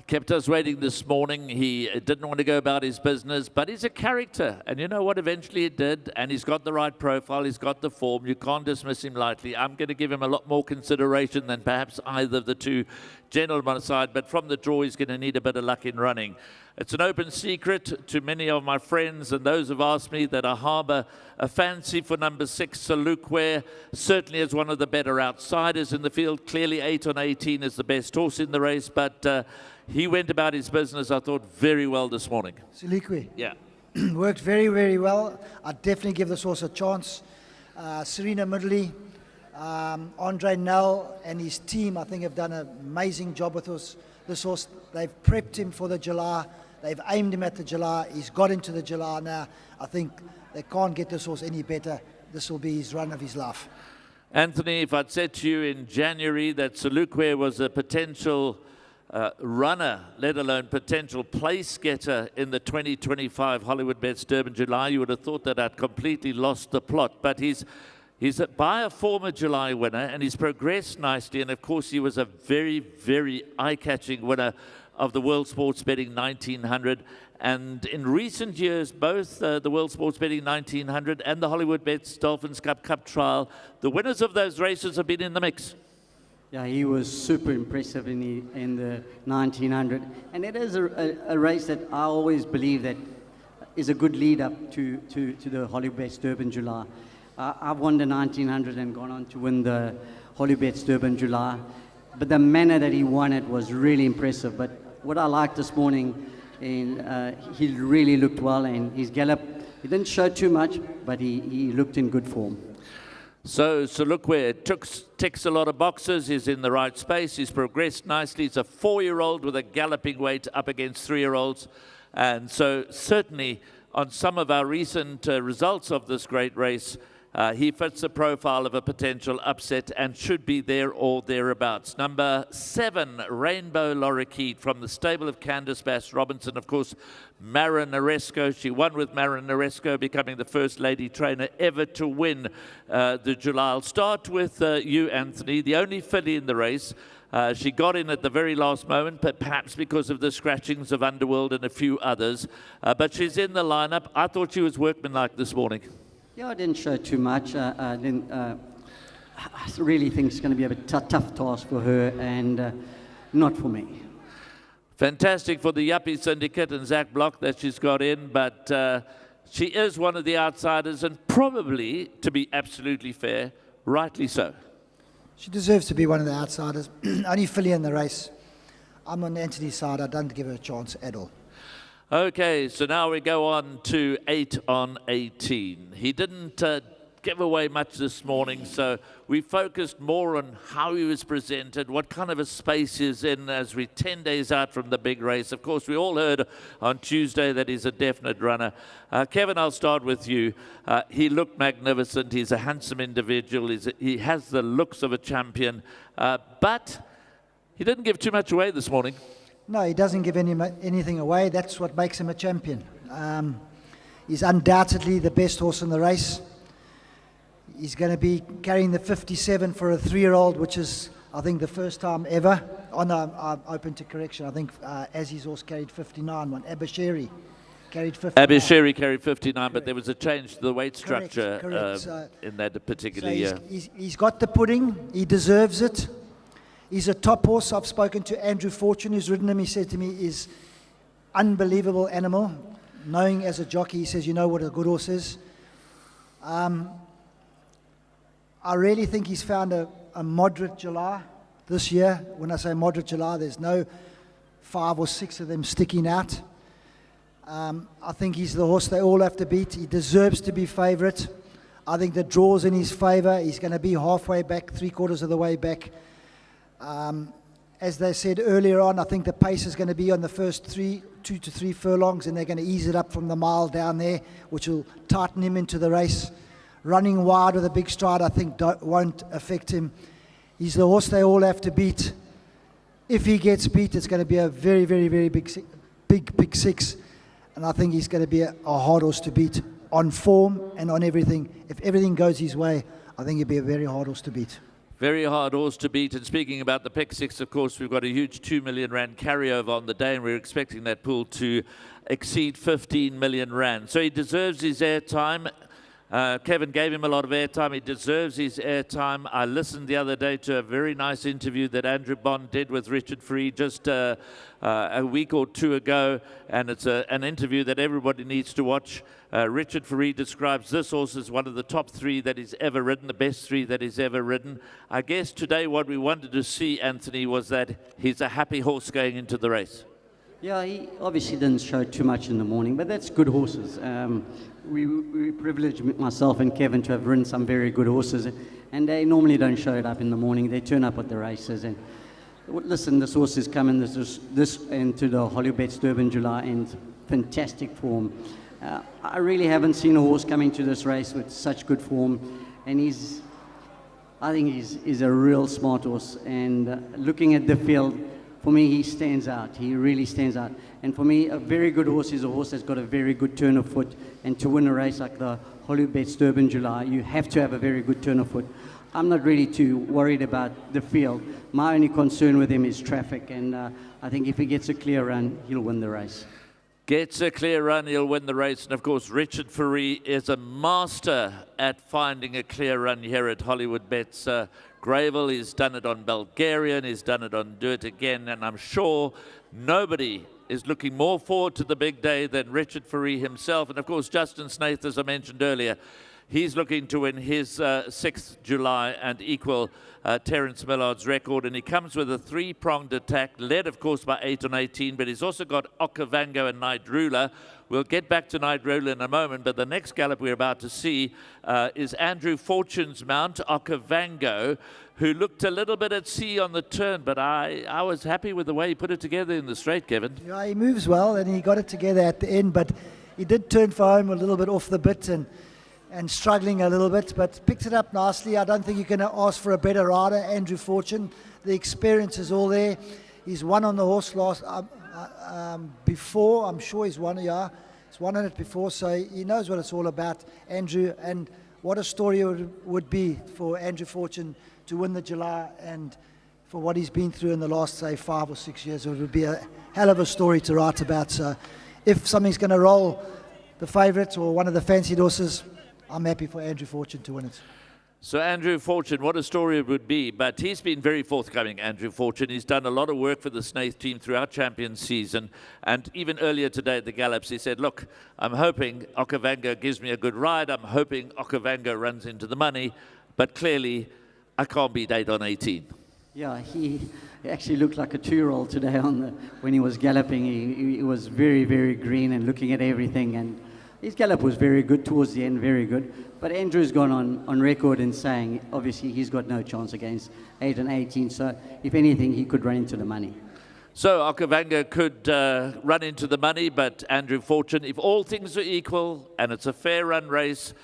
kept us waiting this morning. He didn't want to go about his business, but he's a character. And you know what? Eventually he did, and he's got the right profile. He's got the form. You can't dismiss him lightly. I'm going to give him a lot more consideration than perhaps either of the 2 gentlemen aside, but from the draw, he's going to need a bit of luck in running. It's an open secret to many of my friends and those who've asked me that I harbour a fancy for number 6, Salukwe, certainly as one of the better outsiders in the field. Clearly 8 on 18 is the best horse in the race, but he went about his business, I thought, very well this morning. Salukwe. Yeah. Worked very, very well. I'd definitely give this horse a chance. Serena Midley, Andre Nell and his team, I think, have done an amazing job with this horse. They've prepped him for the July. They've aimed him at the July. He's got into the July now. I think they can't get this horse any better. This will be his run of his life. Anthony, if I'd said to you in January that Salukwe was a potential runner, let alone potential place getter in the 2025 Hollywoodbets Durban July, you would have thought that I'd completely lost the plot. But he's by a former July winner, and he's progressed nicely. And of course, he was a very, very eye-catching winner of the World Sports Betting 1900. And in recent years, both the World Sports Betting 1900 and the Hollywoodbets Dolphins Cup Trial, the winners of those races have been in the mix. Yeah, he was super impressive in the 1900. And it is a race that I always believe that is a good lead up to the Hollywoodbets Durban July. I've won the 1900 and gone on to win the Hollywoodbets Durban July. But the manner that he won it was really impressive. But what I liked this morning, he really looked well, and his gallop, he didn't show too much, but he looked in good form. So Salukwe ticks a lot of boxes. He's in the right space. He's progressed nicely. He's a 4-year-old with a galloping weight up against 3-year-olds. And so certainly on some of our recent results of this great race, he fits the profile of a potential upset and should be there or thereabouts. Number 7, Rainbow Lorikeet from the stable of Candice Bass Robinson. Of course, Mara Naresco. She won with Mara Naresco, becoming the first lady trainer ever to win the July. I'll start with you, Anthony, the only filly in the race. She got in at the very last moment, but perhaps because of the scratchings of Underworld and a few others. But she's in the lineup. I thought she was workmanlike this morning. Yeah, I didn't show too much. I really think it's going to be a tough task for her, and not for me. Fantastic for the Yuppie Syndicate and Zach Block that she's got in, but she is one of the outsiders, and probably, to be absolutely fair, rightly so. She deserves to be one of the outsiders. Only filly in the race. I'm on Anthony's side. I don't give her a chance at all. Okay, so now we go on to 8 on 18. He didn't give away much this morning, so we focused more on how he was presented, what kind of a space he's in as we're 10 days out from the big race. Of course, we all heard on Tuesday that he's a definite runner. Kevin, I'll start with you. He looked magnificent. He's a handsome individual. He has the looks of a champion, but he didn't give too much away this morning. No, he doesn't give anything away. That's what makes him a champion. He's undoubtedly the best horse in the race. He's going to be carrying the 57 for a 3-year-old, which is, I think, the first time ever. Oh no, I'm open to correction. I think Azzy's horse carried 59. One Abashiri carried 59. Abashiri carried 59, but there was a change to the weight structure in that particular year. He's got the pudding. He deserves it. He's a top horse. I've spoken to Andrew Fortune, who's ridden him. He said to me, "Is unbelievable animal." Knowing as a jockey, he says, "You know what a good horse is." I really think he's found a moderate July this year. When I say moderate July, there's no 5 or 6 of them sticking out. I think he's the horse they all have to beat. He deserves to be favourite. I think the draw's in his favour. He's going to be halfway back, 3/4 of the way back. As they said earlier on, I think the pace is going to be on the first 2 to 3 furlongs, and they're going to ease it up from the mile down there, which will tighten him into the race. Running wide with a big stride, I think, won't affect him. He's the horse they all have to beat. If he gets beat, it's going to be a very, very, very big 6. And I think he's going to be a hard horse to beat on form and on everything. If everything goes his way, I think he'll be a very hard horse to beat. Very hard horse to beat. And speaking about the pick 6, of course, we've got a huge 2 million rand carryover on the day, and we're expecting that pool to exceed 15 million rand. So he deserves his airtime. Kevin gave him a lot of airtime. He deserves his airtime. I listened the other day to a very nice interview that Andrew Bond did with Richard Free just a week or 2 ago, and it's an interview that everybody needs to watch. Richard Free describes this horse as one of the top 3 that he's ever ridden, the best 3 that he's ever ridden. I guess today what we wanted to see, Anthony, was that he's a happy horse going into the race. Yeah, he obviously didn't show too much in the morning, but that's good horses. We privileged, myself and Kevin, to have ridden some very good horses, and they normally don't show it up in the morning. They turn up at the races. And listen, this horse is coming this into the Hollywoodbets Durban July, and fantastic form. I really haven't seen a horse coming to this race with such good form, and I think he's a real smart horse. And looking at the field, for me, he stands out. He really stands out. And for me, a very good horse is a horse that's got a very good turn of foot. And to win a race like the Hollywoodbets Durban July, you have to have a very good turn of foot. I'm not really too worried about the field. My only concern with him is traffic. And I think if he gets a clear run, he'll win the race. Gets a clear run, he'll win the race. And of course, Richard Free is a master at finding a clear run here at Hollywoodbets Greyville. He's done it on Bulgarian, he's done it on Do It Again, and I'm sure nobody is looking more forward to the big day than Richard Free himself. And of course, Justin Snaith, as I mentioned earlier, he's looking to win his 6th July and equal Terence Millard's record, and he comes with a 3-pronged attack, led of course by 8 on 18, but he's also got Okavango and Night Ruler. We'll get back to Night Ruler in a moment, but the next gallop we're about to see is Andrew Fortune's mount, Okavango, who looked a little bit at sea on the turn, but I was happy with the way he put it together in the straight, Kevin. Yeah, he moves well, and he got it together at the end, but he did turn for home a little bit off the bit and struggling a little bit, but picked it up nicely. I don't think you can ask for a better rider, Andrew Fortune. The experience is all there. He's won on the horse last before. I'm sure he's won, yeah. He's won on it before, so he knows what it's all about, Andrew. And what a story it would be for Andrew Fortune to win the July, and for what he's been through in the last, say, 5 or 6 years. It would be a hell of a story to write about. So if something's going to roll the favourite or one of the fancied horses, I'm happy for Andrew Fortune to win it. So Andrew Fortune, what a story it would be, but he's been very forthcoming, Andrew Fortune. He's done a lot of work for the Snaith team throughout champion season, and even earlier today at the Gallops, he said, look, I'm hoping Okavango gives me a good ride, I'm hoping Okavango runs into the money, but clearly I can't beat 8 on 18. Yeah, he actually looked like a 2-year-old today when he was galloping. He was very, very green and looking at everything, and His gallop was very good towards the end, very good. But Andrew's gone on record in saying, obviously, he's got no chance against 8 and 18. So, if anything, he could run into the money. So Okavanga could run into the money, but Andrew Fortune, if all things are equal and it's a fair run race,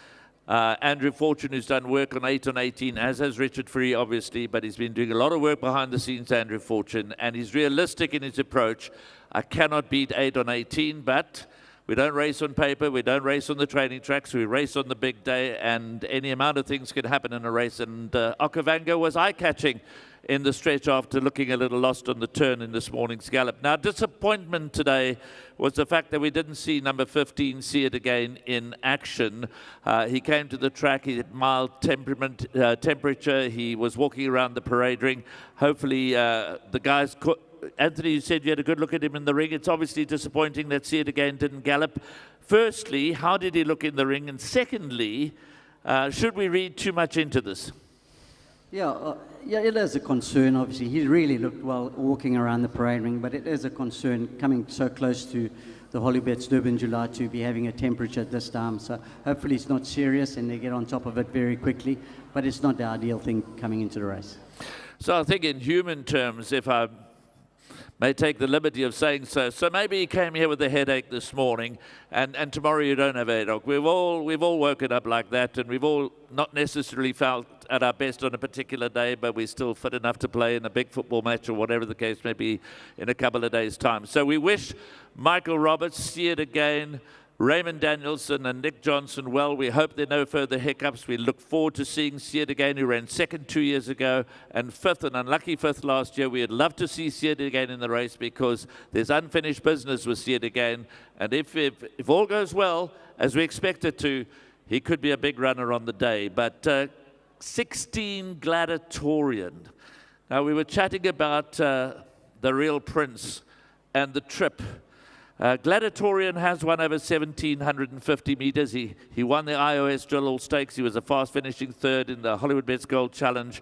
Andrew Fortune, who's done work on 8 on 18, as has Richard Free, obviously, but he's been doing a lot of work behind the scenes, Andrew Fortune, and he's realistic in his approach. I cannot beat 8 on 18, but we don't race on paper, we don't race on the training tracks, we race on the big day, and any amount of things can happen in a race. And Okavanga was eye-catching in the stretch after looking a little lost on the turn in this morning's gallop. Now, disappointment today was the fact that we didn't see number 15, See It Again, in action. He came to the track, he had mild temperature, he was walking around the parade ring. Hopefully, the guys... Anthony, you said you had a good look at him in the ring. It's obviously disappointing that See It Again didn't gallop. Firstly, how did he look in the ring? And secondly, should we read too much into this? Yeah, it is a concern, obviously. He really looked well walking around the parade ring, but it is a concern coming so close to the Hollywoodbets Durbanville to be having a temperature at this time. So hopefully it's not serious and they get on top of it very quickly, but it's not the ideal thing coming into the race. So I think in human terms, if I may take the liberty of saying so. So maybe he came here with a headache this morning, and tomorrow you don't have a headache. We've all woken up like that, and we've all not necessarily felt at our best on a particular day, but we're still fit enough to play in a big football match or whatever the case may be in a couple of days' time. So we wish Michael Roberts, See It Again, Raymond Danielson and Nick Johnson well. We hope there are no further hiccups. We look forward to seeing See It Again, who ran second 2 years ago and fifth, an unlucky fifth last year. We'd love to see It Again in the race because there's unfinished business with See It Again. And if all goes well, as we expect it to, he could be a big runner on the day. But 16 Gladiatorian. Now, we were chatting about the Real Prince and the trip. Gladiatorian has won over 1,750 meters. He won the iOS Drill All Stakes. He was a fast finishing third in the Hollywoodbets Gold Challenge.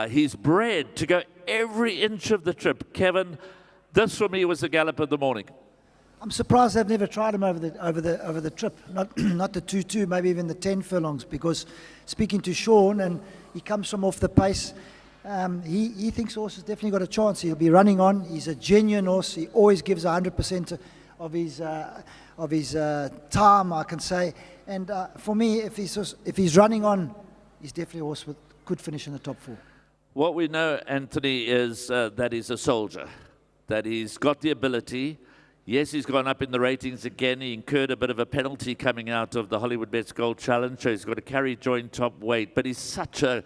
He's bred to go every inch of the trip. Kevin, this for me was the gallop of the morning. I'm surprised they've never tried him over the trip. Not the 2-2, maybe even the 10 furlongs. Because speaking to Sean, and he comes from off the pace. He thinks the horse has definitely got a chance. He'll be running on. He's a genuine horse. He always gives 100% of his time, I can say. And for me, if he's running on, he's definitely a horse that could finish in the top 4. What we know, Anthony, is that he's a soldier, that he's got the ability. Yes, he's gone up in the ratings again. He incurred a bit of a penalty coming out of the Hollywoodbets Gold Challenge, so he's got to carry joint top weight. But he's such a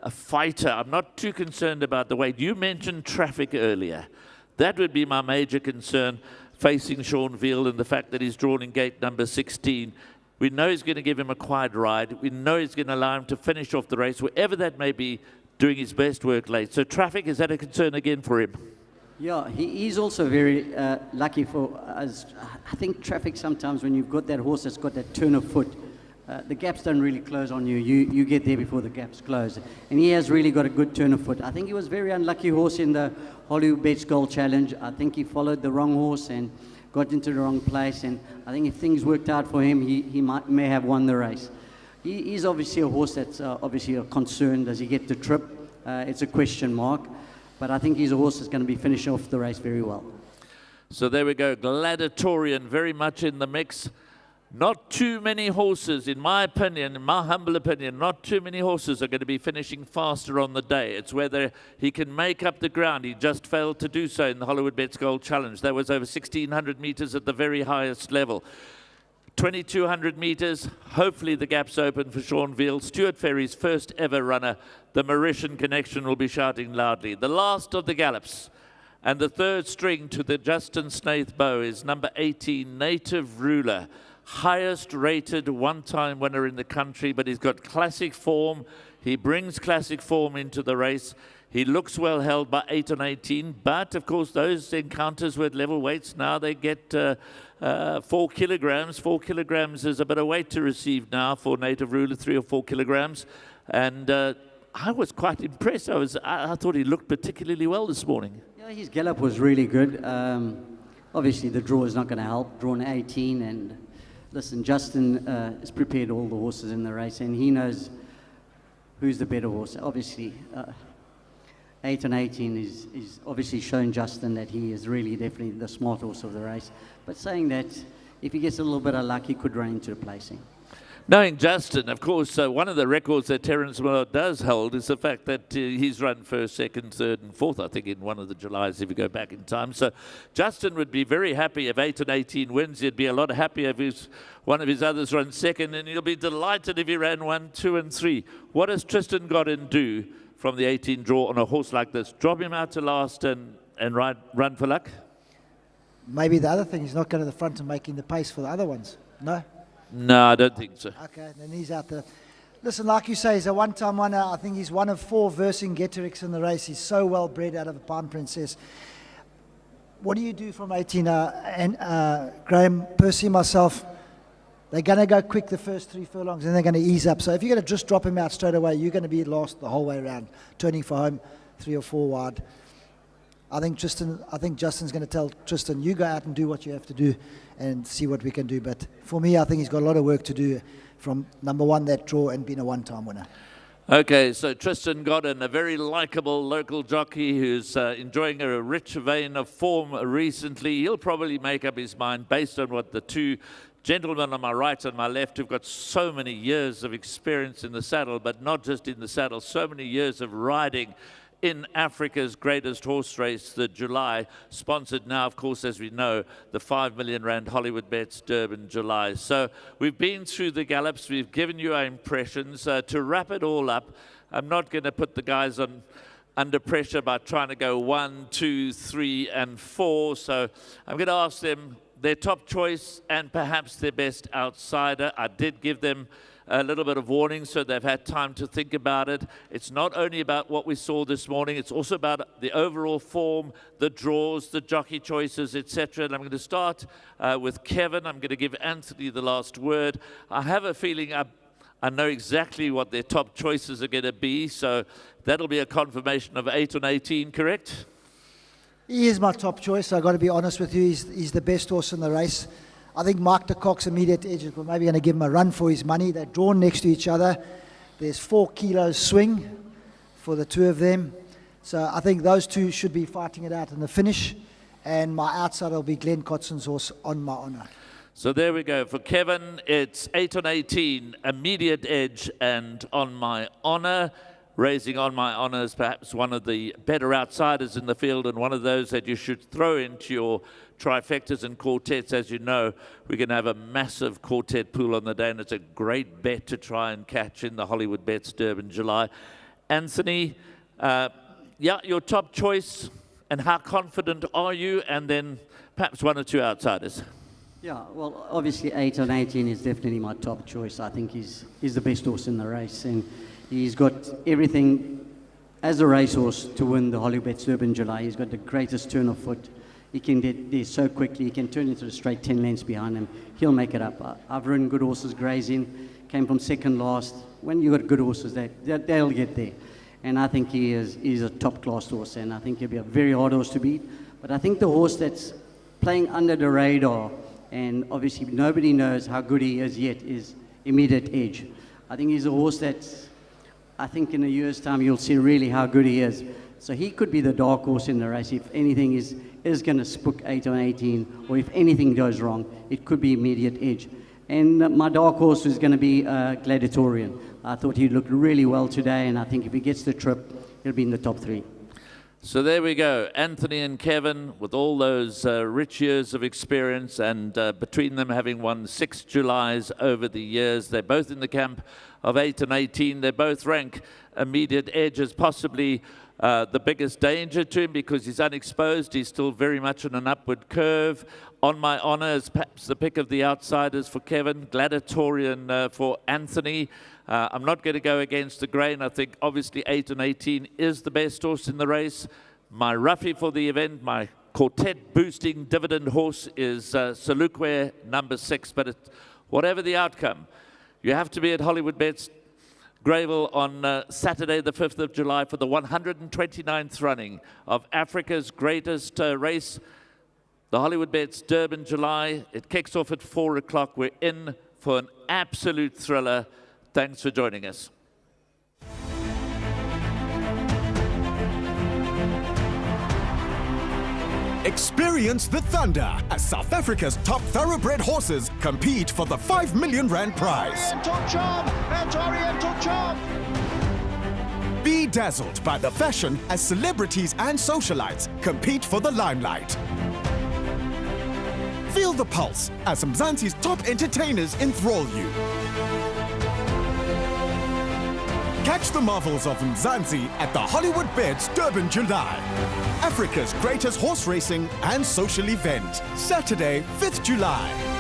fighter. I'm not too concerned about the weight. You mentioned traffic earlier. That would be my major concern facing Sean Veal, and the fact that he's drawn in gate number 16. We know he's going to give him a quiet ride. We know he's going to allow him to finish off the race, wherever that may be, doing his best work late. So traffic, is that a concern again for him? Yeah, he's also very lucky for us. I think traffic sometimes, when you've got that horse that's got that turn of foot, the gaps don't really close on you. You get there before the gaps close. And he has really got a good turn of foot. I think he was a very unlucky horse in the Hollywoodbets Gold Challenge. I think he followed the wrong horse and got into the wrong place. And I think if things worked out for him, he may have won the race. He's obviously a horse that's obviously a concern. Does he get the trip? It's a question mark. But I think he's a horse that's going to be finishing off the race very well. So there we go, Gladiatorian very much in the mix. Not too many horses, in my opinion, in my humble opinion, not too many horses are going to be finishing faster on the day. It's whether he can make up the ground. He just failed to do so in the Hollywoodbets Gold Challenge. That was over 1,600 meters at the very highest level. 2,200 meters, hopefully the gap's open for Sean Veal. Stuart Ferry's first ever runner. The Mauritian connection will be shouting loudly. The last of the gallops, and the third string to the Justin Snaith bow is number 18, Native Ruler. Highest rated one-time winner in the country, but he's got classic form. He brings classic form into the race. He looks well held by 8 and 18, but of course those encounters with level weights, now they get 4 kilograms. 4 kilograms is a bit of weight to receive now for Native Ruler, 3 or 4 kilograms. And I was quite impressed. I thought he looked particularly well this morning. Yeah, his gallop was really good. Obviously the draw is not going to help. Drawn 18, and Listen, Justin has prepared all the horses in the race, and he knows who's the better horse. Obviously, 8 and 18 is obviously shown Justin that he is really definitely the smart horse of the race. But saying that, if he gets a little bit of luck, he could run into the placing. Knowing Justin, of course, one of the records that Terence Miller does hold is the fact that he's run first, second, third, and fourth, I think, in one of the Julys if you go back in time. So Justin would be very happy if 8 and 18 wins. He'd be a lot happier if one of his others runs second, and he'll be delighted if he ran 1, 2, and 3. What does Tristan Godden do from the 18 draw on a horse like this? Drop him out to last and run for luck? Maybe the other thing, he's not going to the front and making the pace for the other ones. No? No, I don't think so. Okay, then he's out there. Listen, like you say, he's a one-time winner. I think he's one of 4 Vercingetorix in the race. He's so well bred out of the Palm Princess. What do you do from 18? Graham, Percy, myself, they're going to go quick the first 3 furlongs and they're going to ease up. So if you're going to just drop him out straight away, you're going to be lost the whole way around, turning for home 3 or 4 wide. I think Justin's going to tell Tristan, you go out and do what you have to do and see what we can do. But for me, I think he's got a lot of work to do from number 1, that draw, and being a one-time winner. Okay, so Tristan Godden, a very likeable local jockey who's enjoying a rich vein of form recently. He'll probably make up his mind based on what the 2 gentlemen on my right and my left who've got so many years of experience in the saddle, but not just in the saddle, so many years of riding in Africa's greatest horse race, the July, sponsored now, of course, as we know, the 5 million rand Hollywoodbets Durban July. So we've been through the gallops, we've given you our impressions. To wrap it all up, I'm not going to put the guys under pressure by trying to go 1, 2, 3, and 4. So I'm going to ask them their top choice and perhaps their best outsider. I did give them a little bit of warning, so they've had time to think about it. It's not only about what we saw this morning, it's also about the overall form, the draws, the jockey choices, etc. And I'm going to start with Kevin. I'm going to give Anthony the last word. I have a feeling I know exactly what their top choices are going to be, so that'll be a confirmation of 8 and 18, correct? He is my top choice, I've got to be honest with you. He's the best horse in the race. I think Mark de Kock's immediate edge is maybe going to give him a run for his money. They're drawn next to each other. There's 4 kilos swing for the 2 of them. So I think those 2 should be fighting it out in the finish. And my outsider will be Glenn Cotson's horse, On My Honor. So there we go. For Kevin, it's 8 and 18, immediate edge and On My Honor. Raising On My Honor is perhaps one of the better outsiders in the field and one of those that you should throw into your trifectas and quartets. As you know, we're going to have a massive quartet pool on the day, and it's a great bet to try and catch in the Hollywoodbets Durban July. Anthony, your top choice, and how confident are you? And then perhaps 1 or 2 outsiders. Yeah, well, obviously 8 and 18 is definitely my top choice. I think he's the best horse in the race, and he's got everything as a racehorse to win the Hollywoodbets Durban July. He's got the greatest turn of foot. He can get there so quickly. He can turn into the straight 10 lengths behind him. He'll make it up. I've ridden good horses grazing, came from second last. When you got good horses, they'll get there. And I think he's a top-class horse, and I think he'll be a very hard horse to beat. But I think the horse that's playing under the radar, and obviously nobody knows how good he is yet, is Immediate Edge. I think he's a horse that's, I think in a year's time you'll see really how good he is. So he could be the dark horse in the race. If anything is going to spook 8 or 18, or if anything goes wrong, it could be Immediate Edge. And my dark horse is going to be Gladiatorian. I thought he looked really well today, and I think if he gets the trip, he'll be in the top 3. So there we go, Anthony and Kevin with all those rich years of experience, and between them having won 6 Julys over the years. They're both in the camp of 8 and 18. They both rank Immediate Edge as possibly the biggest danger to him because he's unexposed. He's still very much on an upward curve. On My Honor is perhaps the pick of the outsiders for Kevin. Gladiatorian for Anthony. I'm not going to go against the grain. I think obviously 8 and 18 is the best horse in the race. My roughie for the event, my quartet boosting dividend horse is Salukwe number 6. But whatever the outcome, you have to be at Hollywoodbets Greyville on Saturday the 5th of July for the 129th running of Africa's greatest race The Hollywoodbets Durban July. It kicks off at 4 o'clock. We're in for an absolute thriller. Thanks for joining us. Experience the thunder as South Africa's top thoroughbred horses compete for the 5 million rand prize. Oriental Charm. Be dazzled by the fashion as celebrities and socialites compete for the limelight. Feel the pulse as Mzansi's top entertainers enthrall you. Catch the marvels of Mzansi at the Hollywoodbets Durban July, Africa's greatest horse racing and social event, Saturday, 5th July.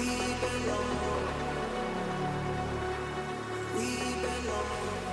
We belong. We belong.